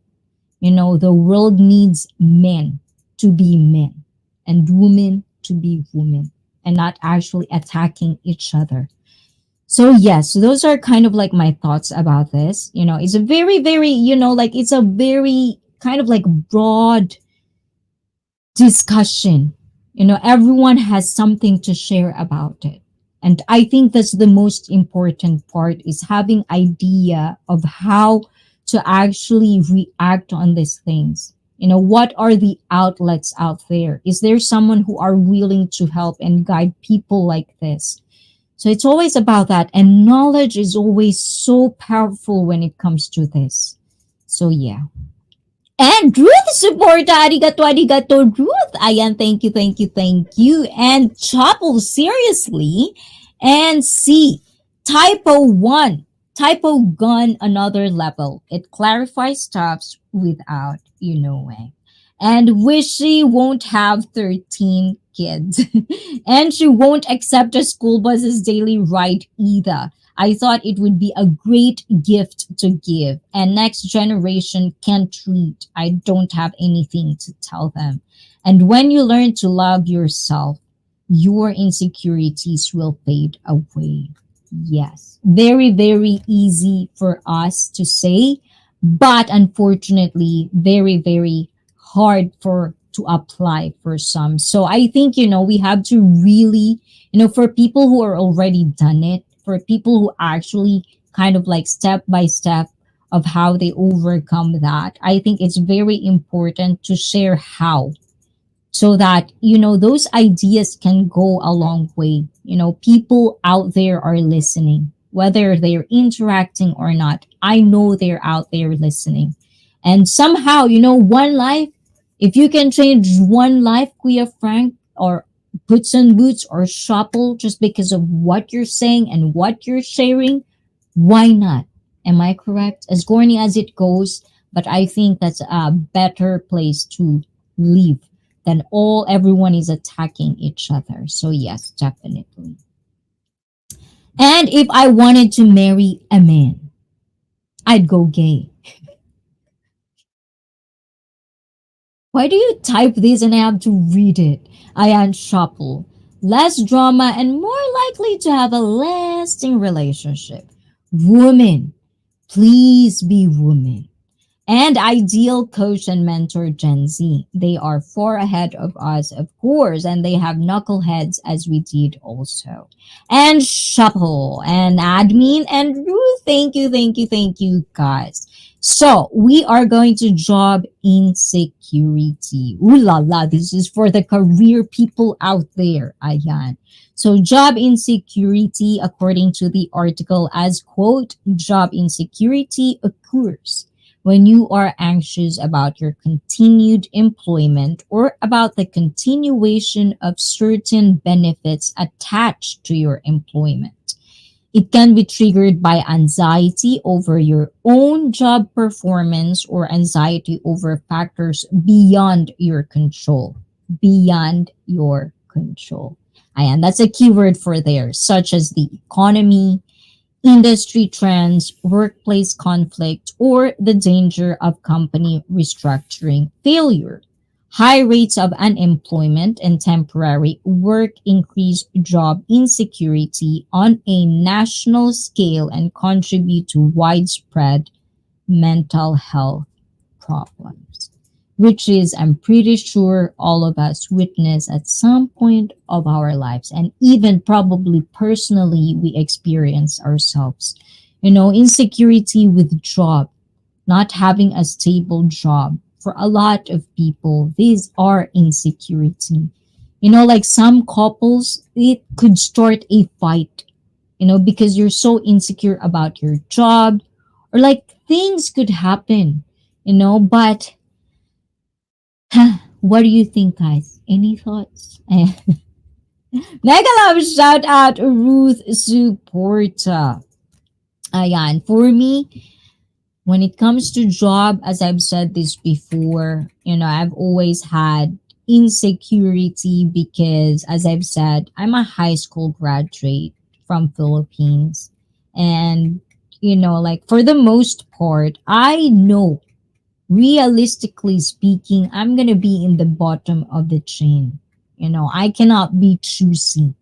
The world needs men to be men and women to be women and not actually attacking each other. So yes, those are kind of like my thoughts about this. It's a very, very, like it's a very kind of like broad discussion. Everyone has something to share about it. And I think that's the most important part, is having idea of how to actually react on these things. What are the outlets out there? Is there someone who are willing to help and guide people like this? So it's always about that. And knowledge is always so powerful when it comes to this. So yeah. And Ruth support, arigato, Ruth. Ayan, thank you. And Chapel, seriously. And C, typo 1. Typo gone another level. It clarifies stuff without you knowing. And wish she won't have 13 kids. And she won't accept a school bus's daily ride either. I thought it would be a great gift to give, and next generation can treat. I don't have anything to tell them. And when you learn to love yourself, your insecurities will fade away. Yes. Very, very easy for us to say, but unfortunately, very, very hard for to apply for some. So I think, we have to really, for people who are already done it, for people who actually kind of like step by step of how they overcome that, I think it's very important to share how, so that those ideas can go a long way. People out there are listening, whether they're interacting or not. I know they're out there listening, and somehow, one life, if you can change one life, Kuya Frank, or puts on boots or shuffle, just because of what you're saying and what you're sharing, why not? Am I correct? As corny as it goes, but I think that's a better place to live than everyone is attacking each other. So yes, definitely. And if I wanted to marry a man, I'd go gay. Why do you type this and I have to read it? Ayan Shuffle. Less drama and more likely to have a lasting relationship. Woman, please be woman. And ideal coach and mentor Gen Z. They are far ahead of us, of course, and they have knuckleheads as we did also. And Shuffle and admin and Ruth, thank you, guys. So we are going to job insecurity. Ooh la la, this is for the career people out there. Ayan. So job insecurity, according to the article, as quote, job insecurity occurs when you are anxious about your continued employment or about the continuation of certain benefits attached to your employment. It can be triggered by anxiety over your own job performance or anxiety over factors beyond your control. Beyond your control. And that's a keyword for there, such as the economy, industry trends, workplace conflict, or the danger of company restructuring failure. High rates of unemployment and temporary work increase job insecurity on a national scale and contribute to widespread mental health problems, which is, I'm pretty sure, all of us witness at some point of our lives, and even probably personally, we experience ourselves. Insecurity with job, not having a stable job. For a lot of people, these are insecurity. Like some couples, it could start a fight, because you're so insecure about your job, or like things could happen, but what do you think, guys? Any thoughts? Mega love shout out Ruth Supporta. Ayan, for me, when it comes to job, as I've said this before, I've always had insecurity because, as I've said, I'm a high school graduate from Philippines. And, like for the most part, I know, realistically speaking, I'm going to be in the bottom of the chain. I cannot be choosy.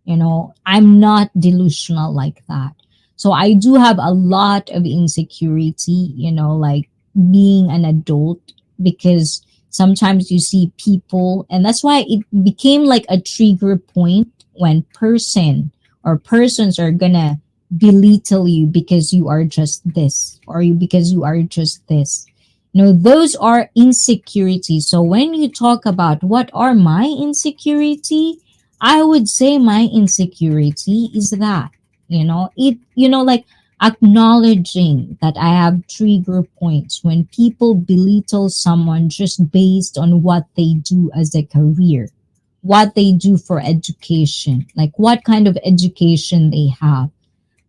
I'm not delusional like that. So I do have a lot of insecurity, like being an adult, because sometimes you see people, and that's why it became like a trigger point when person or persons are gonna belittle you because you are just this, or because you are just this. Those are insecurities. So when you talk about what are my insecurity, I would say my insecurity is that, like acknowledging that I have trigger points when people belittle someone just based on what they do as a career, what they do for education, like what kind of education they have.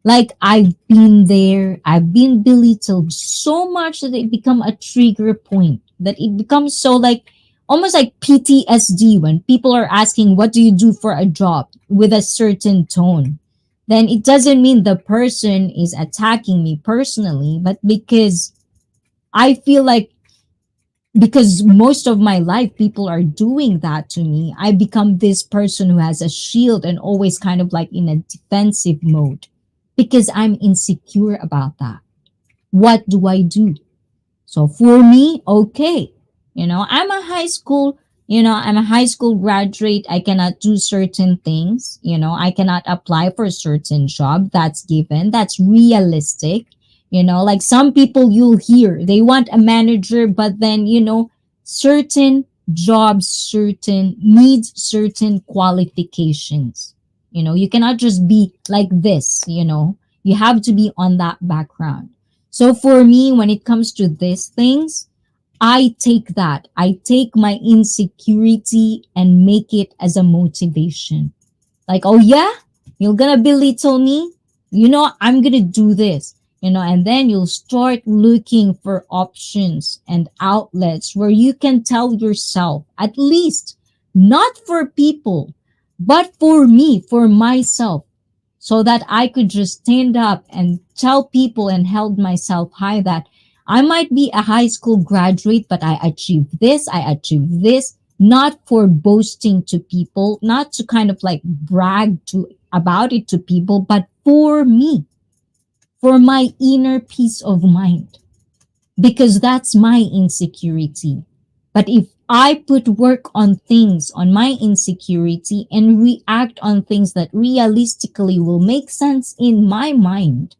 Like I've been there, I've been belittled so much that it become a trigger point, that it becomes so like almost like PTSD when people are asking, what do you do for a job, with a certain tone. Then it doesn't mean the person is attacking me personally, but because I feel like, because most of my life people are doing that to me, I become this person who has a shield and always kind of like in a defensive mode because I'm insecure about that. What do I do? So for me, okay, I'm a high school, I'm a high school graduate. I cannot do certain things, I cannot apply for a certain job. That's given. That's realistic. Like some people you'll hear, they want a manager, but then, certain jobs, certain needs, certain qualifications. You cannot just be like this, you have to be on that background. So for me, when it comes to these things, I take that. I take my insecurity and make it as a motivation. Like, oh yeah, you're gonna belittle me? I'm gonna do this. And then you'll start looking for options and outlets where you can tell yourself, at least, not for people, but for me, for myself, so that I could just stand up and tell people and held myself high that I might be a high school graduate, but I achieved this, I achieved this, not for boasting to people, not to kind of like brag to about it to people, but for me, for my inner peace of mind, because that's my insecurity. But if I put work on things, on my insecurity, and react on things that realistically will make sense in my mind,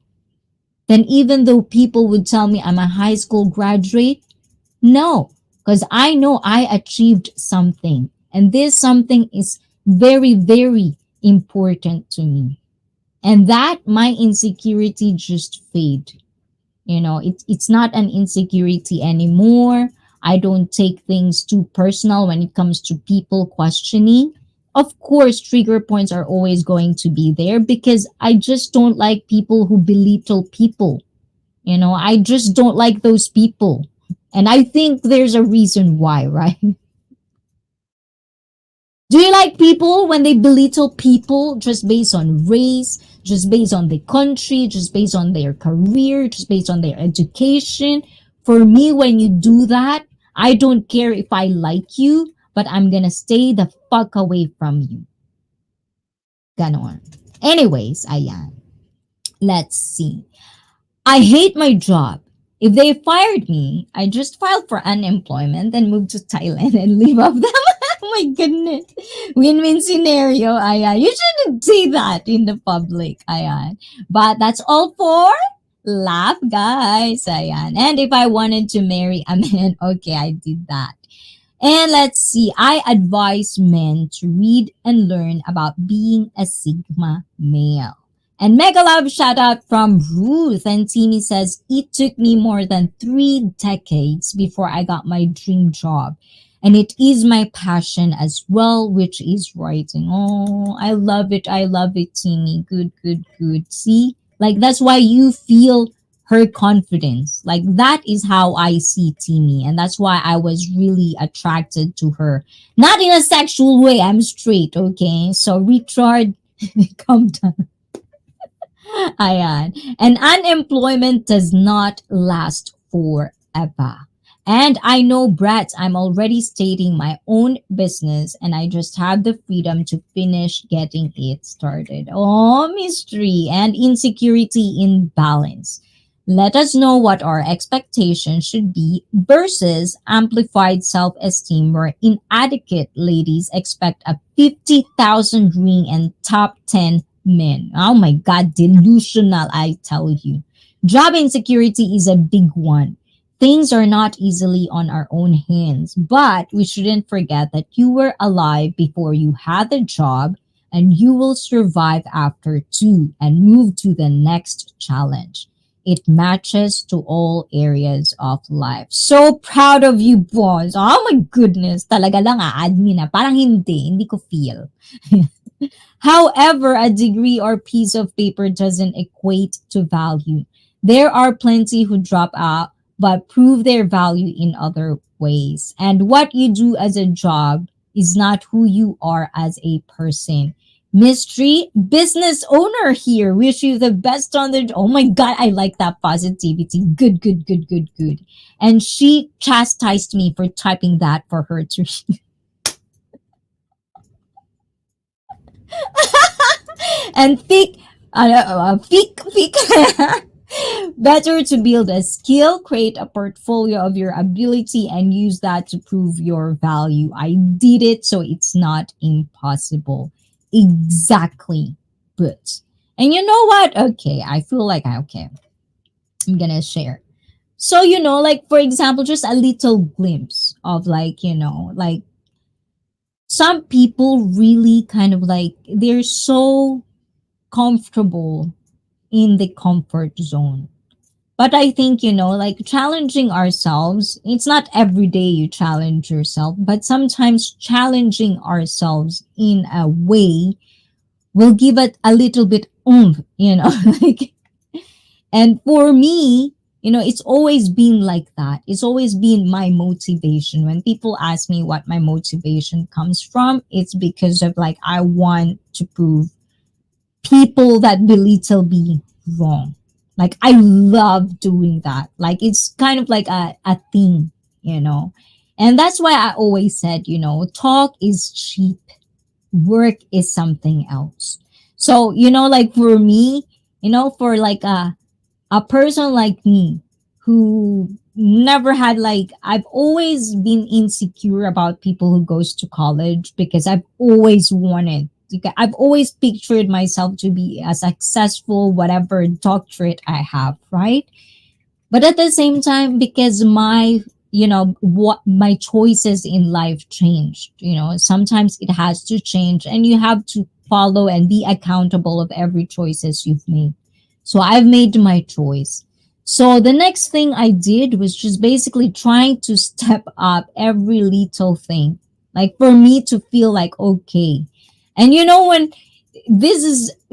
then even though people would tell me I'm a high school graduate, no, because I know I achieved something. And this something is very, very important to me. And that my insecurity just fade. It's not an insecurity anymore. I don't take things too personal when it comes to people questioning. Of course, trigger points are always going to be there because I just don't like people who belittle people. I just don't like those people. And I think there's a reason why, right? Do you like people when they belittle people just based on race, just based on the country, just based on their career, just based on their education. For me, when you do that, I don't care if I like you, but I'm gonna stay the fuck away from you. Ganon. Anyways, ayan. Let's see. I hate my job. If they fired me, I just filed for unemployment and moved to Thailand and live off them. Oh my goodness. Win-win scenario, ayan. You shouldn't say that in the public, ayan. But that's all for laugh, guys, ayan. And if I wanted to marry a man, okay, I did that. And let's see, I advise men to read and learn about being a Sigma male. And mega love shout out from Ruth. And Timmy says, it took me more than 3 decades before I got my dream job. And it is my passion as well, which is writing. Oh, I love it. I love it, Timmy. Good, good, good. See, like that's why you feel her confidence. Like that is how I see Timmy. And that's why I was really attracted to her. Not in a sexual way. I'm straight, okay? So Richard, calm down. Ayan. And unemployment does not last forever. And I know, Brett, I'm already stating my own business and I just have the freedom to finish getting it started. Oh, mystery and insecurity in balance. Let us know what our expectations should be versus amplified self-esteem where inadequate ladies expect a 50,000 ring and top 10 men. Oh my God, delusional, I tell you. Job insecurity is a big one. Things are not easily on our own hands, but we shouldn't forget that you were alive before you had the job and you will survive after too and move to the next challenge. It matches to all areas of life. So proud of you, boss. Oh my goodness. Talaga lang admin na. Parang hindi ko feel. However, a degree or piece of paper doesn't equate to value. There are plenty who drop out but prove their value in other ways. And what you do as a job is not who you are as a person. Mystery business owner here. Wish you the best on the. Oh my God, I like that positivity. Good, good, good, good, good. And she chastised me for typing that for her to. And thick. Better to build a skill, create a portfolio of your ability, and use that to prove your value. I did it, so it's not impossible. Exactly. But, and you know what? Okay, I feel like, okay, I'm gonna share. So, like, for example, just a little glimpse of, like, like, some people really kind of like, they're so comfortable in the comfort zone. But I think, like challenging ourselves, it's not every day you challenge yourself, but sometimes challenging ourselves in a way will give it a little bit like, and for me, it's always been like that. It's always been my motivation. When people ask me what my motivation comes from, it's because of like, I want to prove people that belittle me wrong. Like I love doing that. Like it's kind of like a thing, And that's why I always said, talk is cheap. Work is something else. So, like for me, for like a person like me who never had like, I've always been insecure about people who goes to college because I've always wanted, I've always pictured myself to be a successful whatever doctorate I have, right? But at the same time, because my, what my choices in life changed, sometimes it has to change and you have to follow and be accountable of every choices you've made. So I've made my choice. So the next thing I did was just basically trying to step up every little thing, like for me to feel like, okay. And when this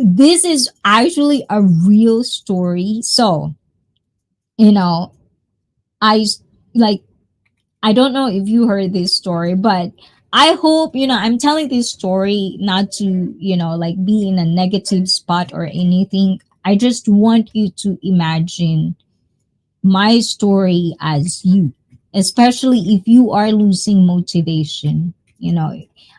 is actually a real story. So, I like, I don't know if you heard this story, but I hope, I'm telling this story not to, like be in a negative spot or anything. I just want you to imagine my story as you, especially if you are losing motivation.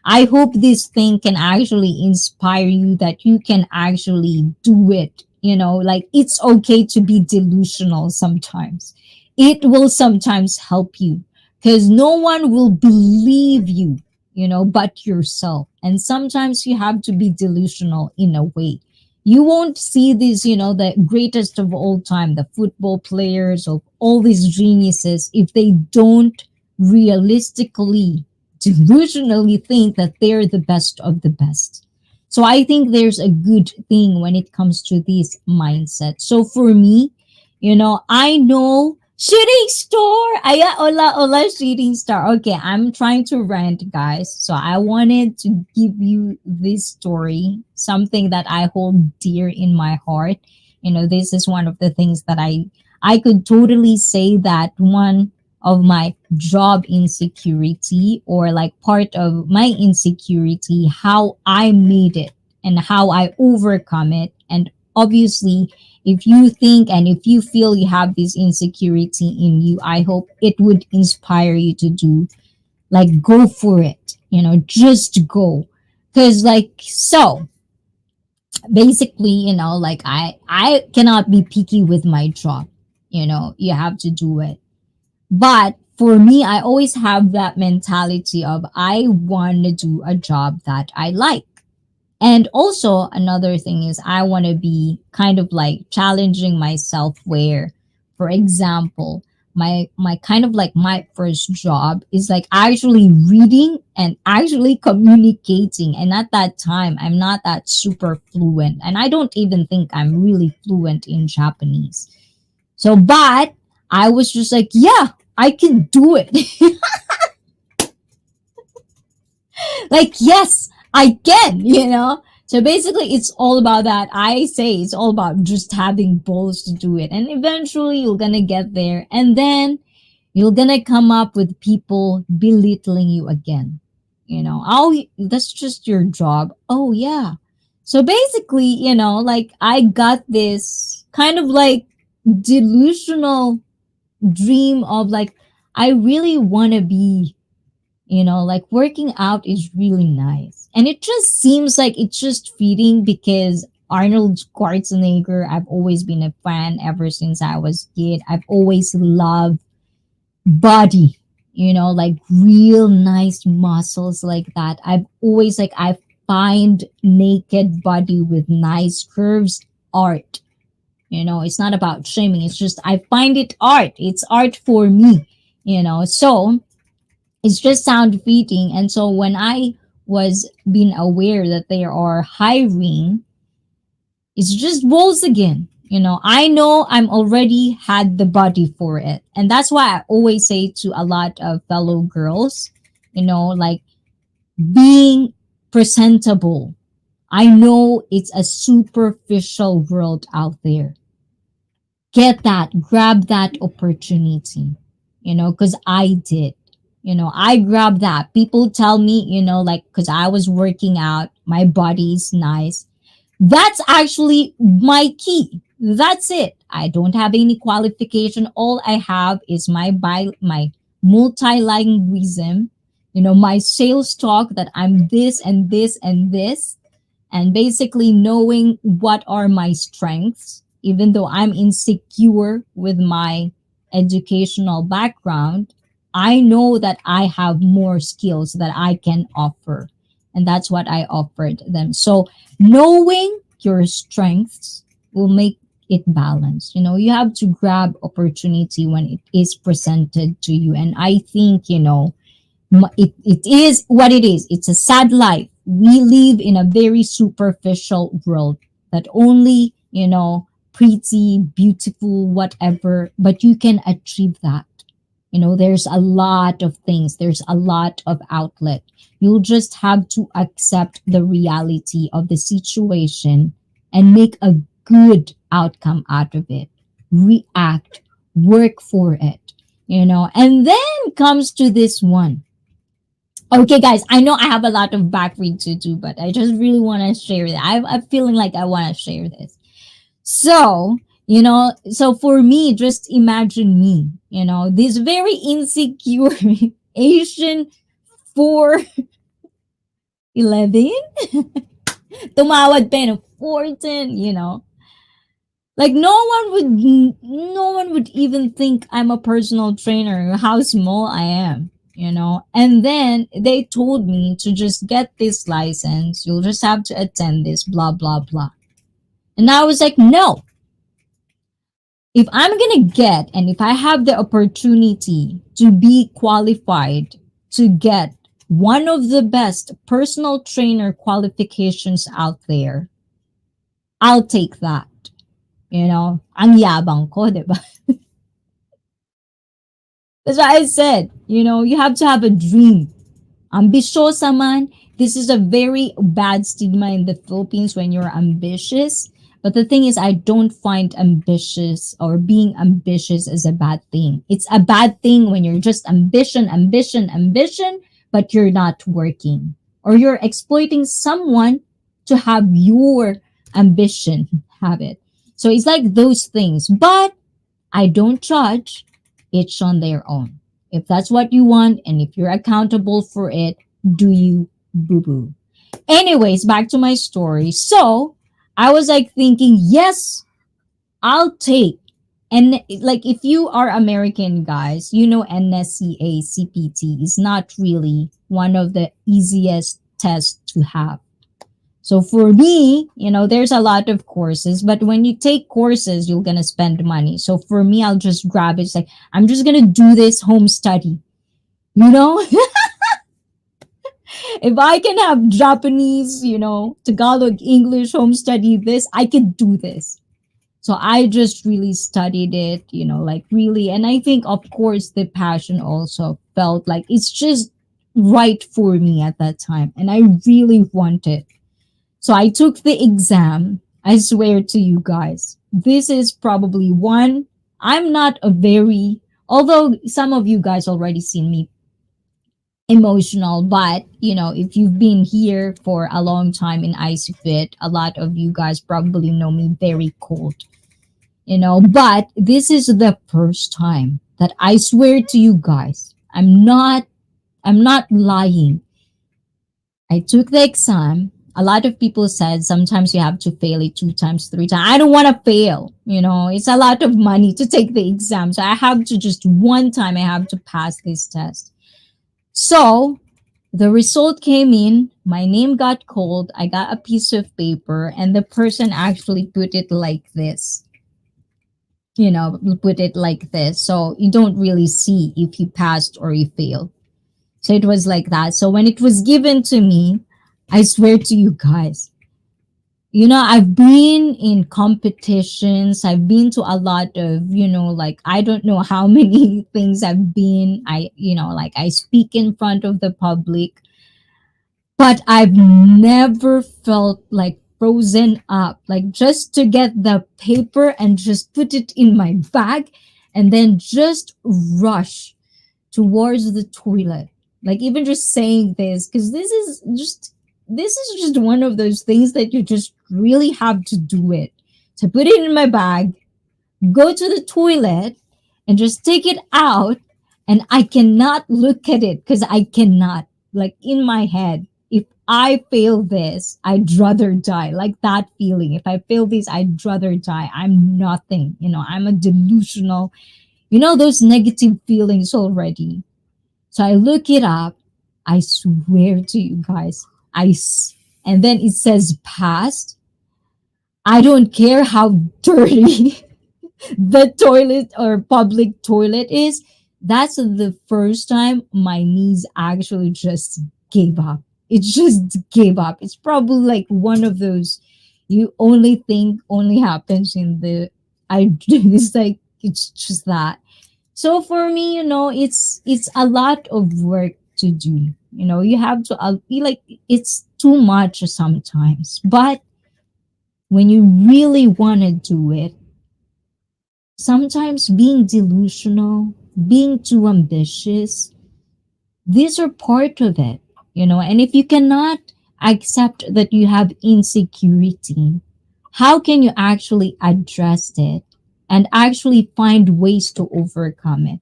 I hope this thing can actually inspire you that you can actually do it. Like it's okay to be delusional sometimes. It will sometimes help you because no one will believe you, but yourself. And sometimes you have to be delusional in a way. You won't see these, the greatest of all time, the football players of all these geniuses, if they don't realistically, delusionally think that they're the best of the best. So I think there's a good thing when it comes to this mindset. So for me, I know shooting star. Aya, hola, hola, shooting star. Okay, I'm trying to rant, guys. So I wanted to give you this story, something that I hold dear in my heart. This is one of the things that I could totally say that one of my job insecurity, or like part of my insecurity, how I made it and how I overcome it. And obviously, if you think and if you feel you have this insecurity in you, I hope it would inspire you to do, like, go for it, just go. Because, like, so basically, like, I cannot be picky with my job. You have to do it. But for me, I always have that mentality of I want to do a job that I like. And also another thing is I want to be kind of like challenging myself where, for example, my kind of like my first job is like actually reading and actually communicating. And at that time, I'm not that super fluent. And I don't even think I'm really fluent in Japanese. So, but I was just like, yeah, I can do it. Like, yes, I can. So basically, it's all about that. I say it's all about just having balls to do it. And eventually, you're going to get there. And then you're going to come up with people belittling you again. Oh, that's just your job. Oh, yeah. So basically, like I got this kind of like delusional dream of like, I really want to be, like working out is really nice. And it just seems like it's just fitting because Arnold Schwarzenegger, I've always been a fan ever since I was a kid. I've always loved body, like real nice muscles like that. I've always like, I find naked body with nice curves art. It's not about shaming. It's just, I find it art. It's art for me, so it's just sound fitting. And so when I was being aware that they are hiring, it's just balls again. I know I'm already had the body for it. And that's why I always say to a lot of fellow girls, like being presentable. I know it's a superficial world out there. Get that, grab that opportunity, because I did. I grabbed that. People tell me, like, because I was working out, my body's nice. That's actually my key. That's it. I don't have any qualification. All I have is my multilingualism, my sales talk that I'm this and this and this, and basically knowing what are my strengths, even though I'm insecure with my educational background. I know that I have more skills that I can offer. And that's what I offered them. So knowing your strengths will make it balanced. You have to grab opportunity when it is presented to you. And I think, it is what it is. It's a sad life. We live in a very superficial world that only, pretty, beautiful, whatever, but you can achieve that. There's a lot of things, there's a lot of outlet. You'll just have to accept the reality of the situation and make a good outcome out of it. React, work for it, and then comes to this one. Okay, guys, I know I have a lot of backread to do, but I just really want to share that. I'm feeling like I want to share this. So, so for me, just imagine me, this very insecure Asian 4'11", tumawad pa yun, 4'10", like no one would even think I'm a personal trainer, how small I am. And then they told me to just get this license. You'll just have to attend this, blah blah blah. And I was like, no. If I'm gonna get and if I have the opportunity to be qualified to get one of the best personal trainer qualifications out there, I'll take that. Ang yabang ko, diba? That's why I said, you have to have a dream. Ambisyosa man, this is a very bad stigma in the Philippines when you're ambitious. But the thing is, I don't find ambitious or being ambitious as a bad thing. It's a bad thing when you're just ambition, but you're not working. Or you're exploiting someone to have your ambition have it. So it's like those things. But I don't judge. Each on their own. If that's what you want and if you're accountable for it, do you boo boo. Anyways, back to my story. So I was like thinking, yes, I'll take. And like if you are American guys, NSCA CPT is not really one of the easiest tests to have. So for me, there's a lot of courses, but when you take courses, you're going to spend money. So for me, I'll just grab it. It's like, I'm just going to do this home study. If I can have Japanese, Tagalog, English, home study this, I could do this. So I just really studied it, like really. And I think, of course, the passion also felt like it's just right for me at that time. And I really wanted. So I took the exam. I swear to you guys, this is probably one. I'm not a very, although some of you guys already seen me emotional, but if you've been here for a long time in ICEE, a lot of you guys probably know me very cold. But this is the first time that I swear to you guys, I'm not lying. I took the exam. A lot of people said sometimes you have to fail it 2 times, 3 times. I don't want to fail. It's a lot of money to take the exam. So I have to just one time I have to pass this test. So the result came in. My name got called. I got a piece of paper and the person actually put it like this. Put it like this. So you don't really see if you passed or you failed. So it was like that. So when it was given to me, I swear to you guys, I've been in competitions. I've been to a lot of, like, I don't know how many things I've been. Like I speak in front of the public, but I've never felt like frozen up, like just to get the paper and just put it in my bag and then just rush towards the toilet. Like even just saying this, because this is just one of those things that you just really have to do it. To put it in my bag, go to the toilet, and just take it out, and I cannot look at it because I cannot. Like in my head, if I fail this, I'd rather die. Like that feeling. If I fail this, I'd rather die. I'm nothing. I'm a delusional. Those negative feelings already. So I look it up. I swear to you guys, and then it says passed. I don't care how dirty the toilet or public toilet is. That's the first time my knees actually just gave up. It just gave up. It's probably like one of those you only think only happens in the I it's like it's just that. So for me, it's a lot of work to do. You have to be like it's too much sometimes. But when you really want to do it, sometimes being delusional, being too ambitious, These are part of it, and if you cannot accept that you have insecurity, how can you actually address it and actually find ways to overcome it?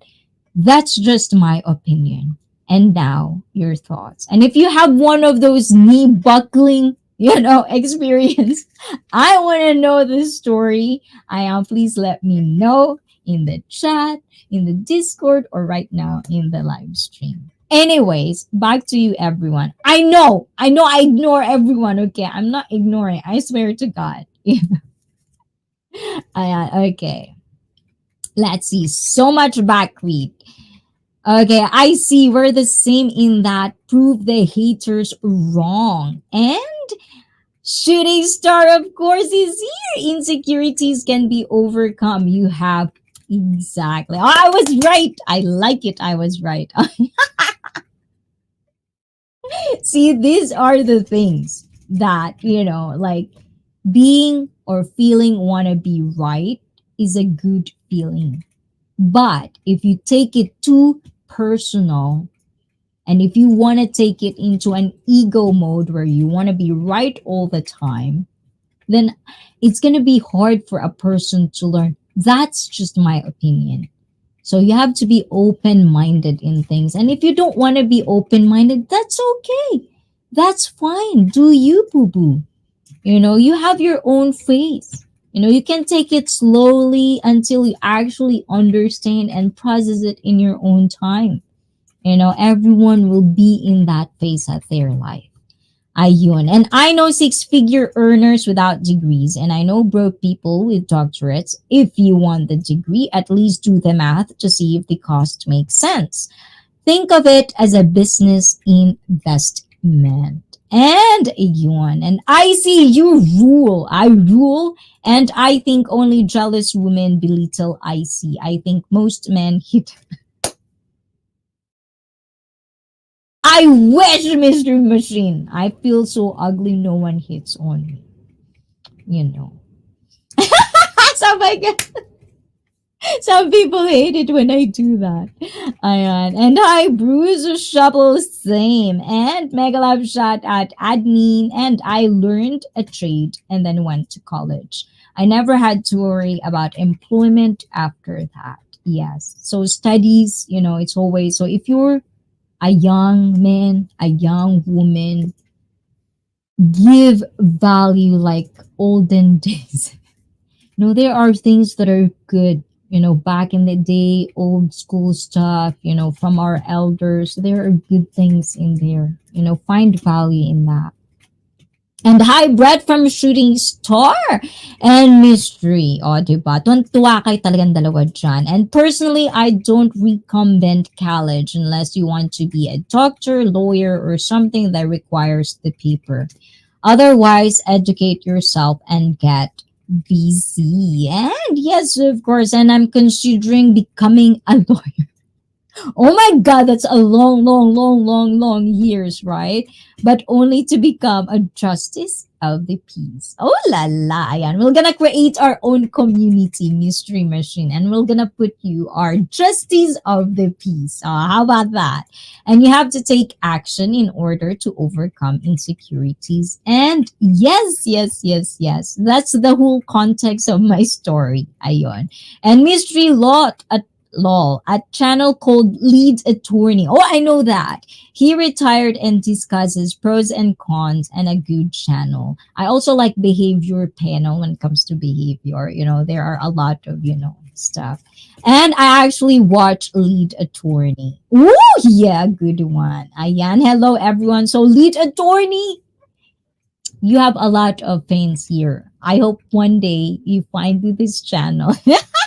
That's just my opinion. And now, your thoughts. And if you have one of those knee buckling, experience, I want to know the story. I am. Please let me know in the chat, in the Discord, or right now in the live stream. Anyways, back to you, everyone. I ignore everyone. Okay, I'm not ignoring. I swear to God. Okay, let's see. So much backread. Okay, I see. We're the same in that. Prove the haters wrong. And shooting star, of course, is here. Insecurities can be overcome. You have exactly. Oh, I was right. I like it. I was right. See, these are the things that, like being or feeling want to be right is a good feeling. But if you take it too personal, and if you want to take it into an ego mode where you want to be right all the time, then it's going to be hard for a person to learn. That's just my opinion. So you have to be open minded in things. And if you don't want to be open minded, that's okay. That's fine. Do you, boo boo? You have your own faith. You can take it slowly until you actually understand and process it in your own time. Everyone will be in that phase of their life. Ayun. And I know six-figure earners without degrees, and I know broke people with doctorates. If you want the degree, at least do the math to see if the cost makes sense. Think of it as a business investment. And ayun. And I see you rule. I rule. And I think only jealous women belittle ICEE. I think most men hit. I wish, Mr. Machine. I feel so ugly no one hits on me. So my God. Some people hate it when I do that. Ayan. And hi, Bruce Shovel, same. And Mega Love shot at admin. And I learned a trade and then went to college. I never had to worry about employment after that. Yes. So studies, it's always, so if you're a young man, a young woman, give value like olden days. There are things that are good, back in the day, old school stuff, from our elders. There are good things in there, find value in that. And hi, Brett from Shooting Star and Mystery. O, diba? Tuwa kayo talagang dalawa dyan. And personally, I don't recommend college unless you want to be a doctor, lawyer, or something that requires the paper. Otherwise, educate yourself and get busy. And yes, of course, and I'm considering becoming a lawyer. Oh my God, that's a long, long, long, long, long years, right? But only to become a justice of the peace. Oh la la, ayan. We're gonna create our own community, Mystery Machine, and we're gonna put you our justice of the peace. How about that? And you have to take action in order to overcome insecurities. And yes, yes, yes, yes. That's the whole context of my story. Ayon. And Mystery Lot at a channel called Lead Attorney. Oh, I know that. He retired and discusses pros and cons and a good channel. I also like behavior panel when it comes to behavior. There are a lot of, stuff. And I actually watch Lead Attorney. Oh, yeah, good one. Ayan, hello everyone. So Lead Attorney, you have a lot of fans here. I hope one day you find this channel.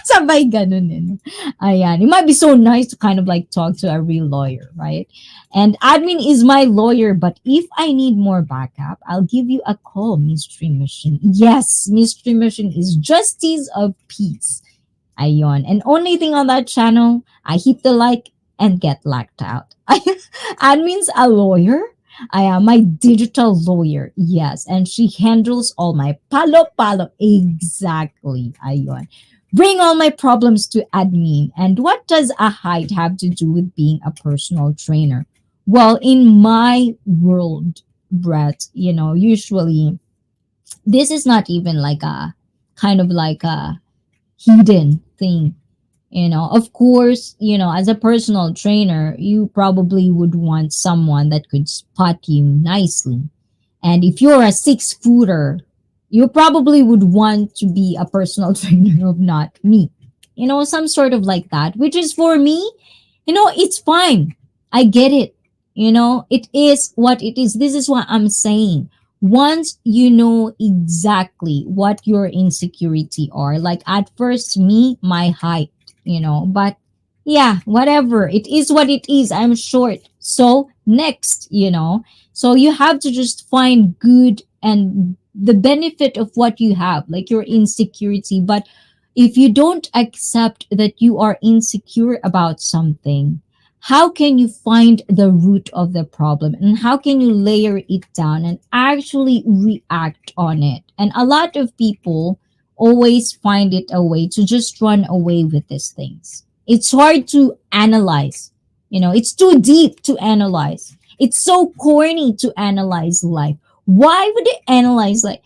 Sabay ganun eh. Ayan. It might be so nice to kind of like talk to a real lawyer, right? And admin is my lawyer, but if I need more backup, I'll give you a call, Mystery Machine. Yes, Mystery Machine is justice of peace. Ayon. And only thing on that channel, I hit the like and get locked out. Admin's a lawyer. I am my digital lawyer. Yes. And she handles all my palo. Exactly. Ayon. Bring all my problems to admin. And what does a height have to do with being a personal trainer? Well, in my world, Brett, usually this is not even like a kind of like a hidden thing. Of course, as a personal trainer, you probably would want someone that could spot you nicely. And if you're a 6 footer, you probably would want to be a personal trainer of not me. Some sort of like that, which is for me, it's fine. I get it. It is what it is. This is what I'm saying. Once you know exactly what your insecurity are, like at first, me, my height, but yeah, whatever. It is what it is. I'm short. So next, so you have to just find good and the benefit of what you have, like your insecurity. But if you don't accept that you are insecure about something, how can you find the root of the problem and how can you layer it down and actually react on it? And a lot of people always find it a way to just run away with these things. It's hard to analyze. It's too deep to analyze. It's so corny to analyze life. Why would they analyze like,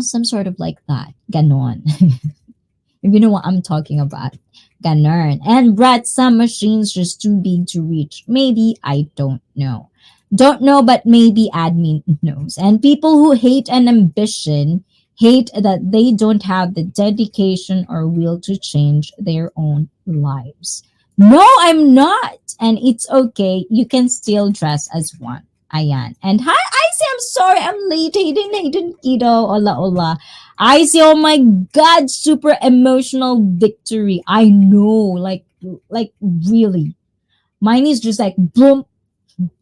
some sort of like that? Ganon. If you know what I'm talking about. Ganon. And Brad, some machines just too big to reach. Maybe, I don't know. Don't know, but maybe admin knows. And people who hate an ambition hate that they don't have the dedication or will to change their own lives. No, I'm not. And it's okay. You can still dress as one. Ayan. And hi, Icy, I'm sorry I'm late. Hayden, kiddo. Ola, ola. Icy, oh my God, super emotional victory. I know, like really. Mine is just like boom.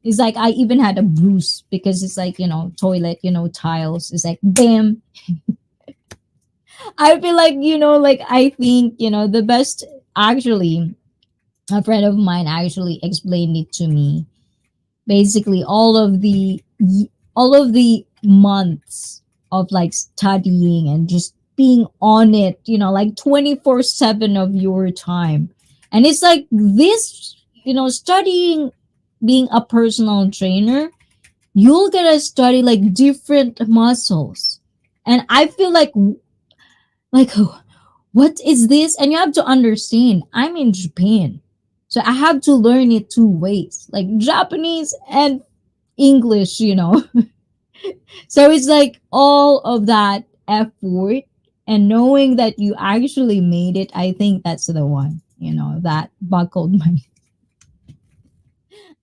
It's like I even had a bruise because it's like, toilet, tiles. It's like bam. I feel like, like I think, the best actually, a friend of mine actually explained it to me. Basically, all of the months of like studying and just being on it, like 24/7 of your time. And it's like this, studying, being a personal trainer, you'll get to study like different muscles. And I feel like what is this? And you have to understand, I'm in Japan. So I have to learn it two ways, like Japanese and English. So it's like all of that effort and knowing that you actually made it, I think that's the one, that buckled my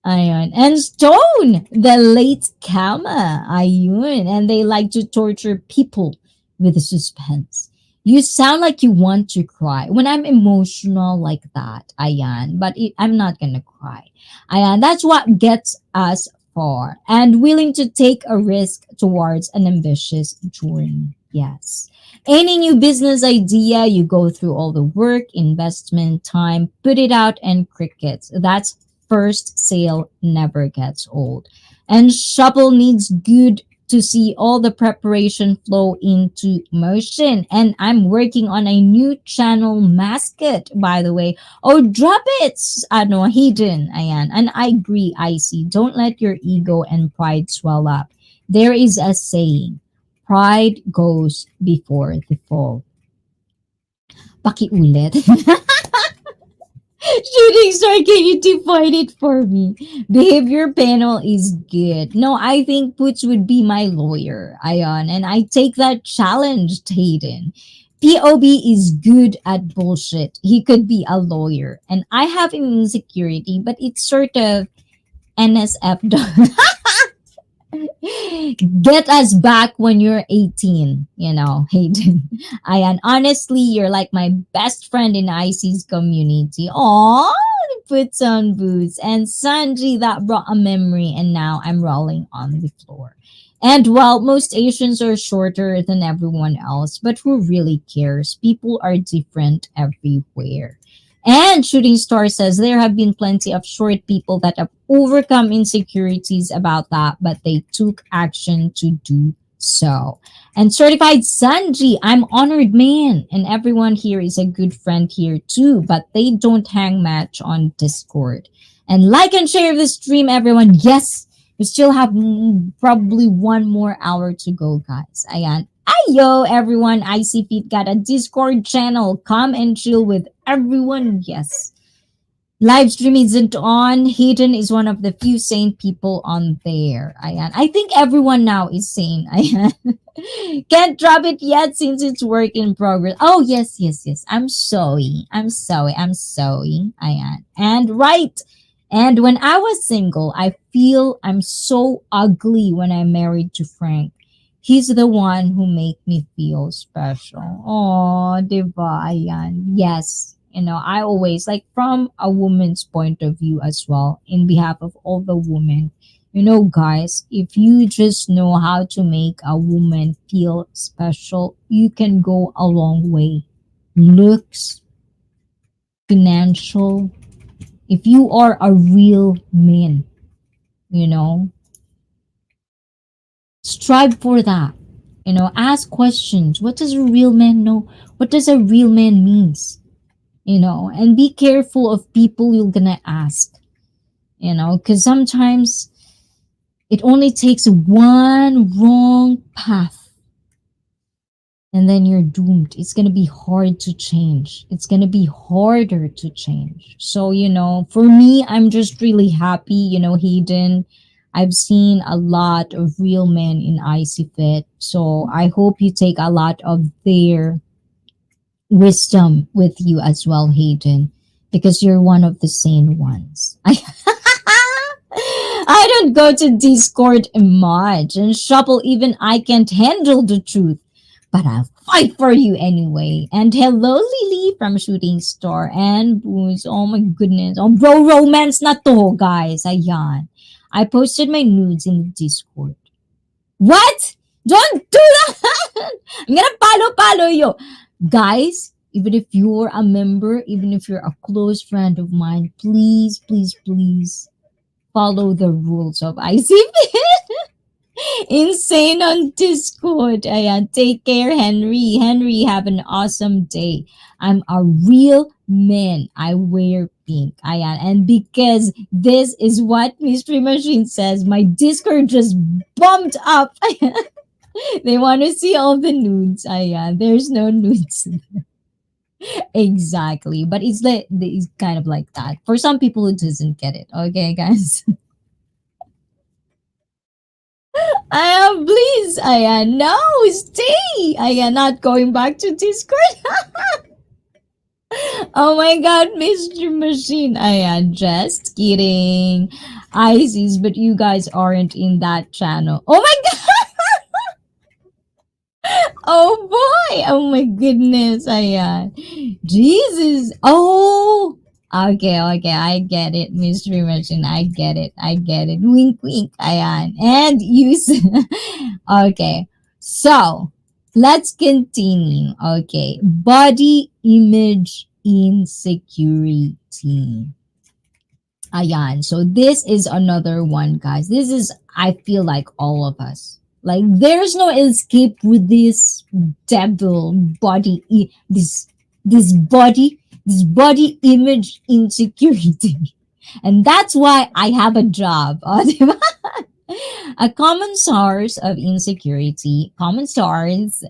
iron. And Stone, the late Kama, Ayun, and they like to torture people with suspense. You sound like you want to cry. When I'm emotional like that, Ayan, but I'm not gonna cry. Ayan, that's what gets us far and willing to take a risk towards an ambitious journey. Yes. Any new business idea, you go through all the work, investment, time, put it out, and crickets. That's first sale never gets old. And Shopple needs good to see all the preparation flow into motion. And I'm working on a new channel mascot, by the way. Oh, drop it! Ano, hidden. Ayan. And I agree, Icy. Don't let your ego and pride swell up. There is a saying, pride goes before the fall. Pakiulit. Shooting star, can you define it for me? Behavior panel is good. No, I think Poots would be my lawyer, Ayon, and I take that challenge, Hayden. POB is good at bullshit. He could be a lawyer. And I have an insecurity, but it's sort of NSF. Get us back when you're 18, Hayden. And honestly, you're like my best friend in IC's community. Aww, puts on boots. And Sanji, that brought a memory, and now I'm rolling on the floor. And while most Asians are shorter than everyone else, but who really cares? People are different everywhere. And Shooting Star says there have been plenty of short people that have overcome insecurities about that, but they took action to do So, and certified Sanji, I'm honored, man. And everyone here is a good friend here too, but they don't hang much on Discord. And like and share the stream, everyone. Yes, we still have probably 1 more hour to go, guys. Ayan. Ayo, everyone. IC Feet got a Discord channel. Come and chill with everyone. Yes. Live stream isn't on. Hayden is one of the few sane people on there. Ayan. I think everyone now is sane. Ayan. Can't drop it yet since it's work in progress. Oh, yes, yes, yes. I'm sorry. I'm sorry. I'm sorry. Ayan. And right. And when I was single, I feel I'm so ugly when I'm married to Frank. He's the one who make me feel special. Oh, diba? Ayan. Yes. I always, like, from a woman's point of view as well, in behalf of all the women, guys, if you just know how to make a woman feel special, you can go a long way. Looks, financial, if you are a real man, you know, strive for that. Ask questions. What does a real man know? What does a real man means? And be careful of people you're gonna ask. Because sometimes it only takes one wrong path and then you're doomed. It's gonna be hard to change. It's gonna be harder to change. So, for me, I'm just really happy, Hayden. I've seen a lot of real men in IC Fit. So I hope you take a lot of their wisdom with you as well, Hayden, because you're one of the sane ones. I don't go to Discord much, and Shuffle, even I can't handle the truth, but I'll fight for you anyway. And hello, Lily from Shooting Star and Booze. Oh my goodness. Oh, bro, romance na to, guys. Ayan. I posted my nudes in the Discord. What? Don't do that! I'm gonna palo you. Guys, even if you're a member, even if you're a close friend of mine, please, please, please follow the rules of ICP. Insane on Discord. Ayan. Take care, Henry. Henry, have an awesome day. I'm a real man. I wear pink. Ayan. And because this is what Mystery Machine says, my Discord just bumped up. They want to see all the nudes. Ayan. There's no nudes. Exactly. But it's kind of like that. For some people, it doesn't get it. Okay, guys? Please, Aya, no, stay. Aya, not going back to Discord. Oh my god, Mr. Machine. Aya, just kidding. ICEE, but you guys aren't in that channel. Oh my god. Oh boy. Oh my goodness. Aya. Jesus. Oh. Okay, I get it, Mystery Machine. I get it. Wink, wink, ayan. And use. Okay, so let's continue. Okay, body image insecurity. Ayan, so this is another one, guys. This is, I feel like, all of us. Like, there's no escape with this devil body, this body image insecurity. And that's why I have a job. A common source of insecurity, common source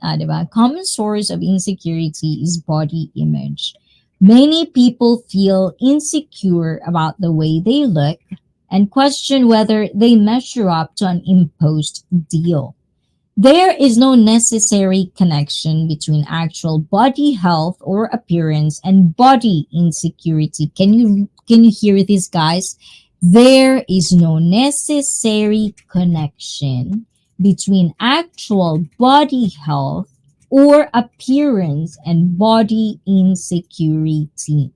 of insecurity is body image. Many people feel insecure about the way they look and question whether they measure up to an imposed deal. There is no necessary connection between actual body health or appearance and body insecurity. Can you hear this, guys? There is no necessary connection between actual body health or appearance and body insecurity.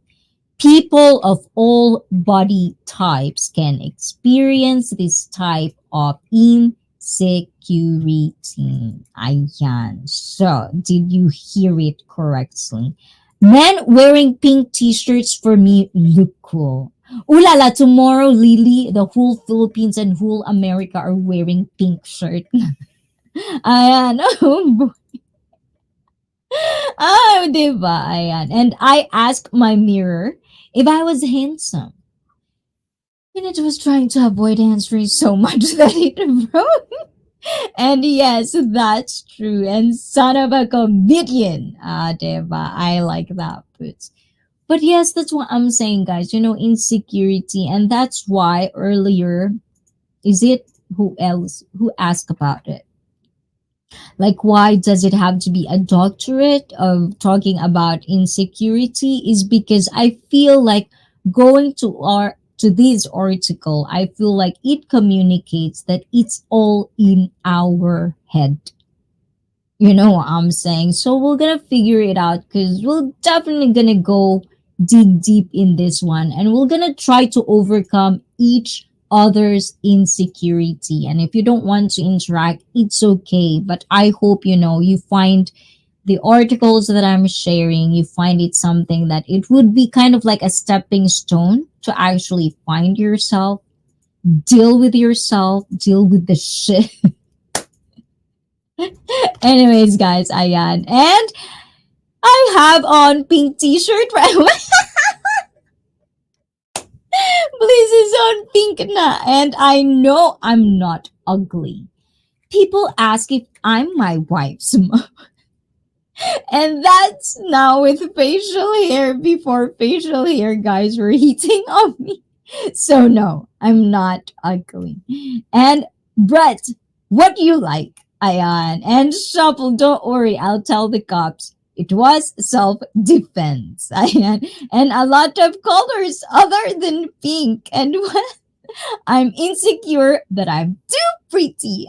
People of all body types can experience this type of insecurity. Ayan. So, did you hear it correctly? Men wearing pink t-shirts for me look cool. Ooh la la, tomorrow, Lily, the whole Philippines and whole America are wearing pink shirt. Ayan. Oh, oh, diba? Ayan. And I asked my mirror if I was handsome. And it was trying to avoid answering so much that it broke. And yes, that's true. And son of a comedian. Ah, diba? I like that. But yes, that's what I'm saying, guys. Insecurity. And that's why earlier, is it who else who asked about it? Like, why does it have to be a doctorate of talking about insecurity? Is because I feel like going to this article, I feel like it communicates that it's all in our head. You know what I'm saying? So we're gonna figure it out because we're definitely gonna go dig deep in this one and we're gonna try to overcome each other's insecurity. And if you don't want to interact, it's okay. But I hope you find the articles that I'm sharing, you find it something that it would be kind of like a stepping stone to actually find yourself, deal with the shit. Anyways, guys, ayan. And I have on pink t-shirt. Bliss is on pink na. And I know I'm not ugly. People ask if I'm my wife's mom. And that's now with facial hair. Before facial hair, guys were hitting on me. So no, I'm not ugly. And Brett, what do you like? Ayan. And Shuffle, don't worry, I'll tell the cops. It was self-defense. Ayan. And a lot of colors other than pink. And I'm insecure that I'm too pretty.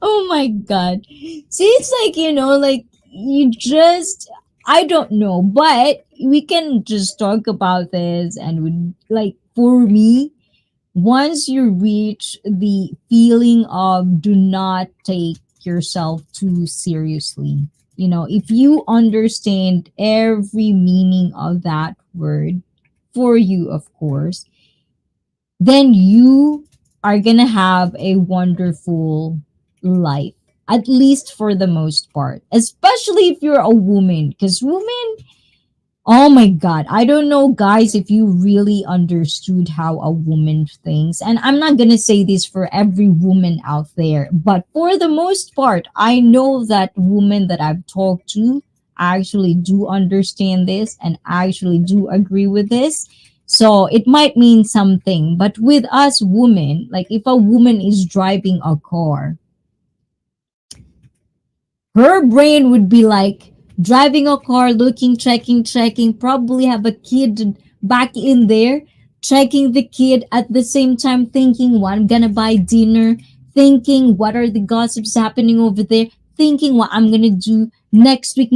Oh my god. See, it's like, like you just, I don't know, but we can just talk about this and like for me, once you reach the feeling of do not take yourself too seriously, if you understand every meaning of that word for you, of course, then you are gonna have a wonderful life, at least for the most part, especially if you're a woman, because women, oh my god, I don't know, guys, if you really understood how a woman thinks. And I'm not gonna say this for every woman out there, but for the most part, I know that women that I've talked to actually do understand this and actually do agree with this. So it might mean something, but with us women, like if a woman is driving a car, her brain would be like driving a car, looking, checking, probably have a kid back in there, checking the kid at the same time, thinking what I'm gonna buy dinner, thinking what are the gossips happening over there, thinking what I'm gonna do next week,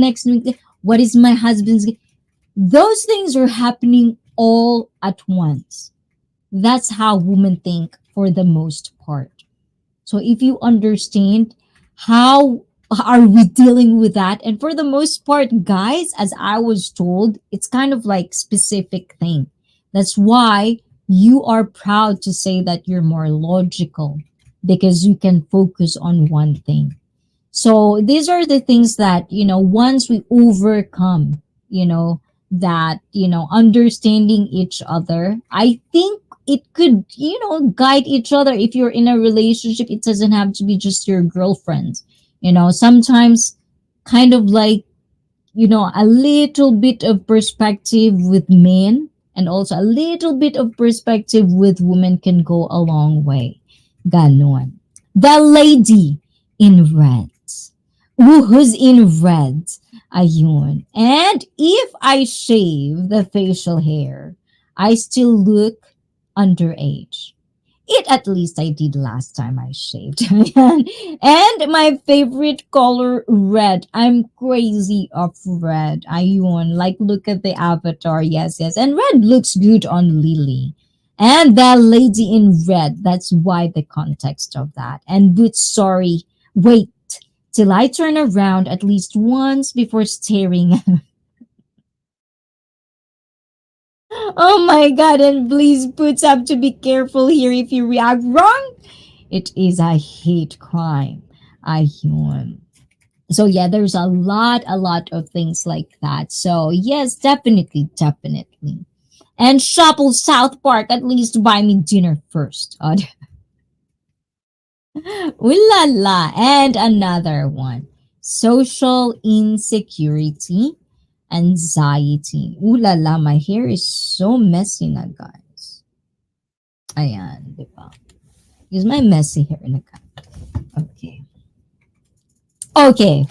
what is my husband's. Those things are happening all at once. That's how women think for the most part. So if you understand how are we dealing with that, and for the most part, guys, as I was told, it's kind of like specific thing. That's why you are proud to say that you're more logical because you can focus on one thing. So these are the things that, once we overcome, that, understanding each other, I think it could, guide each other. If you're in a relationship, it doesn't have to be just your girlfriend. Sometimes kind of like, a little bit of perspective with men and also a little bit of perspective with women can go a long way. Ganon. The lady in red. Who's in red? Ayun. And if I shave the facial hair, I still look underage. It at least I did last time I shaved. And my favorite color, red. I'm crazy of red. Ayun. Like, look at the avatar. Yes, yes. And red looks good on Lily. And the lady in red. That's why the context of that. And boots, sorry. Wait till I turn around at least once before staring. Oh my god, and please puts up to be careful here if you react wrong. It is a hate crime. Ayun. So yeah, there's a lot of things like that. So yes, definitely, definitely. And Shopple South Park, at least buy me dinner first. Ooh la la. And another one. Social insecurity, anxiety. Ooh la la, my hair is so messy na, guys. Ayan, di ba? Use my messy hair na, guys. Okay. Okay.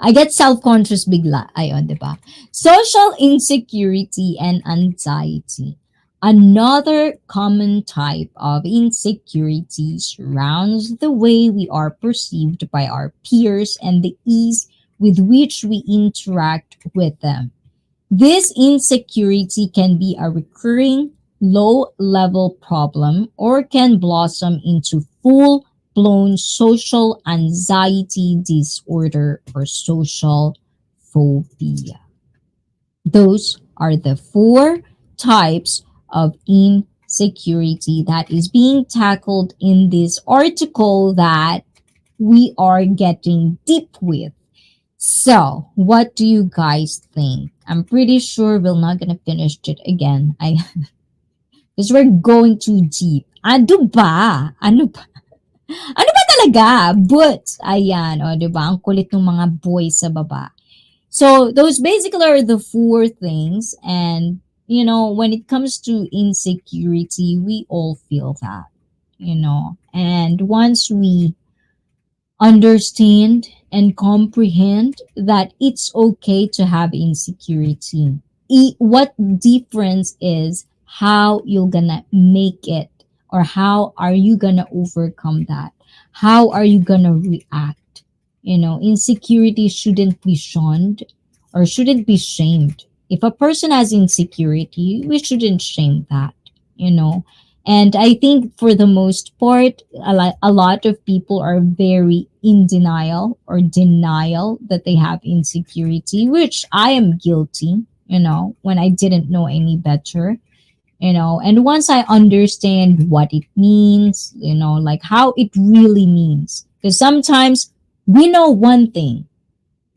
I get self-conscious bigla. Ayon, di ba? Social insecurity and anxiety. Another common type of insecurity surrounds the way we are perceived by our peers and the ease with which we interact with them. This insecurity can be a recurring, low level problem or can blossom into full blown social anxiety disorder or social phobia. Those are the four types of insecurity that is being tackled in this article that we are getting deep with. So, what do you guys think? I'm pretty sure we're not gonna finish it again. I because we're going too deep. Ano ba? Ano ba? Ano ba talaga? But, ayan, o, diba? Ang kulit ng mga boys sa baba. So, those basically are the four things. And, when it comes to insecurity, we all feel that. And once we understand and comprehend that it's okay to have insecurity. What difference is how you're gonna make it or how are you gonna overcome that? How are you gonna react? Insecurity shouldn't be shunned or shouldn't be shamed. If a person has insecurity, we shouldn't shame that. And I think for the most part, a lot of people are very in denial that they have insecurity, which I am guilty, when I didn't know any better. And once I understand what it means, like how it really means, because sometimes we know one thing,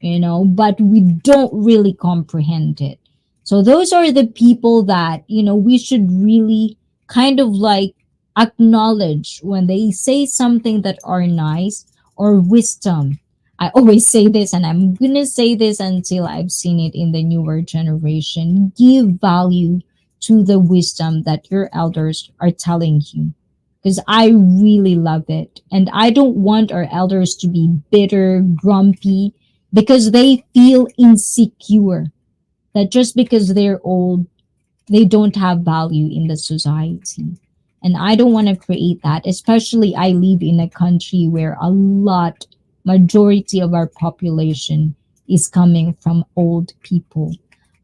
but we don't really comprehend it. So those are the people that, we should really kind of like acknowledge when they say something that are nice or wisdom. I always say this and I'm gonna say this until I've seen it in the newer generation. Give value to the wisdom that your elders are telling you. Because I really love it. And I don't want our elders to be bitter, grumpy, because they feel insecure that just because they're old, they don't have value in the society. And I don't want to create that, especially I live in a country where majority of our population is coming from old people.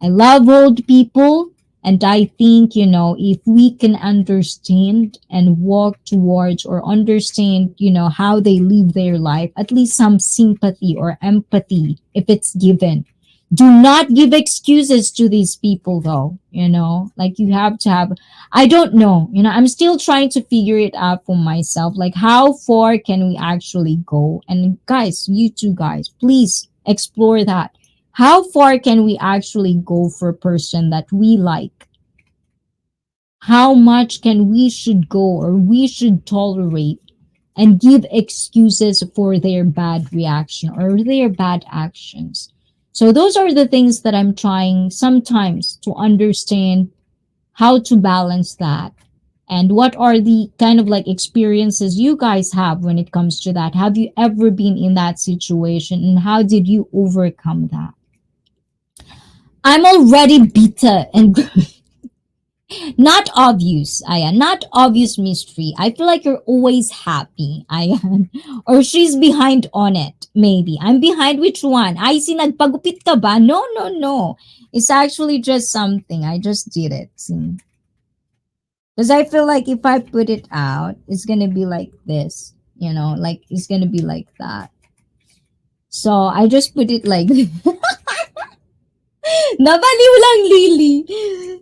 I love old people. And I think, if we can understand and walk towards or understand, how they live their life, at least some sympathy or empathy, if it's given. Do not give excuses to these people though, like you have to have, I don't know, I'm still trying to figure it out for myself. Like how far can we actually go? And guys, you two guys, please explore that. How far can we actually go for a person that we like? How much can we should go or we should tolerate and give excuses for their bad reaction or their bad actions? So those are the things that I'm trying sometimes to understand how to balance that. And what are the kind of like experiences you guys have when it comes to that? Have you ever been in that situation and how did you overcome that? I'm already bitter and not obvious, Ayan. Not obvious mystery. I feel like you're always happy, Ayan. Or she's behind on it, maybe. I'm behind which one? Ay, nagpagupit ka ba? No, no, no. It's actually just something. I just did it. Because I feel like if I put it out, it's gonna be like this, like it's gonna be like that. So I just put it like Nabaliw lang, Lily.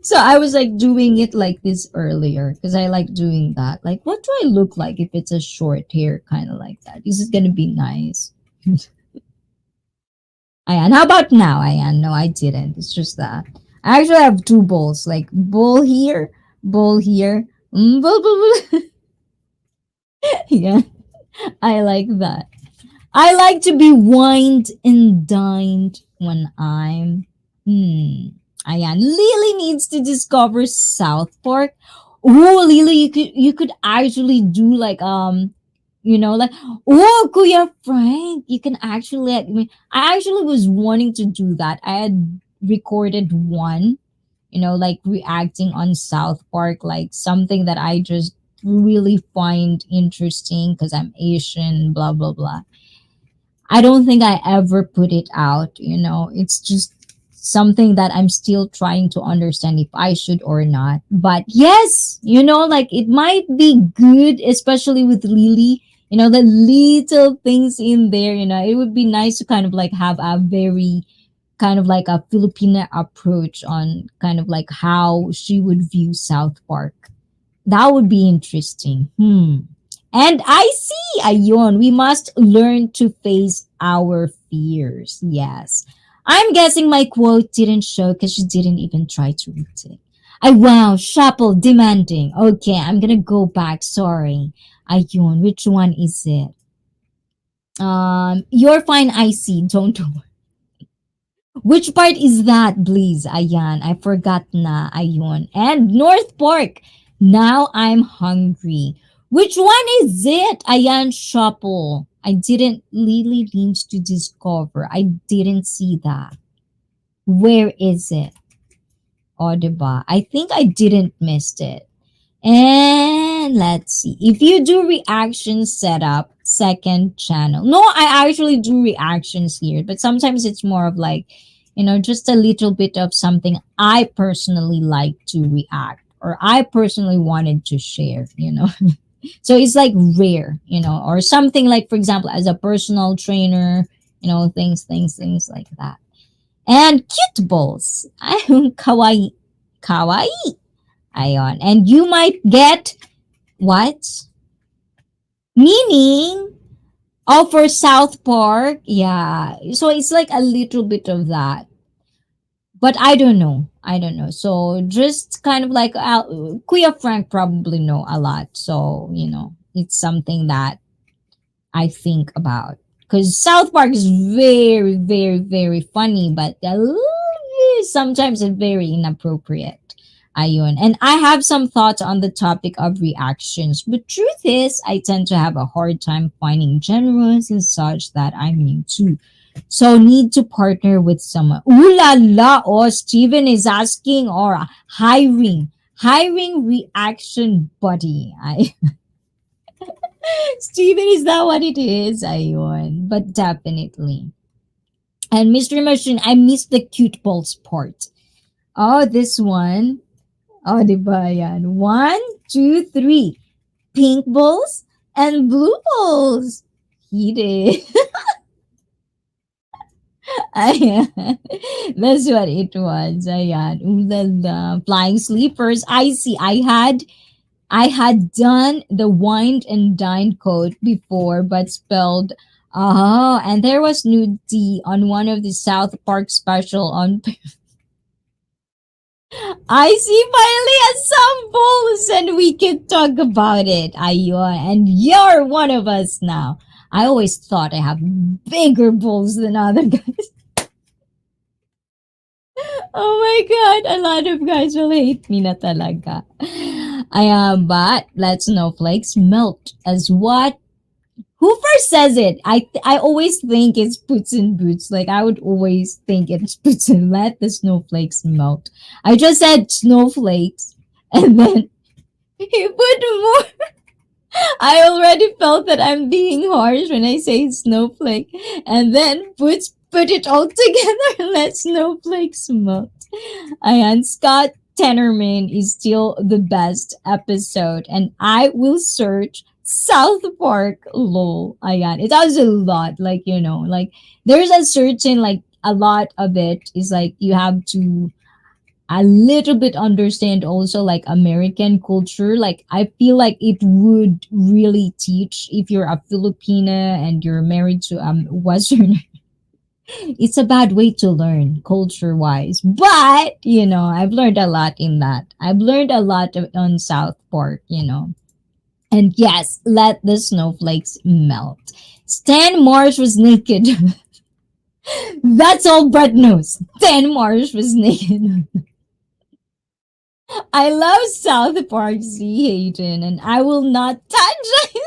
So I was like doing it like this earlier because I like doing that. Like, what do I look like if it's a short hair, kind of like that? Is it gonna be nice? Ayan. How about now, Ayan? No, I didn't. It's just that. I actually have two bowls. Like, bowl here, bowl here. Bowl, bowl, bowl. Yeah, I like that. I like to be wined and dined when I'm. Ayan. Lily needs to discover South Park. Oh, Lily, you could actually do like like, oh, Kuya Frank, you can actually I actually was wanting to do that. I had recorded one, like reacting on South Park, like something that I just really find interesting because I'm Asian, blah blah blah. I don't think I ever put it out. It's just something that I'm still trying to understand if I should or not. But yes, like it might be good, especially with Lily. The little things in there, it would be nice to kind of like have a very kind of like a Filipino approach on kind of like how she would view South Park. That would be interesting. And I see, Ayon, we must learn to face our fears. Yes. I'm guessing my quote didn't show because she didn't even try to read it. Wow, Shuffle demanding. Okay, I'm gonna go back. Sorry. Ayun, which one is it? You're fine, I see. Don't worry. Which part is that, please? Ayan, I forgot na. Ayun. And North Park. Now I'm hungry. Which one is it? Ayan, Shuffle. I didn't Lily needs to discover. I didn't see that. Where is it? O, diba? I think I didn't miss it. And let's see. If you do reaction setup, second channel. No, I actually do reactions here, but sometimes it's more of like, just a little bit of something I personally like to react or I personally wanted to share. So it's like rare, or something like, for example, as a personal trainer, things like that. And cute balls. Kawaii. Kawaii. Ayon. And you might get what? Meaning, oh, for South Park. Yeah. So it's like a little bit of that. But I don't know. I don't know. So just kind of like Kuya Frank probably know a lot. So, it's something that I think about. Because South Park is very, very, very funny, but sometimes it's very inappropriate. Ayun. And I have some thoughts on the topic of reactions. But truth is, I tend to have a hard time finding genres and such that I'm into. So need to partner with someone. Ooh la la! Oh, Steven is asking or hiring reaction buddy. Steven, is that what it is? Ayun. But definitely. And Mystery Machine, I missed the cute balls part. Oh, this one. Oh, diba yan? 1, 2, 3. Pink balls and blue balls. He did. Ayan. That's what it was. Ayan. The flying sleepers. I see. I had done the wined and dined code before, but spelled and there was nudity on one of the South Park special on I see finally has some balls and we can talk about it. Ayun. And you're one of us now. I always thought I have bigger balls than other guys. Oh my god, a lot of guys will hate me na talaga. But let snowflakes melt as what? Who first says it? I always think it's Puts in Boots. Like I would always think it's Puts in Let the snowflakes melt. I just said snowflakes and then he put more. I already felt that I'm being harsh when I say snowflake. And then put it all together and let snowflakes melt. Ayan, Scott Tenorman is still the best episode. And I will search South Park lol. Ayan. It has a lot. Like, like there's a certain like a lot of it is like you have to a little bit understand also like American culture. Like I feel like it would really teach if you're a Filipina and you're married to Western. It's a bad way to learn culture wise, but I've learned a lot in that. I've learned a lot on South Park. And yes, let the snowflakes melt. Stan Marsh was naked. That's all Brett knows. Stan Marsh was naked. I love South Park, Z Hayden, and I will not touch it.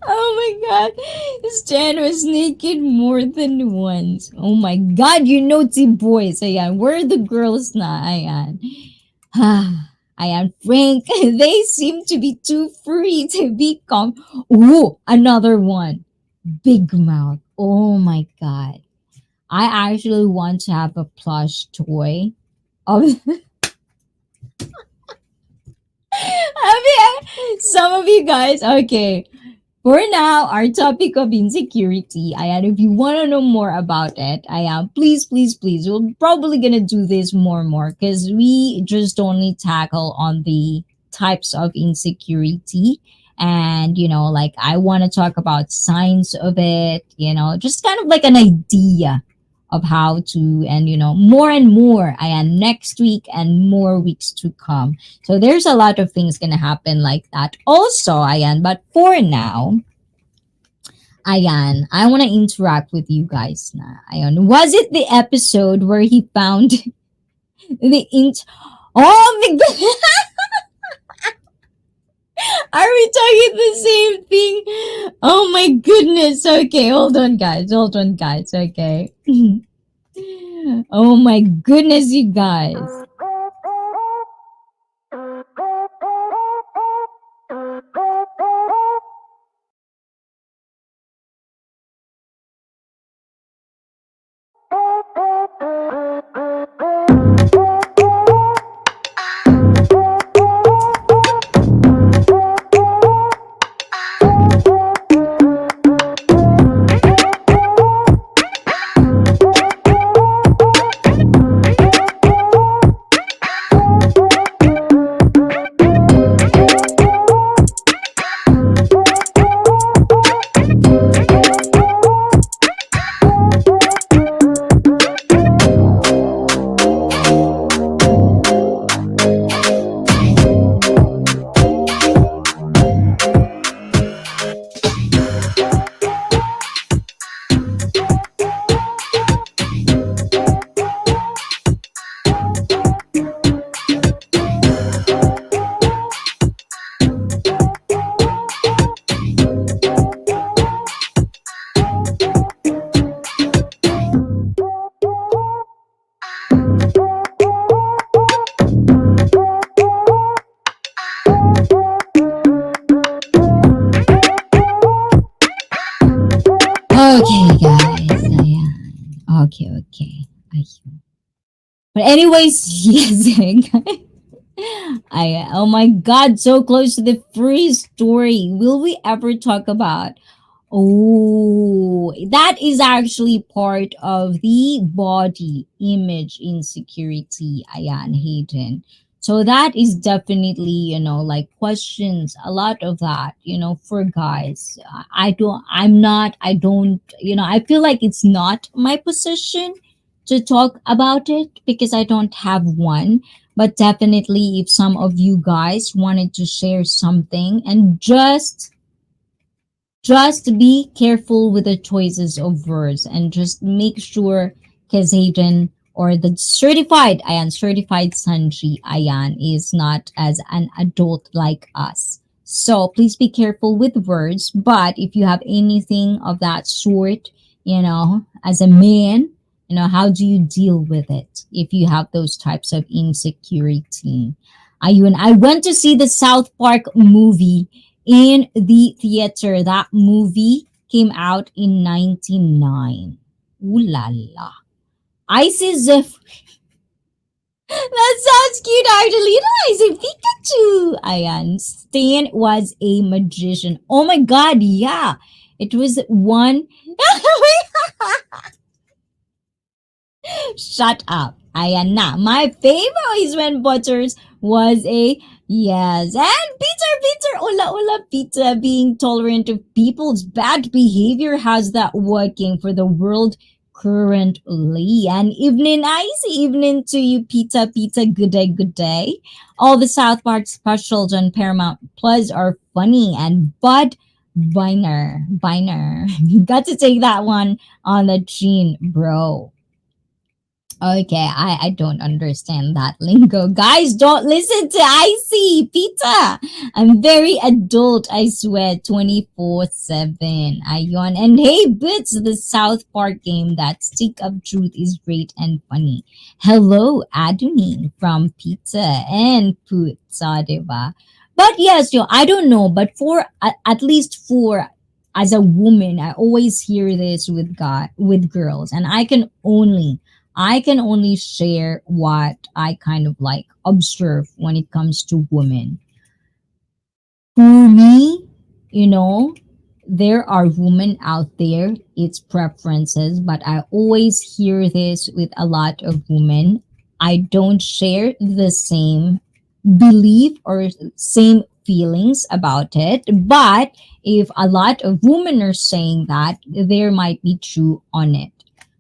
Oh my god. Stan was naked more than once. Oh my god, you naughty boys. Ayan, where are the girls na? Ayan. Ayan, Frank, they seem to be too free to be calm. Ooh, another one. Big mouth. Oh my god. I actually want to have a plush toy of some of you guys. Okay. For now, our topic of insecurity, and if you want to know more about it, please, please, please, we're probably gonna do this more and more because we just only tackle on the types of insecurity, and like I want to talk about signs of it, just kind of like an idea of how to, and more and more, next week and more weeks to come. So there's a lot of things gonna happen like that also, Ayan. But for now, Ayan, I want to interact with you guys na. Ayan, was it the episode where he found the int? Oh my god! Are we talking the same thing? Oh my goodness. Okay, hold on, guys. Hold on, guys. Okay. Oh my goodness, you guys. Okay, guys. Ayan. Okay, okay. Ayun. But anyways, yes, guys. Oh my god, so close to the free story. Will we ever talk about? Oh, that is actually part of the body image insecurity, Ayan Hayden. So that is definitely, like questions, a lot of that, for guys. I don't, I feel like it's not my position to talk about it because I don't have one. But definitely, if some of you guys wanted to share something and just be careful with the choices of words and just make sure because Hayden or the certified Sanji Ayan is not as an adult like us. So please be careful with words. But if you have anything of that sort, as a man, how do you deal with it if you have those types of insecurity? Ayun, I went to see the South Park movie in the theater. That movie came out in 99. Ooh la la. ICEE. That sounds cute, Argelina. I say Pikachu. Ayan. Stan was a magician. Oh my god, yeah. It was one. Shut up. Ayan na. My favorite is when Butters was a yes. And Peter, ula, Peter, being tolerant of people's bad behavior, how's that working for the world currently? And evening, ICEE, evening to you, Peter, good day, good day. All the South Park specials on Paramount Plus are funny, and Bud Biner, got to take that one on the chin, bro. Okay, I don't understand that lingo. Guys, don't listen to ICEE, Peter. I'm very adult, I swear, 24/7. Ayon. And hey, Bits, the South Park game, that Stick of Truth is great and funny. Hello, Aduni from Pizza and Putsa, diba? But yes, I don't know, but for at least for as a woman, I always hear this with girls, and I can only share what I kind of like observe when it comes to women. For me, you know, there are women out there, it's preferences, but I always hear this with a lot of women. I don't share the same belief or same feelings about it, but if a lot of women are saying that, there might be true on it.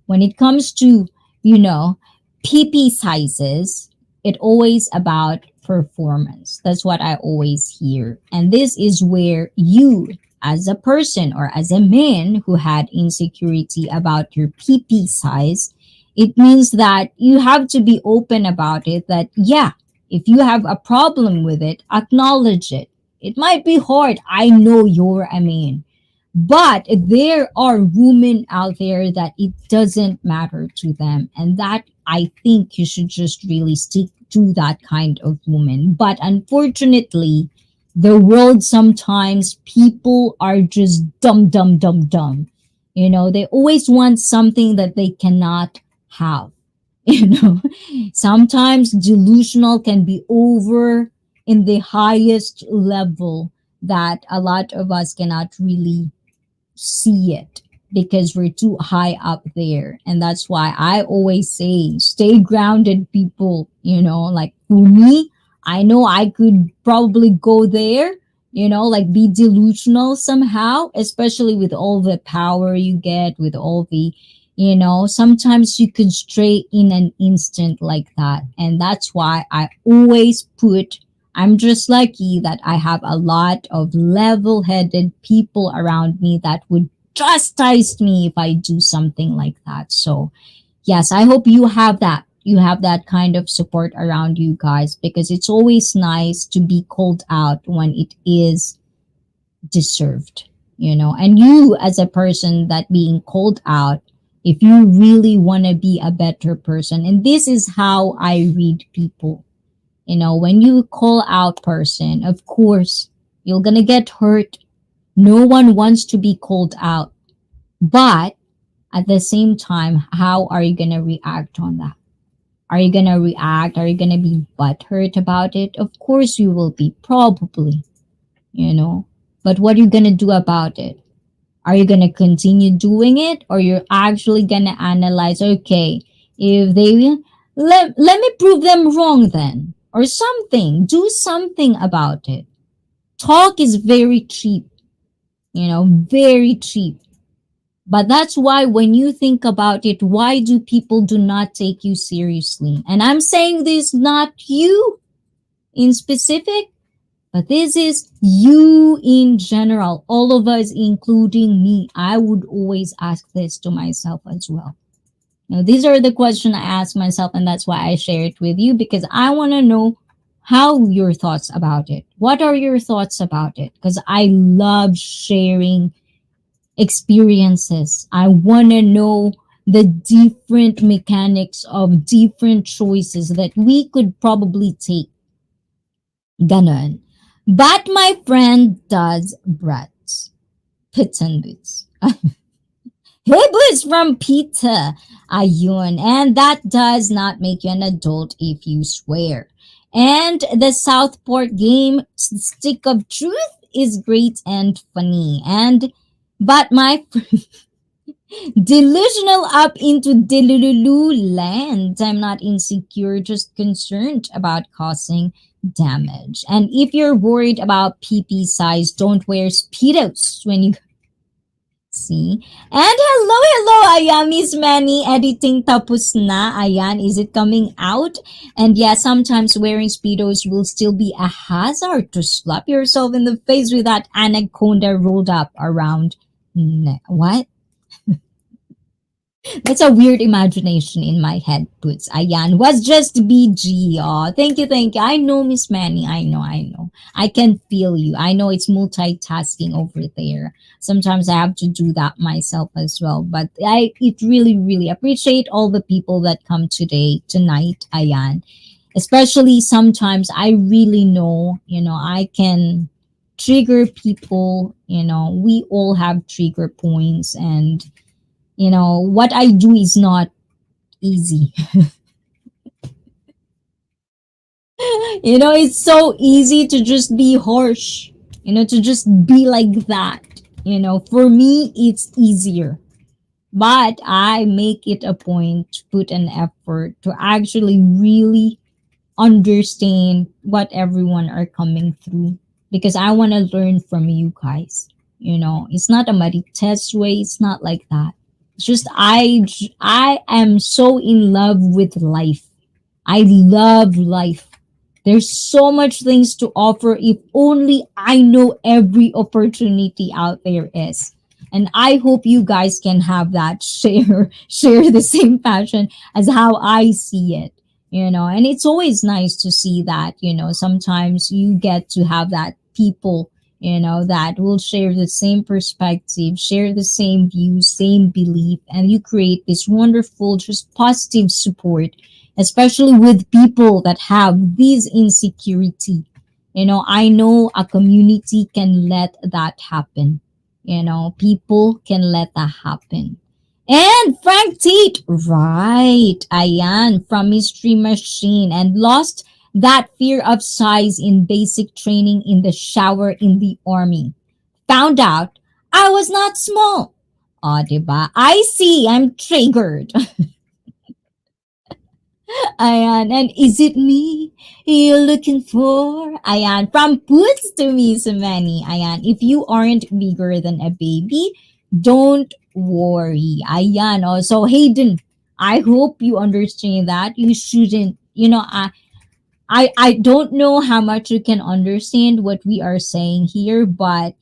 When it comes to you know, PP sizes, it always about performance. That's what I always hear. And this is where you, as a person or as a man who had insecurity about your PP size, it means that you have to be open about it that, yeah, if you have a problem with it, acknowledge it. It might be hard. I know you're a man. But there are women out there that it doesn't matter to them. And that I think you should just really stick to that kind of woman. But unfortunately, the world sometimes people are just dumb. They always want something that they cannot have. Sometimes delusional can be over in the highest level that a lot of us cannot really see it because we're too high up there. And that's why I always say stay grounded, people. Like for me, I know I could probably go there, like be delusional somehow, especially with all the power you get, with all the sometimes you could stray in an instant like that. And that's why I always I'm just lucky that I have a lot of level headed people around me that would chastise me if I do something like that. So, yes, I hope you have that. You have that kind of support around you guys because it's always nice to be called out when it is deserved, And you, as a person that being called out, if you really want to be a better person, and this is how I read people. When you call out person, of course, you're going to get hurt. No one wants to be called out. But at the same time, how are you going to react on that? Are you going to react? Are you going to be butthurt about it? Of course you will be, probably, But what are you going to do about it? Are you going to continue doing it? Or you're actually going to analyze, okay, if they let me prove them wrong then. Or something. Do something about it. Talk is very cheap. Very cheap. But that's why when you think about it, why do people do not take you seriously? And I'm saying this not you in specific, but this is you in general. All of us, including me. I would always ask this to myself as well. These are the questions I ask myself, and that's why I share it with you because I want to know how your thoughts about it. What are your thoughts about it? Because I love sharing experiences. I want to know the different mechanics of different choices that we could probably take. Ganon. But my friend does brats. Pits and boots. Hey, boots from Peter. Ayun. And that does not make you an adult if you swear. And the Southport game, Stick of Truth, is great and funny. And But my delusional up into delulu land. I'm not insecure, just concerned about causing damage. And if you're worried about PP size, don't wear speedos when you see. And hello, ayan, Miss Manny. Editing tapos na. Ayan, is it coming out? And yeah, sometimes wearing speedos will still be a hazard to slap yourself in the face with that anaconda rolled up around. What? That's a weird imagination in my head, Puts. Ayan, was just BG. Oh, thank you, thank you. I know, Miss Manny. I know. I can feel you. I know it's multitasking over there. Sometimes I have to do that myself as well. But it really appreciate all the people that come today, tonight, Ayan. Especially sometimes I really know, I can trigger people. We all have trigger points, and what I do is not easy. It's so easy to just be harsh, to just be like that. For me, it's easier. But I make it a point to put an effort to actually really understand what everyone are coming through, because I want to learn from you guys. It's not a muddy test way. It's not like that. It's just I am so in love with life. I love life. There's so much things to offer if only I know every opportunity out there is. And I hope you guys can have that share the same passion as how I see it. And it's always nice to see that, sometimes you get to have that people, that will share the same perspective, share the same views, same belief, and you create this wonderful, just positive support, especially with people that have this insecurity. I know a community can let that happen. People can let that happen. And Frank Tate, right, ayan, from Mystery Machine, and lost that fear of size in basic training in the shower in the army. Found out I was not small. Oh, diba? I see, I'm triggered. Ayan, and is it me you're looking for? Ayan, from Puts to Miss Manny. Ayan, if you aren't bigger than a baby, don't worry. Ayan, oh, so Hayden, I hope you understand that. You shouldn't, I don't know how much you can understand what we are saying here, but,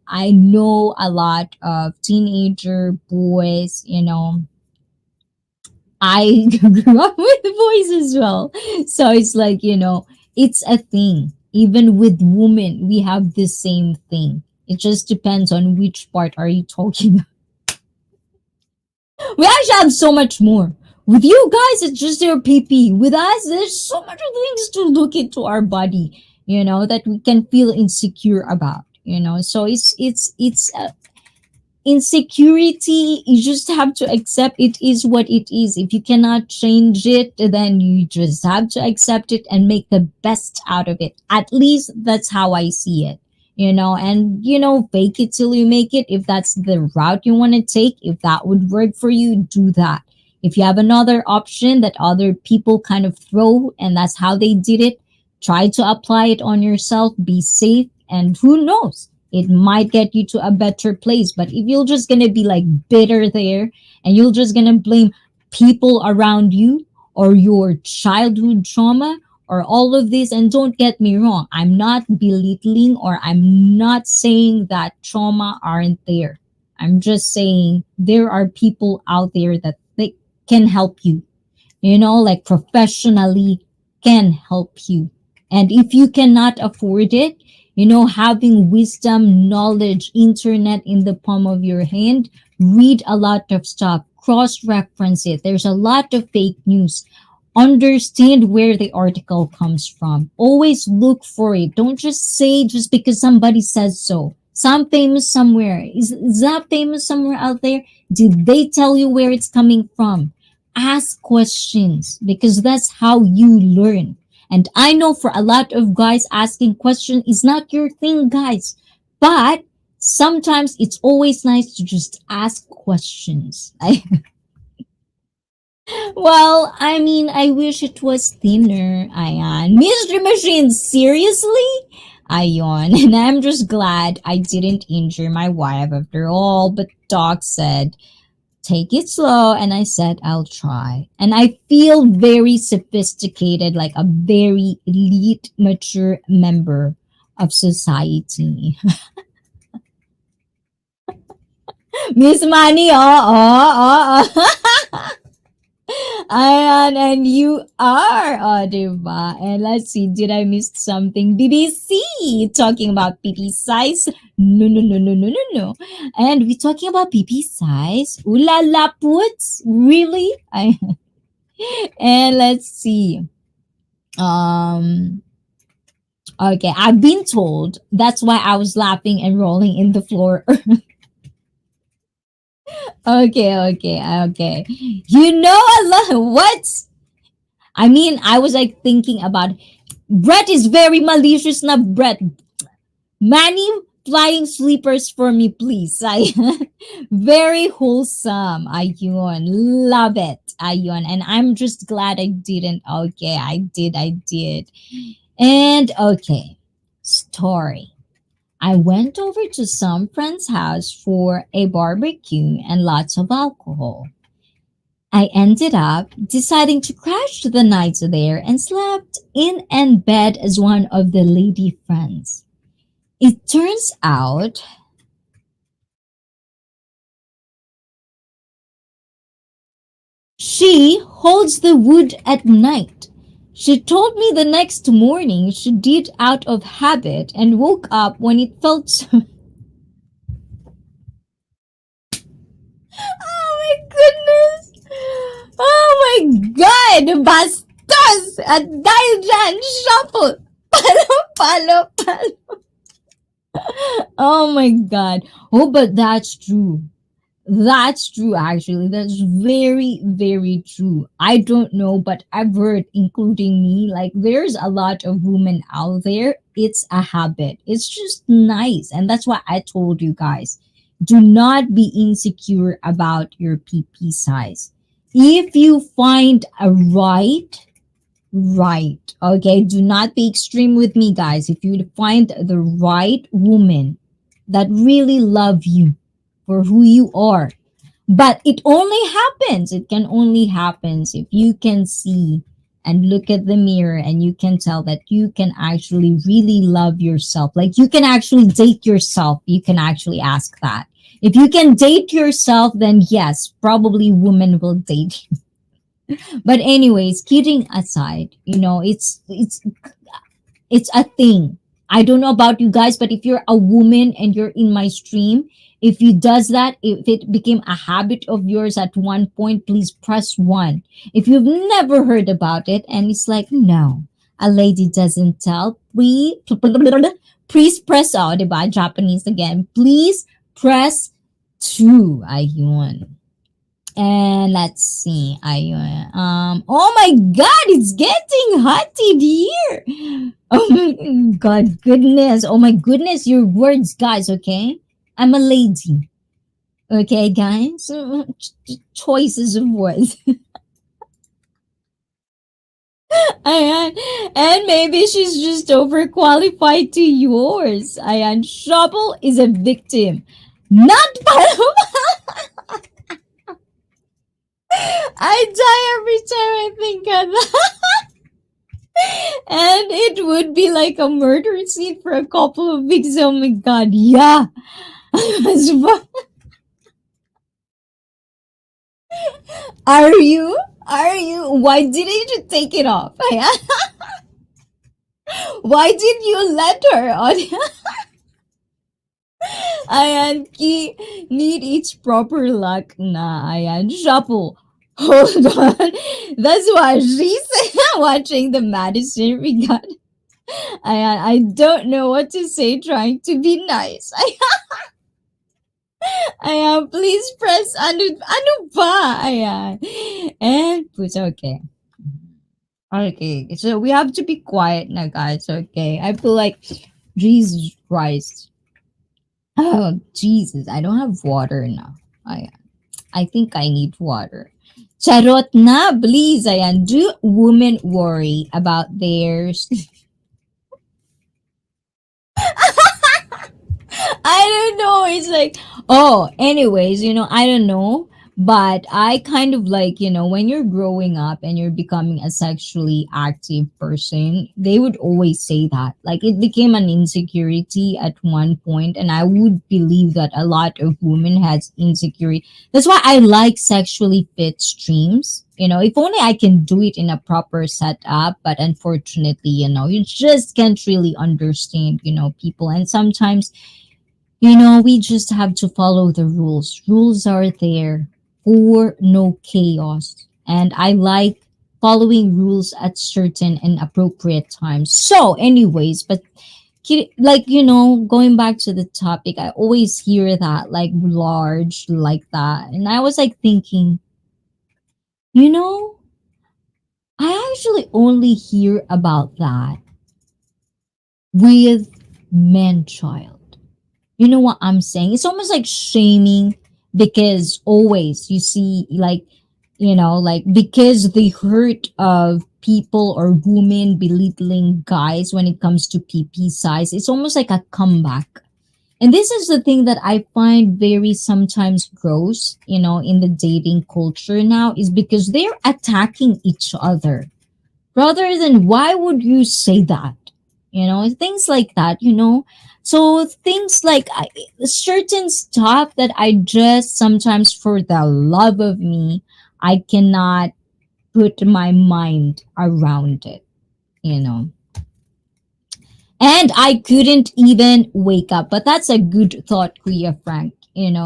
I know a lot of teenager boys, I grew up with boys as well. So it's like, it's a thing. Even with women, we have the same thing. It just depends on which part are you talking. We actually have so much more. With you guys, it's just your PP. With us, there's so much things to look into our body, that we can feel insecure about, So it's insecurity, you just have to accept it is what it is. If you cannot change it, then you just have to accept it and make the best out of it. At least that's how I see it. And fake it till you make it. If that's the route you want to take, if that would work for you, do that. If you have another option that other people kind of throw and that's how they did it, try to apply it on yourself. Be safe, and who knows, it might get you to a better place. But if you're just gonna be like bitter there, and you're just gonna blame people around you or your childhood trauma or all of this, and don't get me wrong, I'm not belittling or I'm not saying that trauma aren't there. I'm just saying there are people out there that they can help you, like professionally can help you. And if you cannot afford it, having wisdom, knowledge, internet in the palm of your hand, read a lot of stuff, cross reference it. There's a lot of fake news. Understand where the article comes from. Always look for it. Don't just say just because somebody says so. Some famous somewhere. Is that famous somewhere out there? Did they tell you where it's coming from? Ask questions, because that's how you learn. And I know for a lot of guys, asking question is not your thing, guys. But Sometimes it's always nice to just ask questions. Well, I mean, I wish it was thinner. Ayan. Mystery Machine, seriously? Ayon. And I'm just glad I didn't injure my wife after all. But Doc said, take it slow. And I said, I'll try. And I feel very sophisticated, like a very elite, mature member of society. Miss Money, Ayan, and you are, diba? And let's see, did I miss something? BBC, talking about PP size. No, no, no, no, no, no, no. And we're talking about PP size. Ooh la la puts, really? And let's see. Um, okay, I've been told that's why I was laughing and rolling in the floor. Okay. You know, I love what? I mean, I was like thinking about Brett is very malicious na Brett. Manny flying sleepers for me, please. I very wholesome. Ayun. Love it. Ayun. And I'm just glad I didn't. Okay, I did. And okay. Story. I went over to some friend's house for a barbecue and lots of alcohol. I ended up deciding to crash the night there and slept in and bed as one of the lady friends. It turns out she holds the wood at night. She told me the next morning she did out of habit and woke up when it felt so. Oh my goodness! Oh my God! Bastos! At dahil dyan, shuffle! Palo, palo, palo. Oh my God. Oh, but that's true. That's true, actually. That's very, very true. I don't know, but I've heard, including me, like there's a lot of women out there. It's a habit. It's just nice. And that's why I told you guys, do not be insecure about your PP size. If you find a right, okay, do not be extreme with me, guys. If you find the right woman that really love you for who you are, but it can only happen if you can see and look at the mirror and you can tell that you can actually really love yourself, like you can actually date yourself. You can actually ask that. If you can date yourself, then yes, probably women will date you. But anyways, kidding aside, it's a thing. I don't know about you guys, but if you're a woman and you're in my stream, if you does that, if it became a habit of yours at one point, please press one. If you've never heard about it and it's like, no, a lady doesn't tell, please press out, diba? Japanese again. Please press two. Ayun. And let's see. Ayun. Oh my God, it's getting hot in here. Oh my God, goodness. Oh my goodness, your words, guys, okay? I'm a lady. Okay, guys? Choices of words. Ayan. And maybe she's just overqualified to yours. Ayan. Trouble is a victim. Not I die every time I think of that. And it would be like a murder scene for a couple of weeks. Oh my God, yeah. Are you? Are you? Why didn't you take it off? Why did you let her on? Ayan, need its proper luck na. Ayan, shuffle. Hold on. That's why she's watching the Madison Regatta. I don't know what to say, trying to be nice. Ayan, please press ano ba? Ayan. And puts okay. Okay, so we have to be quiet now, guys. Okay, I feel like Jesus Christ. Oh, Jesus, I don't have water now. I think I need water. Charot na, please. Ayan. Do women worry about theirs? I don't know. It's like, oh, anyways, I don't know. But I kind of like, when you're growing up and you're becoming a sexually active person, they would always say that. Like, it became an insecurity at one point, and I would believe that a lot of women has insecurity. That's why I like sexually fit streams. If only I can do it in a proper setup, but unfortunately, you just can't really understand, people. And sometimes we just have to follow the rules. Rules are there for no chaos. And I like following rules at certain and appropriate times. So, anyways, but like, going back to the topic, I always hear that like large like that. And I was like thinking, you know, I actually only hear about that with man child. You know what I'm saying? It's almost like shaming because always you see like like because the hurt of people or women belittling guys when it comes to PP size, it's almost like a comeback. And this is the thing that I find very sometimes gross, in the dating culture now is because they're attacking each other rather than why would you say that, things like that, so things like certain stuff that I just sometimes for the love of me I cannot put my mind around it, you know and I couldn't even wake up. But that's a good thought, Kuya Frank.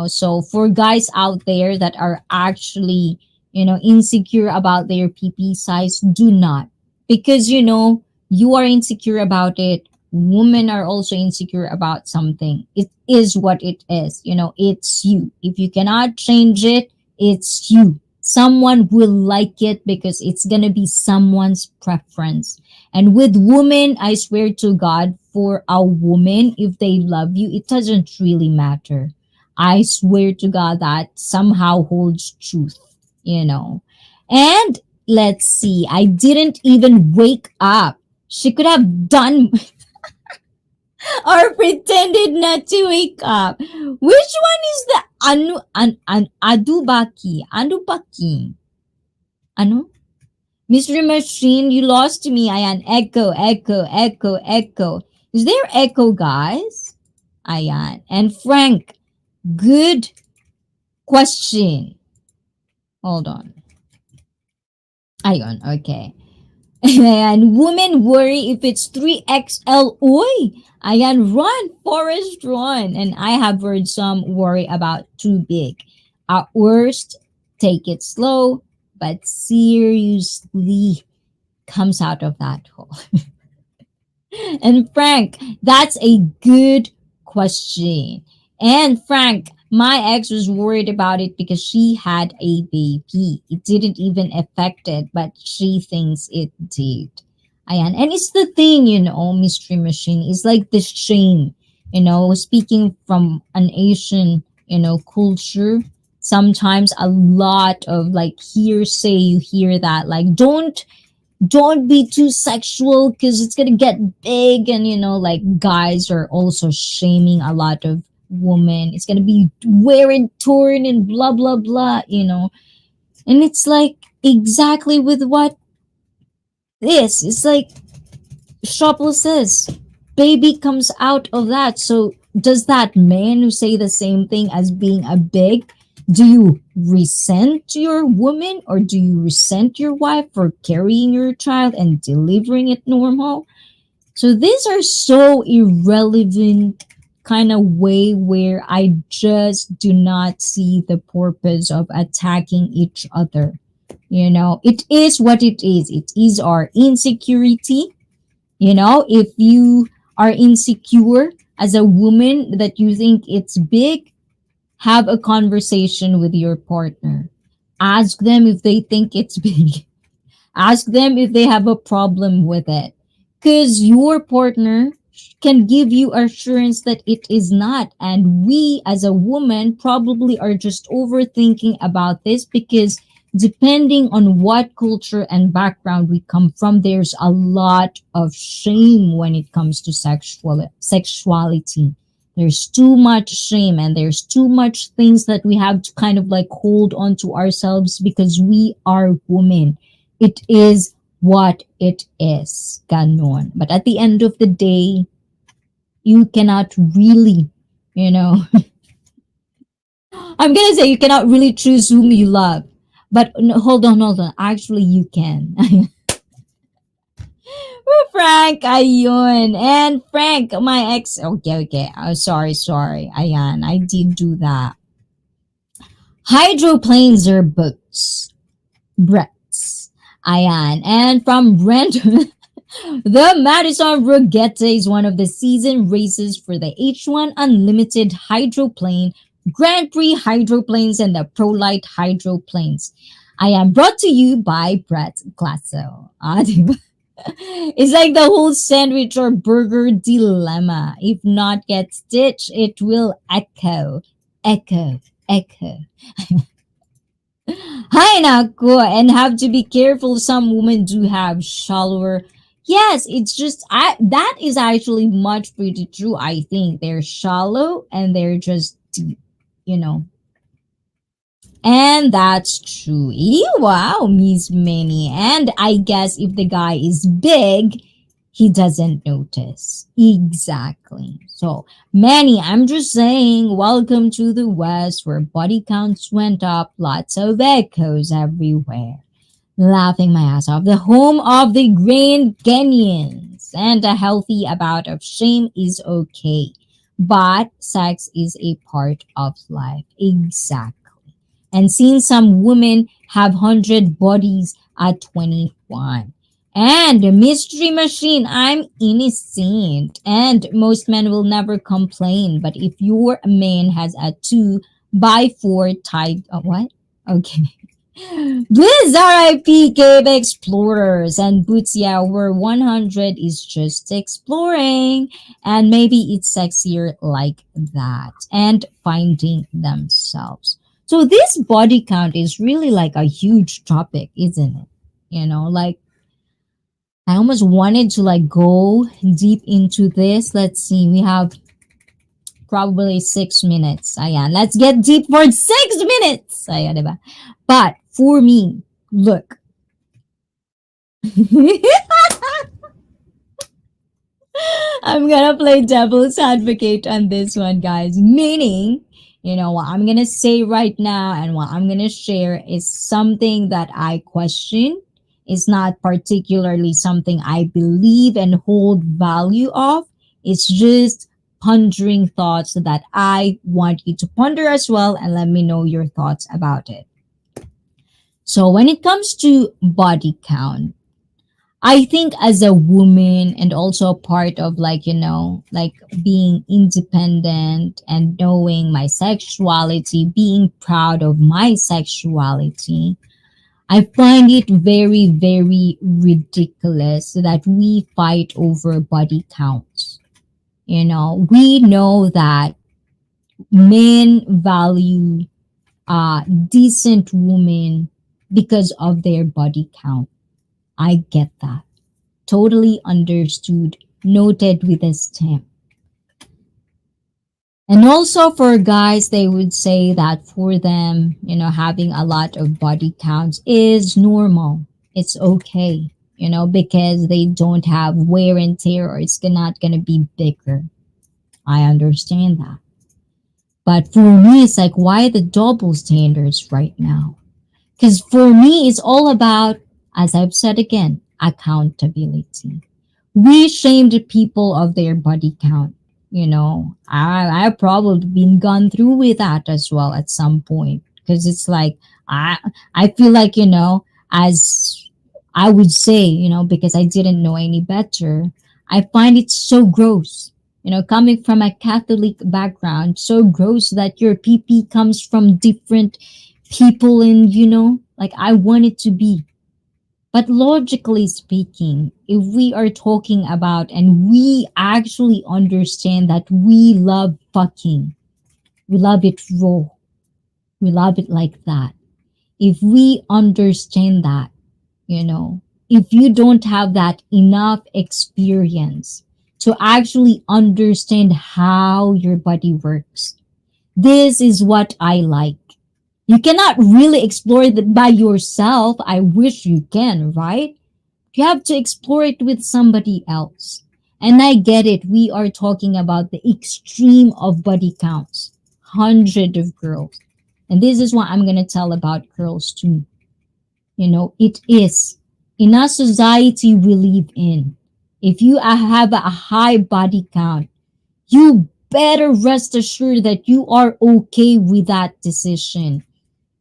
So for guys out there that are actually, insecure about their PP size, do not. Because, you are insecure about it. Women are also insecure about something. It is what it is. It's you. If you cannot change it, it's you. Someone will like it because it's going to be someone's preference. And with women, I swear to God, for a woman, if they love you, it doesn't really matter. I swear to God that somehow holds truth, you know. And let's see, I didn't even wake up. She could have done or pretended not to wake up. Which one is the adubaki? Anubaki? Ano? Mystery Machine, you lost me. Ayan, echo, echo, echo, echo. Is there echo, guys? Ayan. And Frank, good question. Hold on. Ayan, okay. Ayan, women worry if it's 3XL. Oy! Ayan, run, Forest, run. And I have heard some worry about too big. At worst, take it slow, but seriously comes out of that hole. And Frank, that's a good question. And Frank, my ex was worried about it because she had a baby. It didn't even affect it, but she thinks it did. Ayan. And it's the thing, Mystery Machine, is like this shame, speaking from an Asian, culture. Sometimes a lot of like hearsay, you hear that, like, don't be too sexual because it's gonna get big, and like guys are also shaming a lot of women. It's gonna be wearing torn and blah blah blah, and it's like exactly with what this it's like Shoplo says baby comes out of that. So does that man who say the same thing as being a big, do you resent your woman or do you resent your wife for carrying your child and delivering it normal? So these are so irrelevant kind of way where I just do not see the purpose of attacking each other. It is what it is. It is our insecurity. If you are insecure as a woman that you think it's big, have a conversation with your partner. Ask them if they think it's big. Ask them if they have a problem with it. Because your partner can give you assurance that it is not. And we as a woman probably are just overthinking about this because depending on what culture and background we come from, there's a lot of shame when it comes to sexuality. There's too much shame and there's too much things that we have to kind of like hold on to ourselves because we are women. It is what it is. Ganon. But at the end of the day, you cannot really, you know, I'm gonna say you cannot really choose whom you love. But no, hold on. Actually, you can. Frank, ayun. And Frank, my ex. Okay. Oh, sorry. Ayan, I did do that. Hydroplanes are books. Breaths. Ayan. And from Brent, the Madison Regatta is one of the season races for the H1 Unlimited Hydroplane, Grand Prix Hydroplanes, and the ProLite Hydroplanes. I am brought to you by Brett Glasso. Diba? It's like the whole sandwich or burger dilemma. If not get stitched, it will echo. Echo. Hi, Nako, and have to be careful. Some women do have shallower. Yes, it's just that is actually much pretty true. I think they're shallow and they're just deep, you know. And that's true. Wow, Miss Minnie. And I guess if the guy is big, he doesn't notice. Exactly. So, Manny, I'm just saying, welcome to the West where body counts went up, lots of echoes everywhere. Laughing my ass off. The home of the Grand Kenyans. And a healthy amount of shame is okay. But sex is a part of life. Exactly. And seen some women have 100 bodies at 21. And mystery machine, I'm innocent. And most men will never complain. But if your man has a 2x4 tied, what? Okay. Blizz RIP Cave Explorers and Boots, yeah, where 100 is just exploring. And maybe it's sexier like that. And finding themselves. So this body count is really like a huge topic, isn't it? You know, like I almost wanted to like go deep into this. Let's see, we have probably 6 minutes. Ayan, let's get deep for 6 minutes. Ayan, diba? But for me, look. I'm gonna play devil's advocate on this one, guys. Meaning, you know, what I'm gonna say right now and what I'm gonna share is something that I question. It's not particularly something I believe and hold value of. It's just pondering thoughts that I want you to ponder as well and let me know your thoughts about it. So when it comes to body count, I think as a woman and also a part of like, you know, like being independent and knowing my sexuality, being proud of my sexuality, I find it very, very ridiculous that we fight over body counts. You know, we know that men value decent women because of their body count. I get that. Totally understood. Noted with a stamp. And also for guys, they would say that for them, you know, having a lot of body counts is normal. It's okay, you know, because they don't have wear and tear or it's not going to be bigger. I understand that. But for me, it's like, why the double standards right now? Because for me, it's all about, as I've said again, accountability. We shamed people of their body count. You know, I've probably been gone through with that as well at some point. Because it's like, I feel like, you know, as I would say, you know, because I didn't know any better, I find it so gross. You know, coming from a Catholic background, so gross that your PP comes from different people and, you know, like I want it to be. But logically speaking, if we are talking about and we actually understand that we love fucking, we love it raw, we love it like that. If we understand that, you know, if you don't have that enough experience to actually understand how your body works, this is what I like. You cannot really explore it by yourself. I wish you can, right? You have to explore it with somebody else. And I get it. We are talking about the extreme of body counts. Hundred of girls. And this is what I'm going to tell about girls too. You know, it is in a society we live in. If you have a high body count, you better rest assured that you are okay with that decision.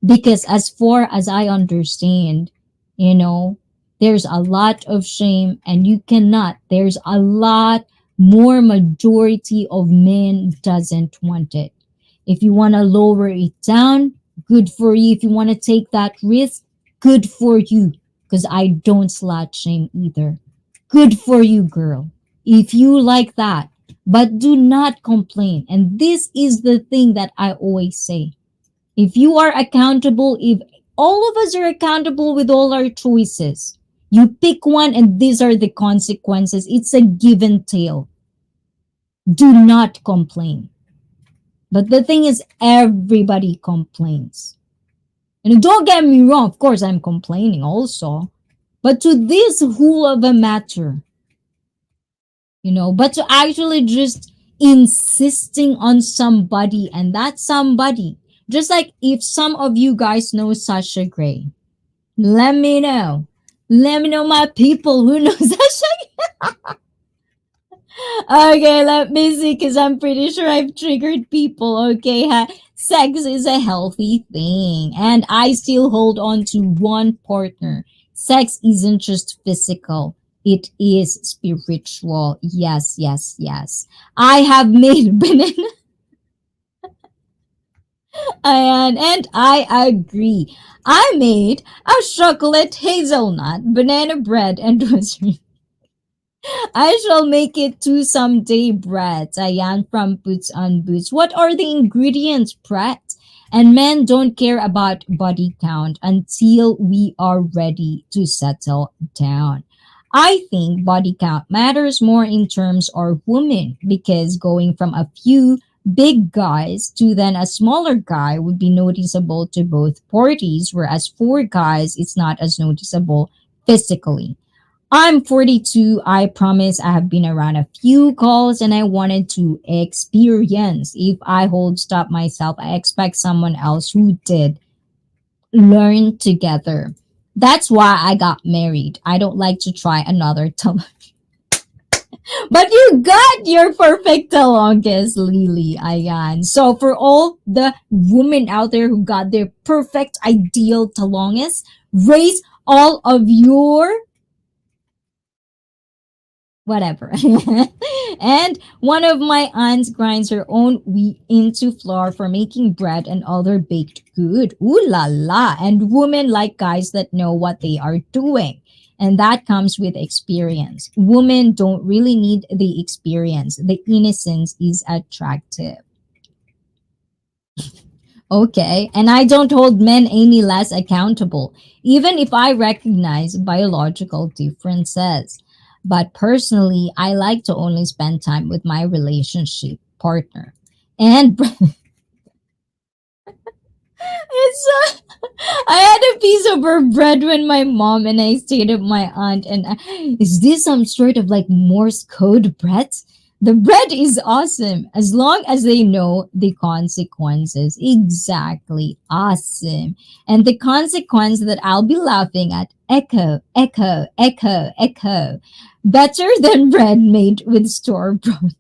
Because as far as I understand, you know, there's a lot of shame and you cannot, there's a lot more majority of men doesn't want it. If you want to lower it down, good for you. If you want to take that risk, good for you. Because I don't slut shame either. Good for you, girl. If you like that, but do not complain. And this is the thing that I always say. If you are accountable, if all of us are accountable with all our choices, you pick one and these are the consequences. It's a give and take. Do not complain. But the thing is, everybody complains. And don't get me wrong, of course, I'm complaining also. But to this whole of a matter, you know, but to actually just insisting on somebody and that somebody, just like if some of you guys know Sasha Grey, let me know. Let me know, my people who know Sasha. Okay, let me see, because I'm pretty sure I've triggered people. Okay, sex is a healthy thing, and I still hold on to one partner. Sex isn't just physical, it is spiritual. Yes, yes, yes. I have made banana. And I agree. I made a chocolate hazelnut banana bread and was I shall make it to someday, Brett. Ayan, from Boots on Boots. What are the ingredients, Brett? And men don't care about body count until we are ready to settle down. I think body count matters more in terms of women because going from a few big guys to then a smaller guy would be noticeable to both parties, whereas for guys, it's not as noticeable physically. I'm 42. I promise I have been around a few calls and I wanted to experience. If I hold stop myself, I expect someone else who did learn together. That's why I got married. I don't like to try another time. But you got your perfect talongest, Lily. Ayan. So for all the women out there who got their perfect ideal talongest, raise all of your whatever. And one of my aunts grinds her own wheat into flour for making bread and other baked good. Ooh la la. And women like guys that know what they are doing. And that comes with experience. Women don't really need the experience. The innocence is attractive. Okay, and I don't hold men any less accountable, even if I recognize biological differences. But personally, I like to only spend time with my relationship partner. And it's I had a piece of her bread when my mom and I stayed at my aunt. And is this some sort of like Morse code bread? The bread is awesome as long as they know the consequences. Exactly. Awesome. And the consequence that I'll be laughing at, echo, echo, echo, echo. Better than bread made with store bought.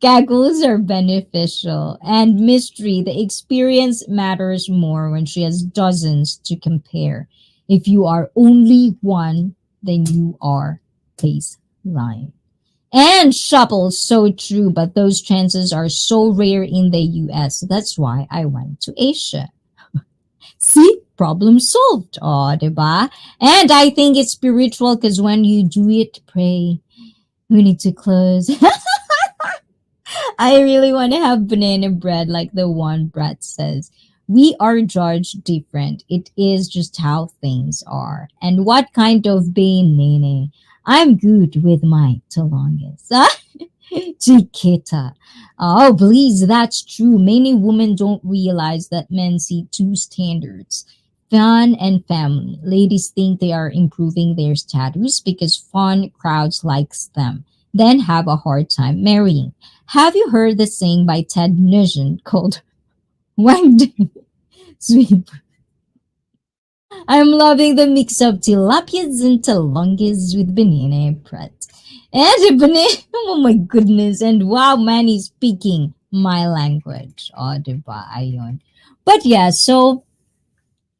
Gaggles are beneficial. And mystery, the experience matters more when she has dozens to compare. If you are only one, then you are baseline. And Shuffle, so true, but those chances are so rare in the US. That's why I went to Asia. See? problem solved. Oh, diba? And I think it's spiritual because when you do it, pray. We need to close. I really want to have banana bread like the one Brett says. We are judged different. It is just how things are. And what kind of banana? I'm good with my Tolongas. Chiquita. Oh, please, that's true. Many women don't realize that men see two standards, fun and family. Ladies think they are improving their status because fun crowds likes them, then have a hard time marrying. Have you heard the saying by Ted Nugent called Wang Sweet? I'm loving the mix of tilapias and talongas with banana bread. And a banana, oh my goodness, and wow, man is speaking my language. Oh, diba, ayon. But yeah, so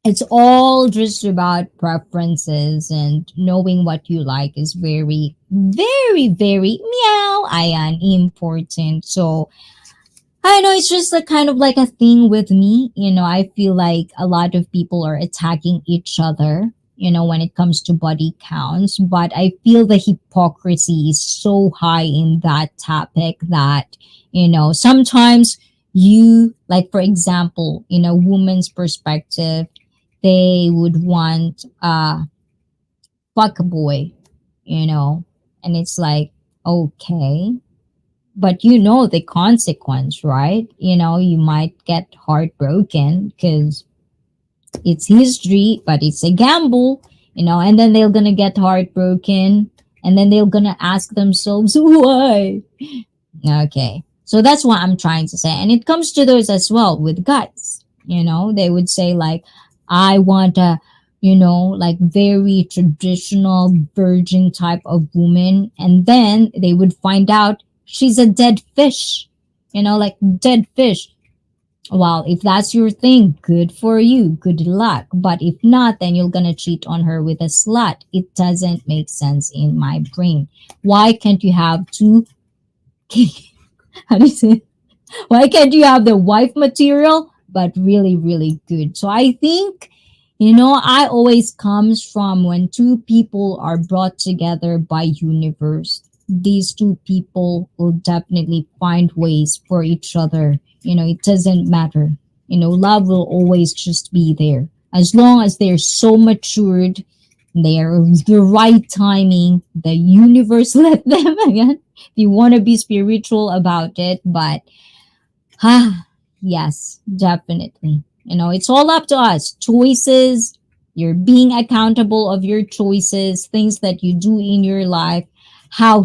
it's all just about preferences and knowing what you like is very, very, very meow, ayan, important. So I know it's just a kind of like a thing with me. I feel like a lot of people are attacking each other, when it comes to body counts. But I feel the hypocrisy is so high in that topic that, sometimes you, like, for example, in a woman's perspective, they would want fuck a boy, and it's like, okay, but the consequence, right? You might get heartbroken because it's history, but it's a gamble, and then they're gonna get heartbroken, and then they're gonna ask themselves why. Okay, so that's what I'm trying to say, and it comes to those as well with guys. They would say like, I want a like very traditional virgin type of woman, and then they would find out she's a dead fish, like dead fish. Well, if that's your thing, good for you, good luck. But if not, then you're gonna cheat on her with a slut. It doesn't make sense in my brain. Why can't you have two? How do you say it? Why can't you have the wife material but really, really good? So I think, I always comes from when two people are brought together by universe. These two people will definitely find ways for each other. It doesn't matter. Love will always just be there. As long as they're so matured, they're the right timing, the universe let them again. If you want to be spiritual about it, but yes, definitely. It's all up to us. Choices, you're being accountable of your choices, things that you do in your life, how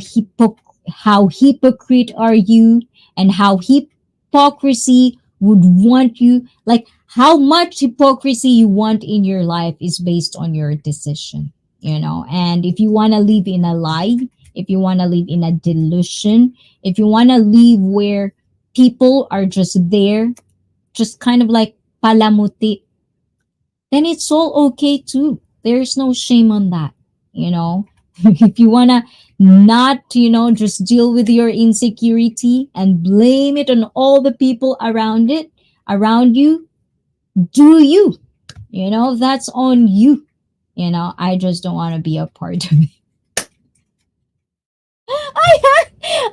hypocrite are you, and how hypocrisy would want you, like how much hypocrisy you want in your life is based on your decision, and if you want to live in a lie, if you want to live in a delusion, if you want to live where people are just there, just kind of like palamuti, then it's all okay too. There's no shame on that, if you want to not, just deal with your insecurity and blame it on all the people around you, do you, that's on you. I just don't want to be a part of it.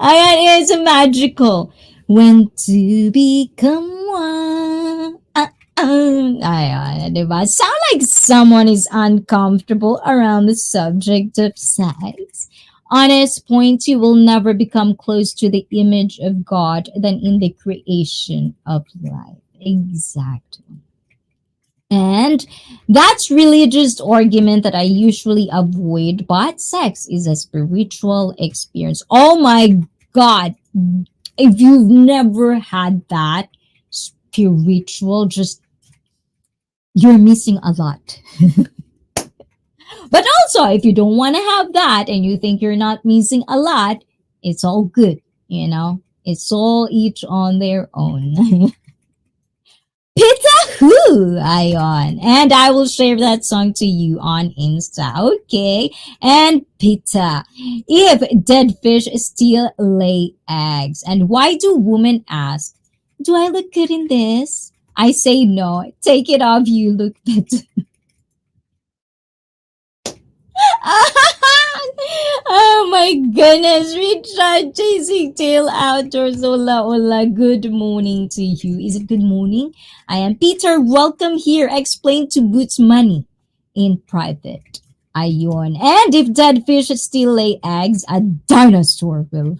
It's magical when to become one. Diba? Sound like someone is uncomfortable around the subject of sex. Honest point, you will never become close to the image of God than in the creation of life. Exactly. And that's religious argument that I usually avoid, but sex is a spiritual experience. Oh my God. If you've never had that spiritual, just you're missing a lot. But also, if you don't want to have that and you think you're not missing a lot, it's all good, It's all each on their own. Pizza Who Ion. And I will share that song to you on Insta. Okay. And pizza. If dead fish still lay eggs. And why do women ask, do I look good in this? I say no. Take it off, you look better. Oh my goodness, Richard chasing tail outdoors. Hola, hola. Good morning to you. Is it good morning? I am Peter. Welcome here. Explain to Boots Money in private. Ayon. And if dead fish still lay eggs, a dinosaur will.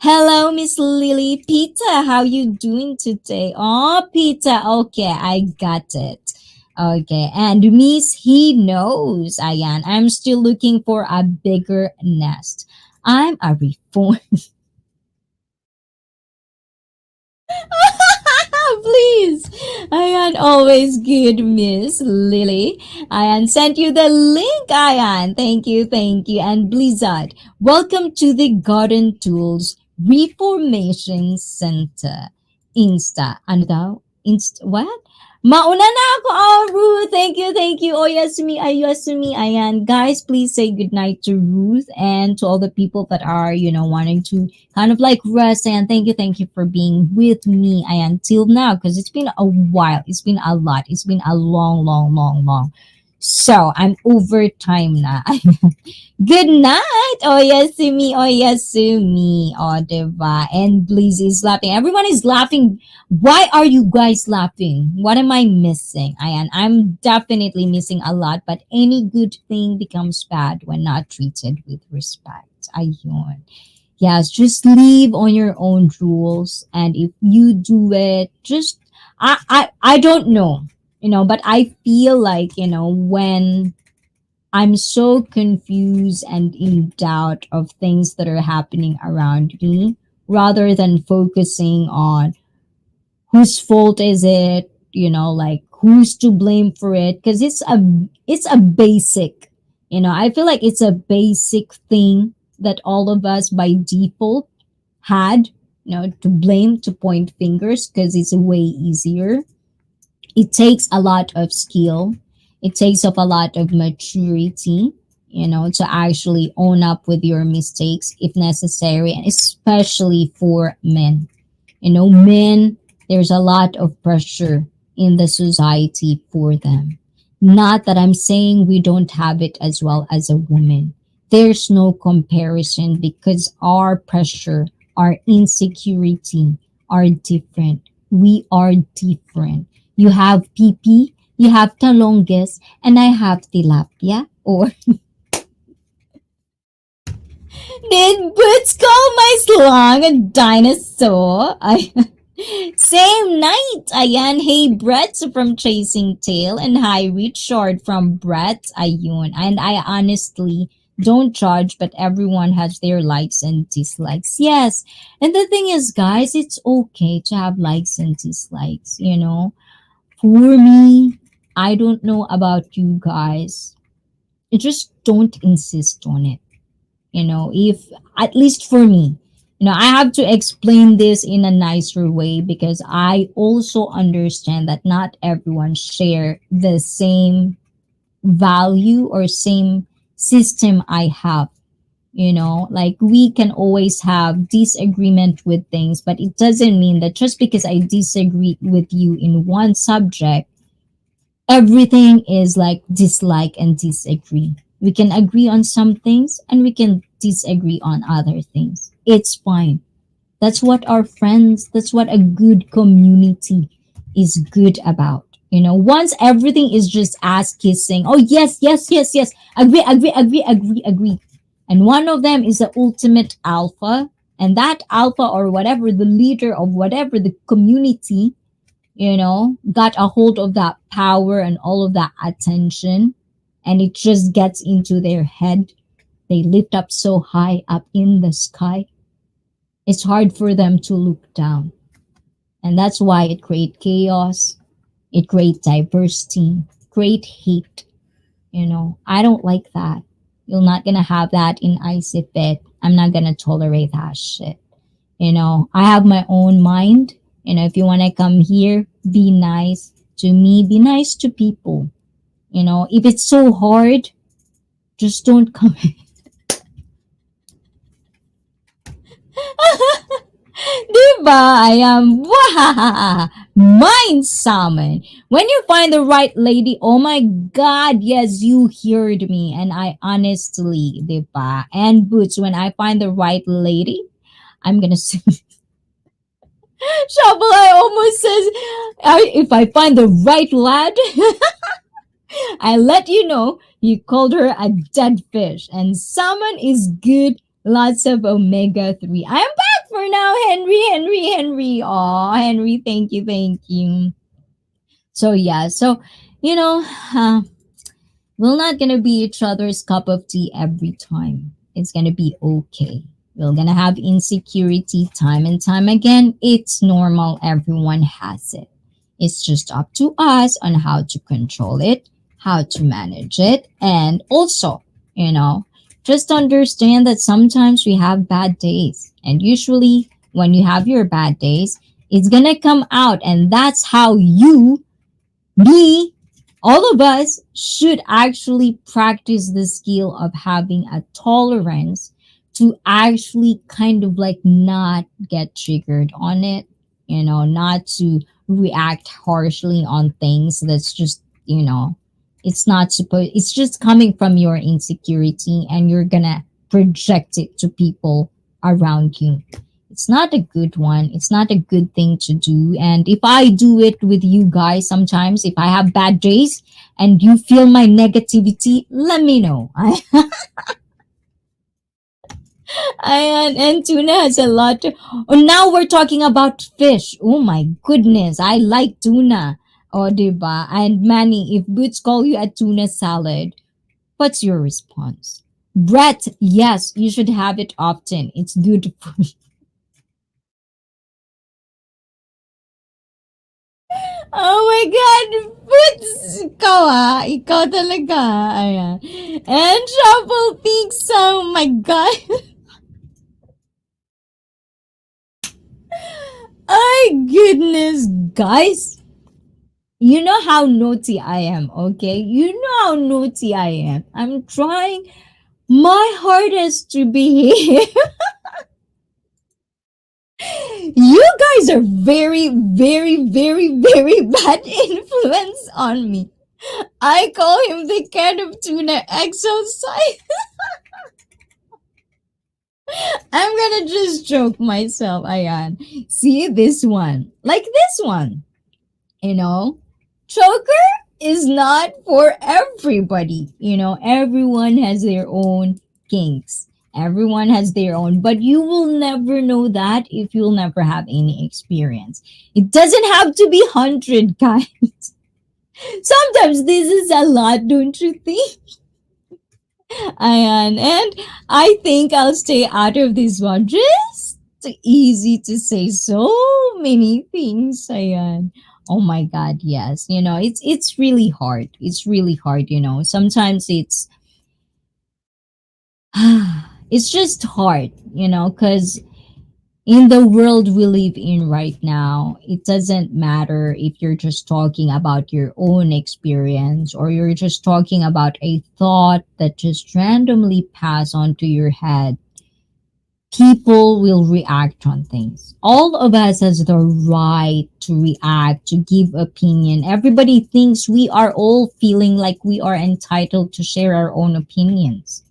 Hello, Miss Lily. Peter, how you doing today? Oh, Peter. Okay, I got it. Okay, and Miss, he knows, Ayan. I'm still looking for a bigger nest. I'm a reform. Please. Ayan, always good, Miss Lily. Ayan, sent you the link, Ayan. Thank you, thank you. And Blizzard, welcome to the Garden Tools Reformation Center. Insta. Ano daw? What? Mauna na ako, oh, Ruth. Thank you, thank you. Oh, Yasumi, Yasumi, ayan. Guys, please say goodnight to Ruth and to all the people that are, wanting to kind of like rest. And thank you for being with me, ayan, till now, because it's been a while. It's been a lot. It's been a long, long, long, long. So, I'm over time na. Good night, Oyasumi, Oyasumi. O, diba? And Bliss is laughing. Everyone is laughing. Why are you guys laughing? What am I missing? I'm definitely missing a lot, but any good thing becomes bad when not treated with respect. Ayun. Yes, just live on your own rules. And if you do it, just, I don't know, but I feel like, when I'm so confused and in doubt of things that are happening around me rather than focusing on whose fault is it, like who's to blame for it, because it's a basic, I feel like it's a basic thing that all of us by default had, to blame, to point fingers, because it's way easier. It takes a lot of skill. It takes up a lot of maturity, to actually own up with your mistakes if necessary, and especially for men. Men, there's a lot of pressure in the society for them. Not that I'm saying we don't have it as well as a woman. There's no comparison because our pressure, our insecurity are different. We are different. You have PP, you have talonges, and I have tilapia. Or did Boots call my slong a dinosaur? Same night, ayan. Hey, Brett from Chasing Tail, and hi, Richard from Brett, ayun. And I honestly don't judge, but everyone has their likes and dislikes. Yes, and the thing is, guys, it's okay to have likes and dislikes, For me, I don't know about you guys. Just don't insist on it. If, at least for me, I have to explain this in a nicer way because I also understand that not everyone share the same value or same system I have. Like we can always have disagreement with things, but it doesn't mean that just because I disagree with you in one subject, everything is like dislike and disagree. We can agree on some things and we can disagree on other things. It's fine. That's what our friends, that's what a good community is good about. Once everything is just ass kissing, oh, yes, yes, yes, yes, agree, agree, agree, agree, agree. And one of them is the ultimate alpha, and that alpha or whatever, the leader of whatever the community, got a hold of that power and all of that attention, and it just gets into their head. They lift up so high up in the sky. It's hard for them to look down. And that's why it creates chaos, it creates diversity, create hate. I don't like that. You're not gonna have that in ICEE. I'm not gonna tolerate that shit. I have my own mind. If you wanna come here, be nice to me, be nice to people. If it's so hard, just don't come. ba? I am Wahaha. Mine salmon. When you find the right lady, oh my god, yes, you heard me. And I honestly, diba? And Boots, when I find the right lady, I'm gonna say Shovel, I almost says if I find the right lad, I let you know you called her a dead fish. And salmon is good, lots of omega 3. I am back for now, Henry. Oh, Henry, thank you, thank you. So yeah, so you know, uh, we're not gonna be each other's cup of tea every time. It's gonna be okay. We're gonna have insecurity time and time again. It's normal. Everyone has it. It's just up to us on how to control it, how to manage it, and also, you know, just understand that sometimes we have bad days. And usually, when you have your bad days, it's gonna come out, and that's how you me, all of us should actually practice the skill of having a tolerance to actually kind of like not get triggered on it, not to react harshly on things that's just, it's just coming from your insecurity and you're gonna project it to people around you. It's not a good one. It's not a good thing to do. And if I do it with you guys sometimes, if I have bad days and you feel my negativity, let me know. And tuna has a lot to. Oh, now we're talking about fish. Oh my goodness. I like tuna. Oh, diba? And Manny, if Boots call you a tuna salad, what's your response? Brett, yes, you should have it often. It's good for Oh my God! Boots! Ikaw ikaw talaga. Ayan. And Shuffle thinks, oh my God. Oh goodness, guys. You know how naughty I am, okay? You know how naughty I am. I'm trying my hardest to behave. You guys are very, very, very, very bad influence on me. I call him the cat of tuna exercise. I'm gonna just joke myself, Ayan. See this one. Like this one. You know? Choker is not for everybody. Everyone has their own kinks. Everyone has their own, but you will never know that if you'll never have any experience. It doesn't have to be 100, guys. Sometimes this is a lot, don't you think? Ayan. And I think I'll stay out of this one. Just easy to say so many things. Ayan. Oh my God, yes. It's really hard. It's really hard, Sometimes it's just hard, because in the world we live in right now, it doesn't matter if you're just talking about your own experience or you're just talking about a thought that just randomly pass onto your head. People will react on things. All of us has the right to react, to give opinion. Everybody thinks we are all feeling like we are entitled to share our own opinions.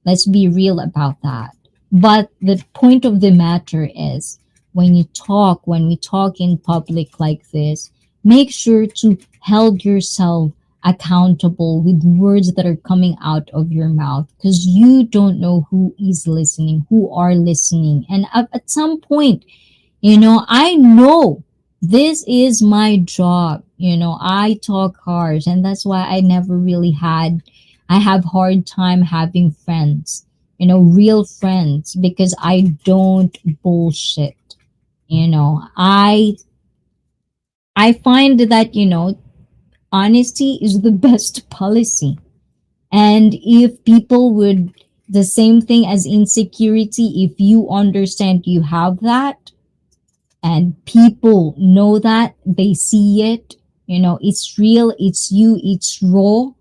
Let's be real about that. But the point of the matter is when we talk in public like this, make sure to hold yourself accountable with words that are coming out of your mouth because you don't know who is listening, who are listening. And at some point, I know this is my job. I talk harsh and that's why I have hard time having friends, real friends, because I don't bullshit. I find that, honesty is the best policy. And if people would, the same thing as insecurity, if you understand you have that and people know that, they see it, it's real, it's you, it's raw,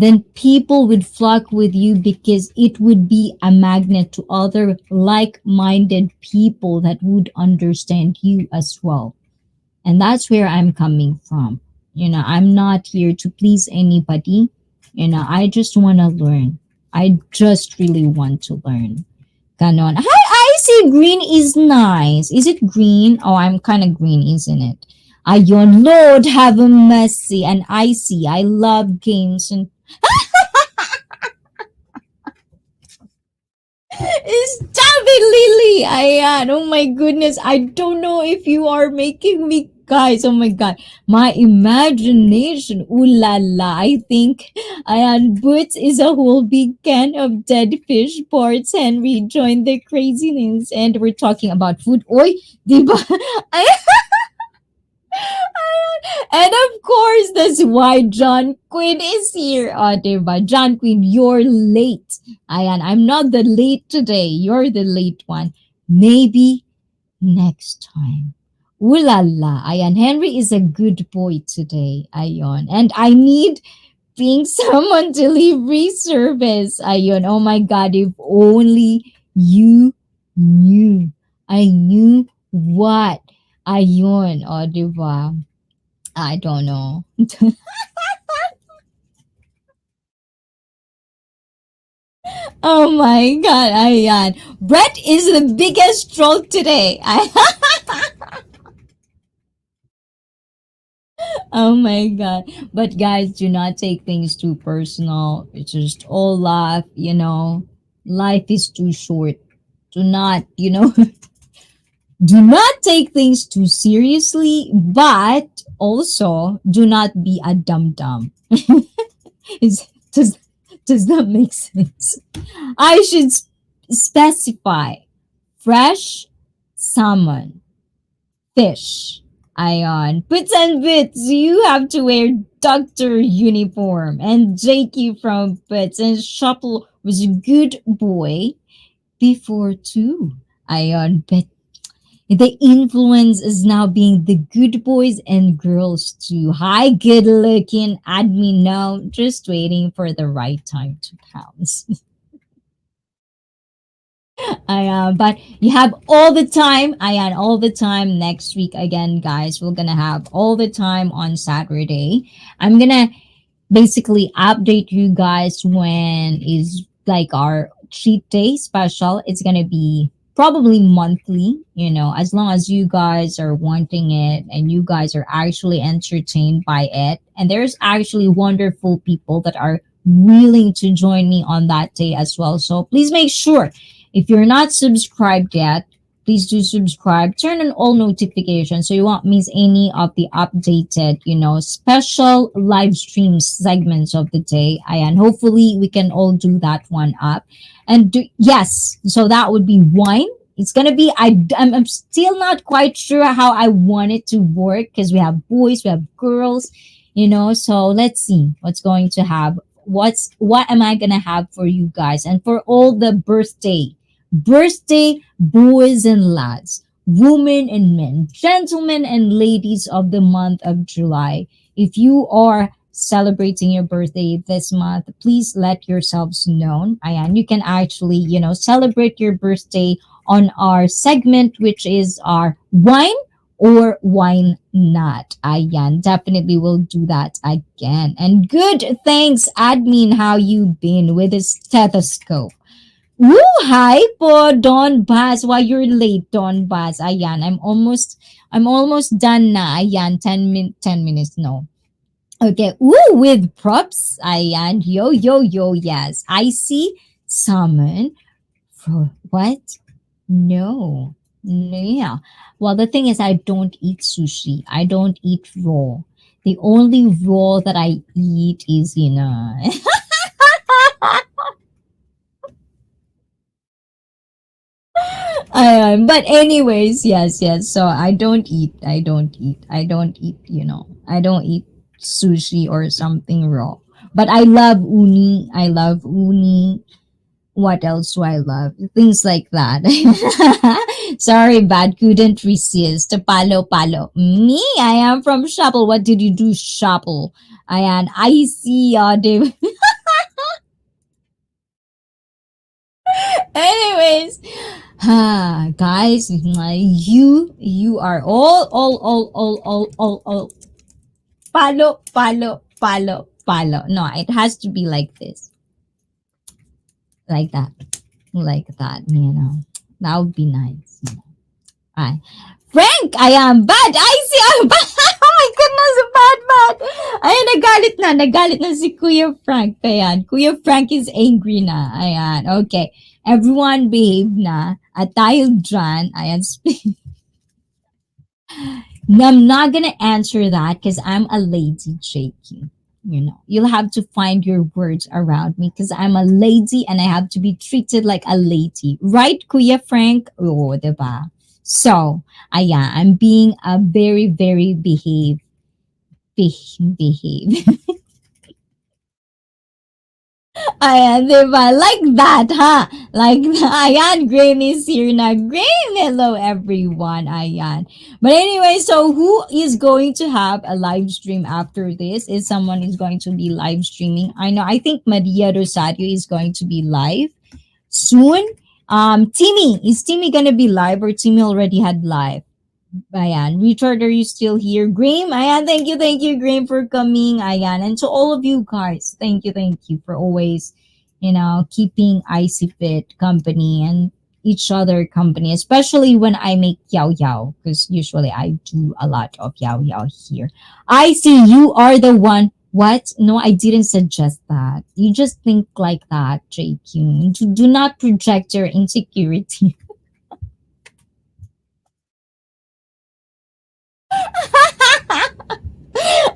then people would flock with you because it would be a magnet to other like-minded people that would understand you as well. And that's where I'm coming from. I'm not here to please anybody. I just want to learn. I just really want to learn. Ganon. Hi, I see green is nice. Is it green? Oh, I'm kind of green, isn't it? Ayon, Lord have mercy. And ICEE. I love games and stop it, Lily. Oh my goodness. I don't know if you are making me, guys. Oh my god. My imagination. Ooh la la. I think Ayan Boots is a whole big can of dead fish parts. Henry joined the craziness and we're talking about food. Oy, diba? And of course, that's why John Quinn is here. Diba? John Quinn, you're late. Ayan, I'm not the late today. You're the late one. Maybe next time. Ooh la la. Ayan, Henry is a good boy today. Ayon. And I need being someone delivery service. Ayon. Oh my God, if only you knew. I knew what. Ayon. O, diba? I don't know. Oh my god, ayan. Brett is the biggest troll today. Oh my god. But guys, do not take things too personal. It's just all laugh. Life is too short. Do not, do not take things too seriously, but also do not be a dum dum. Is does does that make sense? I should specify fresh salmon, fish, ion, bits and bits. You have to wear doctor uniform, and Jakey from Bits and Shuffle was a good boy before too. Ion, but the influence is now being the good boys and girls too. Hi, good looking admin now, just waiting for the right time to pounce. But you have all the time. Ayan, all the time next week again, guys. We're gonna have all the time on Saturday. I'm gonna basically update you guys when is like our cheat day special. It's gonna be probably monthly, as long as you guys are wanting it and you guys are actually entertained by it. And there's actually wonderful people that are willing to join me on that day as well. So please make sure if you're not subscribed yet, please do subscribe. Turn on all notifications so you won't miss any of the updated, special live stream segments of the day. And hopefully we can all do that one up. And yes, so that would be wine. It's gonna be. I'm still not quite sure how I want it to work because we have boys, we have girls, So let's see what's going to have. What am I gonna have for you guys and for all the birthday boys and lads, women and men, gentlemen and ladies of the month of July. If you are celebrating your birthday this month, please let yourselves known. Ayan, you can actually, celebrate your birthday on our segment, which is our wine or wine not. Ayan, definitely will do that again. And good, thanks, admin. How you been with the stethoscope? Ooh, hi po, Don Baz. Why you're late, Don Baz? Ayan, I'm almost done na. Ayan, 10 minutes, no. Okay, ooh, with props. Ayan, yo, yo, yo, yes. I see salmon. For what? No. Yeah. Well, the thing is, I don't eat sushi. I don't eat raw. The only raw that I eat is, but anyways, yes, yes. So I don't eat. I don't eat. I don't eat. I don't eat sushi or something raw. But I love uni. I love uni. What else do I love? Things like that. Sorry, bad. Couldn't resist. Palo, palo. Me? I am from Shapple. What did you do, Shapple? I see. Dave. Anyways, guys, you are all palo. No, it has to be like this, like that, like that. That would be nice. Alright. Frank, I am bad. I see, I'm bad. Oh my goodness, bad. Ayan, nagalit na si Kuya Frank. Ayan, Kuya Frank is angry na. Ayan, okay. Everyone behave na. At tayo dyan, ayan, I'm not gonna answer that because I'm a lady, Jakey. You'll have to find your words around me because I'm a lady and I have to be treated like a lady. Right, Kuya Frank? Oo, diba? So, ayan, I'm being a very, very behave. Ayan, diba? Like that, huh? Like that. Ayan, Grain is here na. Grain, hello everyone. Ayan. But anyway, so who is going to have a live stream after this? Is someone is going to be live streaming? I know, I think Maria Rosario is going to be live soon. Timmy, is Timmy gonna be live or Timmy already had live? Ayan. Richard, are you still here? Graham, ayan, thank you, Graham, for coming. Ayan. And to all of you guys, thank you for always, keeping ICEE Fit company and each other company, especially when I make yao yao, because usually I do a lot of yao yao here. I see you are the one. What? No, I didn't suggest that. You just think like that, JQ. Do not project your insecurity.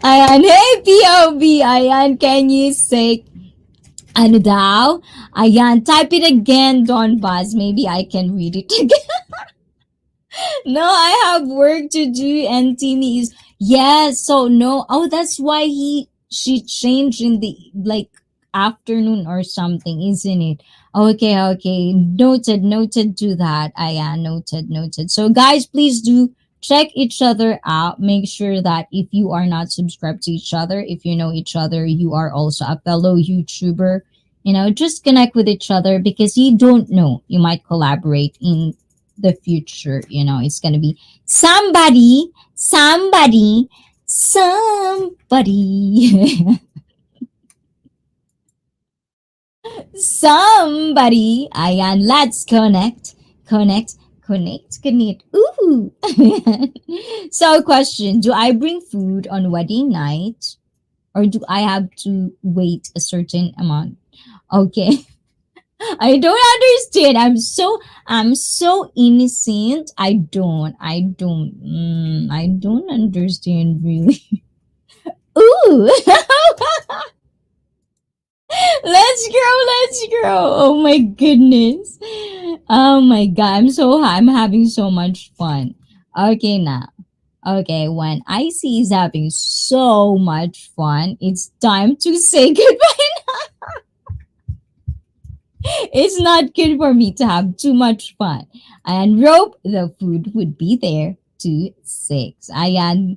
Ayan, hey POB, ayan, can you say, ano daw? Ayan, type it again, Don Buzz. Maybe I can read it again. No, I have work to do and Timmy is, yes, so no. Oh, that's why she changed in the, like, afternoon or something, isn't it? Okay. Noted to that. Ayan, noted. So guys, please do check each other out. Make sure that if you are not subscribed to each other, if you know each other, you are also a fellow YouTuber. Just connect with each other because you don't know. You might collaborate in the future. It's gonna be somebody. Somebody. Ayan, let's connect. Ooh. So, question: do I bring food on wedding night, or do I have to wait a certain amount? Okay. I don't understand. I'm so innocent. I don't understand really. Ooh. Let's grow. Oh my goodness. Oh my god. I'm having so much fun. Okay now. Okay, when IC is having so much fun, it's time to say goodbye. It's not good for me to have too much fun. And rope, the food would be there to 6. Ayan.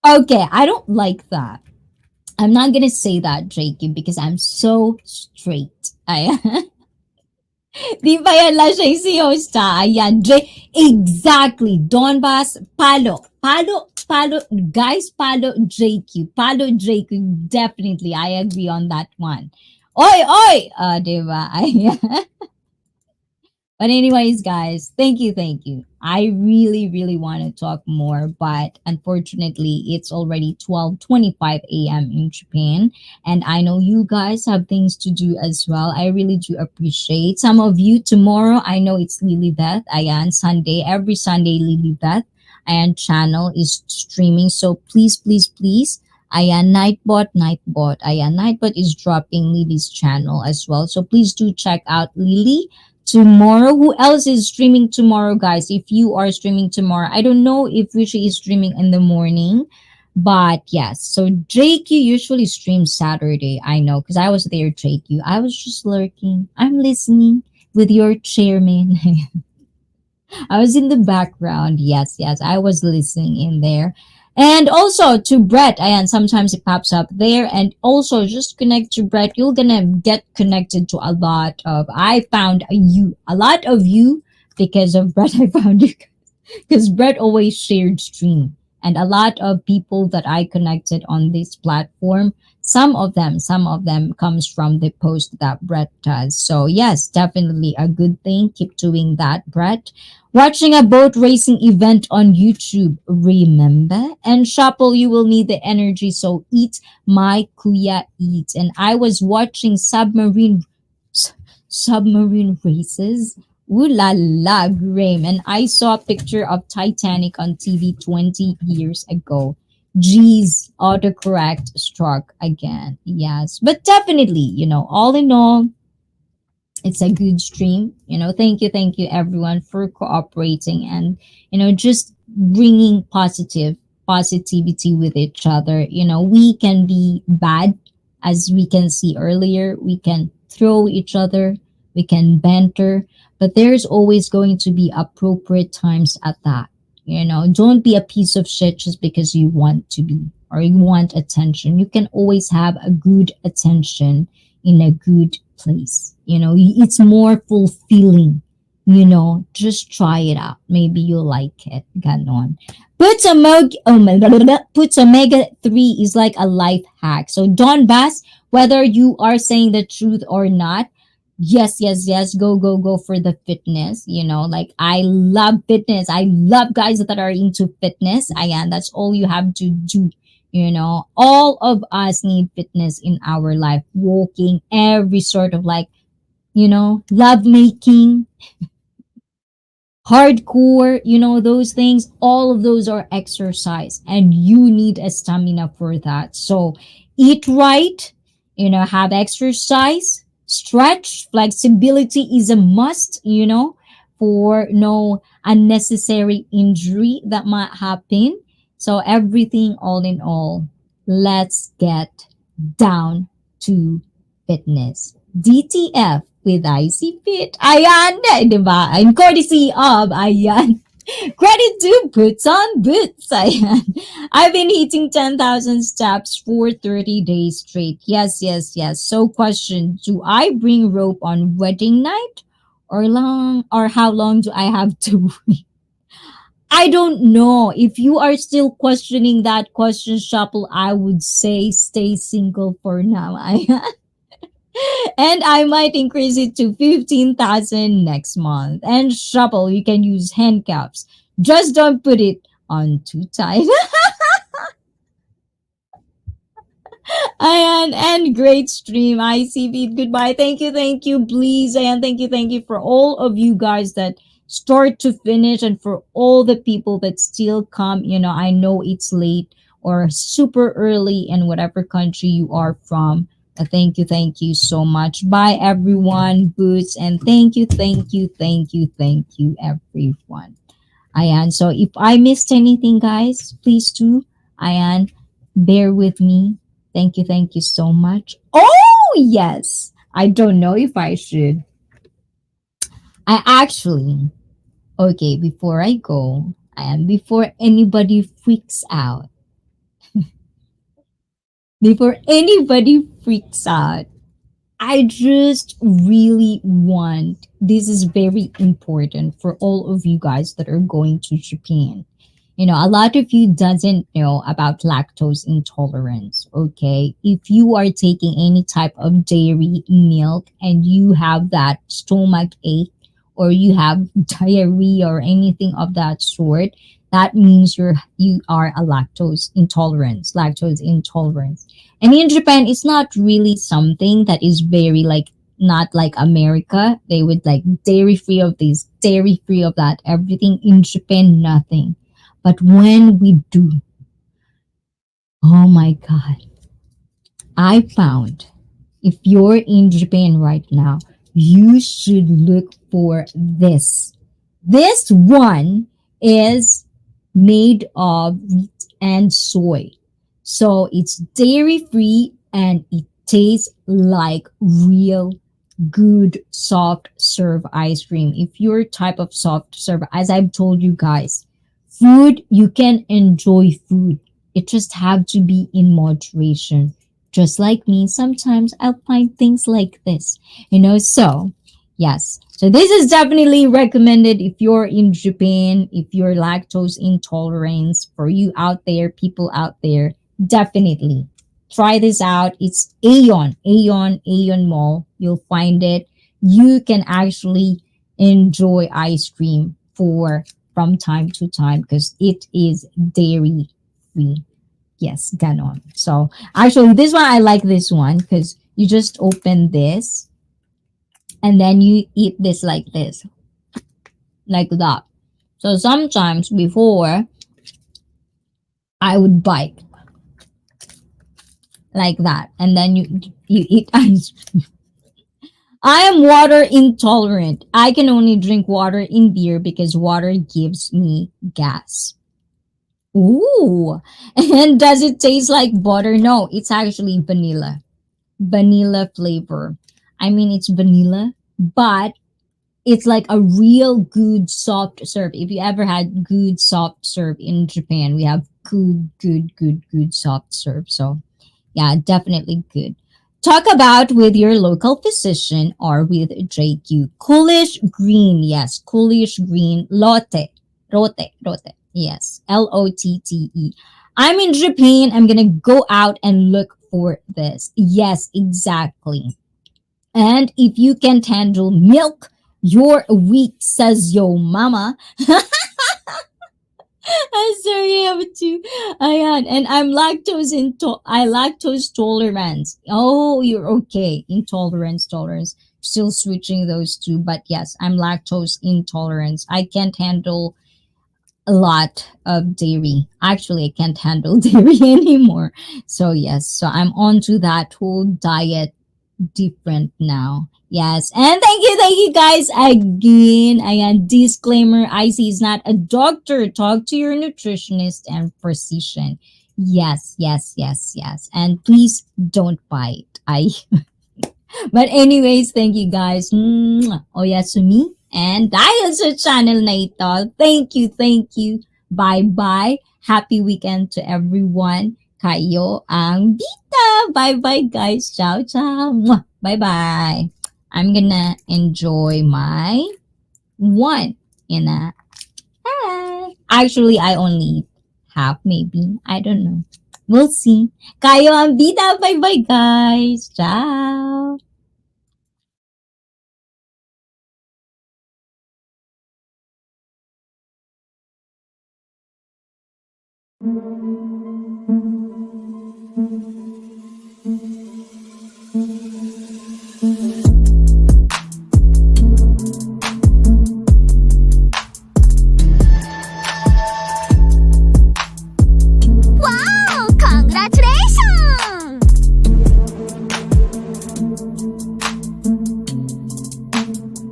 Okay, I don't like that. I'm not gonna say that, Jakey, because I'm so straight. Ayan. Di ba yan lang siya yung si Hosta? Ayan, exactly. Donbas, palo. Guys, palo, JQ. Palo, JQ. Definitely, I agree on that one. Oy! Diba? Ayan. But anyways, guys, thank you. I really, really want to talk more, but unfortunately, it's already 12:25 a.m. in Japan, and I know you guys have things to do as well. I really do appreciate some of you. Tomorrow, I know it's Lilibeth. Ayan, Sunday, every Sunday, Lilibeth and channel is streaming. So please. Ayan, Nightbot. Ayan, Nightbot is dropping Lily's channel as well. So please do check out Lily tomorrow. Who else is streaming tomorrow, guys? If you are streaming tomorrow, I don't know if Rishi is streaming in the morning, but yes. So JQ usually streams Saturday. I know because I was there, JQ. I was just lurking. I'm listening with your chairman. I was in the background. Yes, I was listening in there. And also to Brett, and sometimes it pops up there. And also just connect to Brett. You're gonna get connected to a lot of. I found a lot of you because of Brett. I found you because Brett always shared stream, and a lot of people that I connected on this platform. Some of them comes from the post that Brett does. So yes, definitely a good thing. Keep doing that, Brett. Watching a boat racing event on YouTube, remember? And Shapel, you will need the energy, so eat my kuya eat. And I was watching s- submarine races. Ooh la la, Graham. And I saw a picture of Titanic on TV 20 years ago. Geez, autocorrect struck again. Yes, but definitely, all in all, it's a good stream. Thank you everyone for cooperating and just bringing positivity with each other. We can be bad, as we can see earlier. We can throw each other, we can banter, but there's always going to be appropriate times at that. Don't be a piece of shit just because you want to be, or you want attention. You can always have a good attention in a good place. It's more fulfilling. Just try it out. Maybe you'll like it. Ganon. Puts omega 3 is like a life hack. So Don Bass, whether you are saying the truth or not, yes, yes, yes, go for the fitness. Like I love fitness. I love guys that are into fitness. And that's all you have to do. All of us need fitness in our life. Walking, every sort of like, love making, hardcore, those things, all of those are exercise, and you need a stamina for that. So eat right, have exercise, stretch, flexibility is a must, for no unnecessary injury that might happen. So everything all in all, let's get down to fitness. DTF with IC Fit. Ayan, di ba? And courtesy of, ayan, credit to Boots on Boots. Ayan. I've been hitting 10,000 steps for 30 days straight. Yes, yes, yes. So question, do I bring rope on wedding night? Or how long do I have to wait? I don't know. If you are still questioning that question, Shuffle, I would say stay single for now. And I might increase it to 15,000 next month. And Shuffle, you can use handcuffs. Just don't put it on too tight. Ayan, and great stream. ICB, goodbye. Thank you, please. Ayan, thank you for all of you guys that start to finish, and for all the people that still come. I know it's late or super early in whatever country you are from. Thank you so much. Bye, everyone. Boots, and thank you, everyone. Ayan, so if I missed anything, guys, please do. Ayan, bear with me. Thank you so much. Oh, yes. I don't know if I should. I actually, okay, before I go, and before anybody freaks out, before anybody freaks out, I just really want, this is very important for all of you guys that are going to Japan. A lot of you doesn't know about lactose intolerance. Okay, if you are taking any type of dairy milk and you have that stomach ache, or you have diarrhea or anything of that sort, that means you are a lactose intolerance. And in Japan, it's not really something that is very like, not like America. They would like dairy free of this, dairy free of that, everything. In Japan, nothing. But when we do, oh my God, I found, if you're in Japan right now, you should look for this. This one is made of wheat and soy. So it's dairy free and it tastes like real good soft serve ice cream. If your type of soft serve, as I've told you guys, Food, you can enjoy food. It just have to be in moderation. Just like me, sometimes I'll find things like this, so yes. So this is definitely recommended if you're in Japan, if you're lactose intolerant, for you out there, people out there, definitely try this out. It's Aeon Mall. You'll find it. You can actually enjoy ice cream from time to time because it is dairy free. Yes, ganon. So actually, this one I like this one because you just open this and then you eat this like that. So sometimes before I would bite like that, and then you eat ice cream. I am water intolerant. I can only drink water in beer because water gives me gas. Ooh. And does it taste like butter? No, it's actually vanilla. Vanilla flavor. I mean, it's vanilla, but it's like a real good soft serve. If you ever had good soft serve in Japan, we have good soft serve. So yeah, definitely good. Talk about with your local physician or with JQ. Coolish green, yes. Coolish green. Rote. Yes. Lotte. I'm in Japan. I'm going to go out and look for this. Yes, exactly. And if you can't handle milk, you're weak, says yo mama. I'm sorry, I have to. Ayan. And I'm lactose tolerance. Oh, you're okay. Tolerance. Still switching those two. But yes, I'm lactose intolerant. I can't handle a lot of dairy. Actually, I can't handle dairy anymore. So yes, so I'm on to that whole diet different now. Yes, and thank you guys again. Ayan, disclaimer, ICEE is not a doctor. Talk to your nutritionist and physician. Yes. And please don't bite. But anyways, thank you guys. Oyasumi. And dahil sa channel na ito, thank you. Bye-bye. Happy weekend to everyone. Kayo ang BIDA. Bye-bye, guys. Ciao. Bye-bye. I'm gonna enjoy my one in a... Actually, I only eat half, maybe. I don't know. We'll see. Kayo ang BIDA. Bye-bye, guys. Ciao. Wow! Congratulations!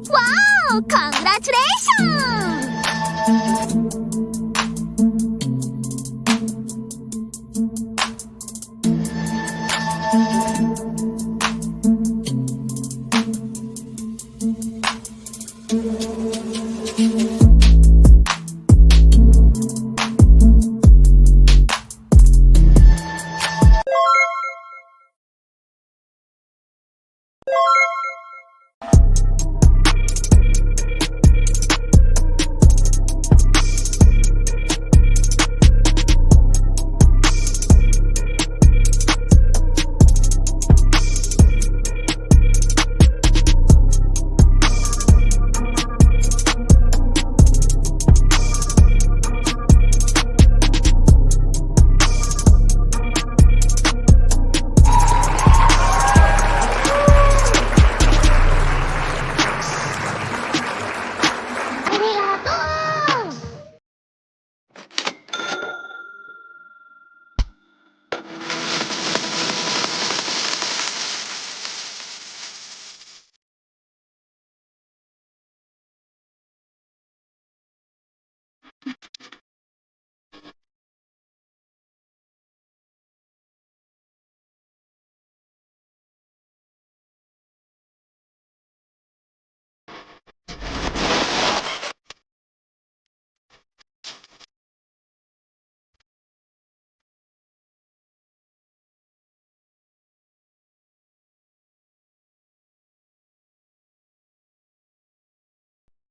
Wow! Congratulations!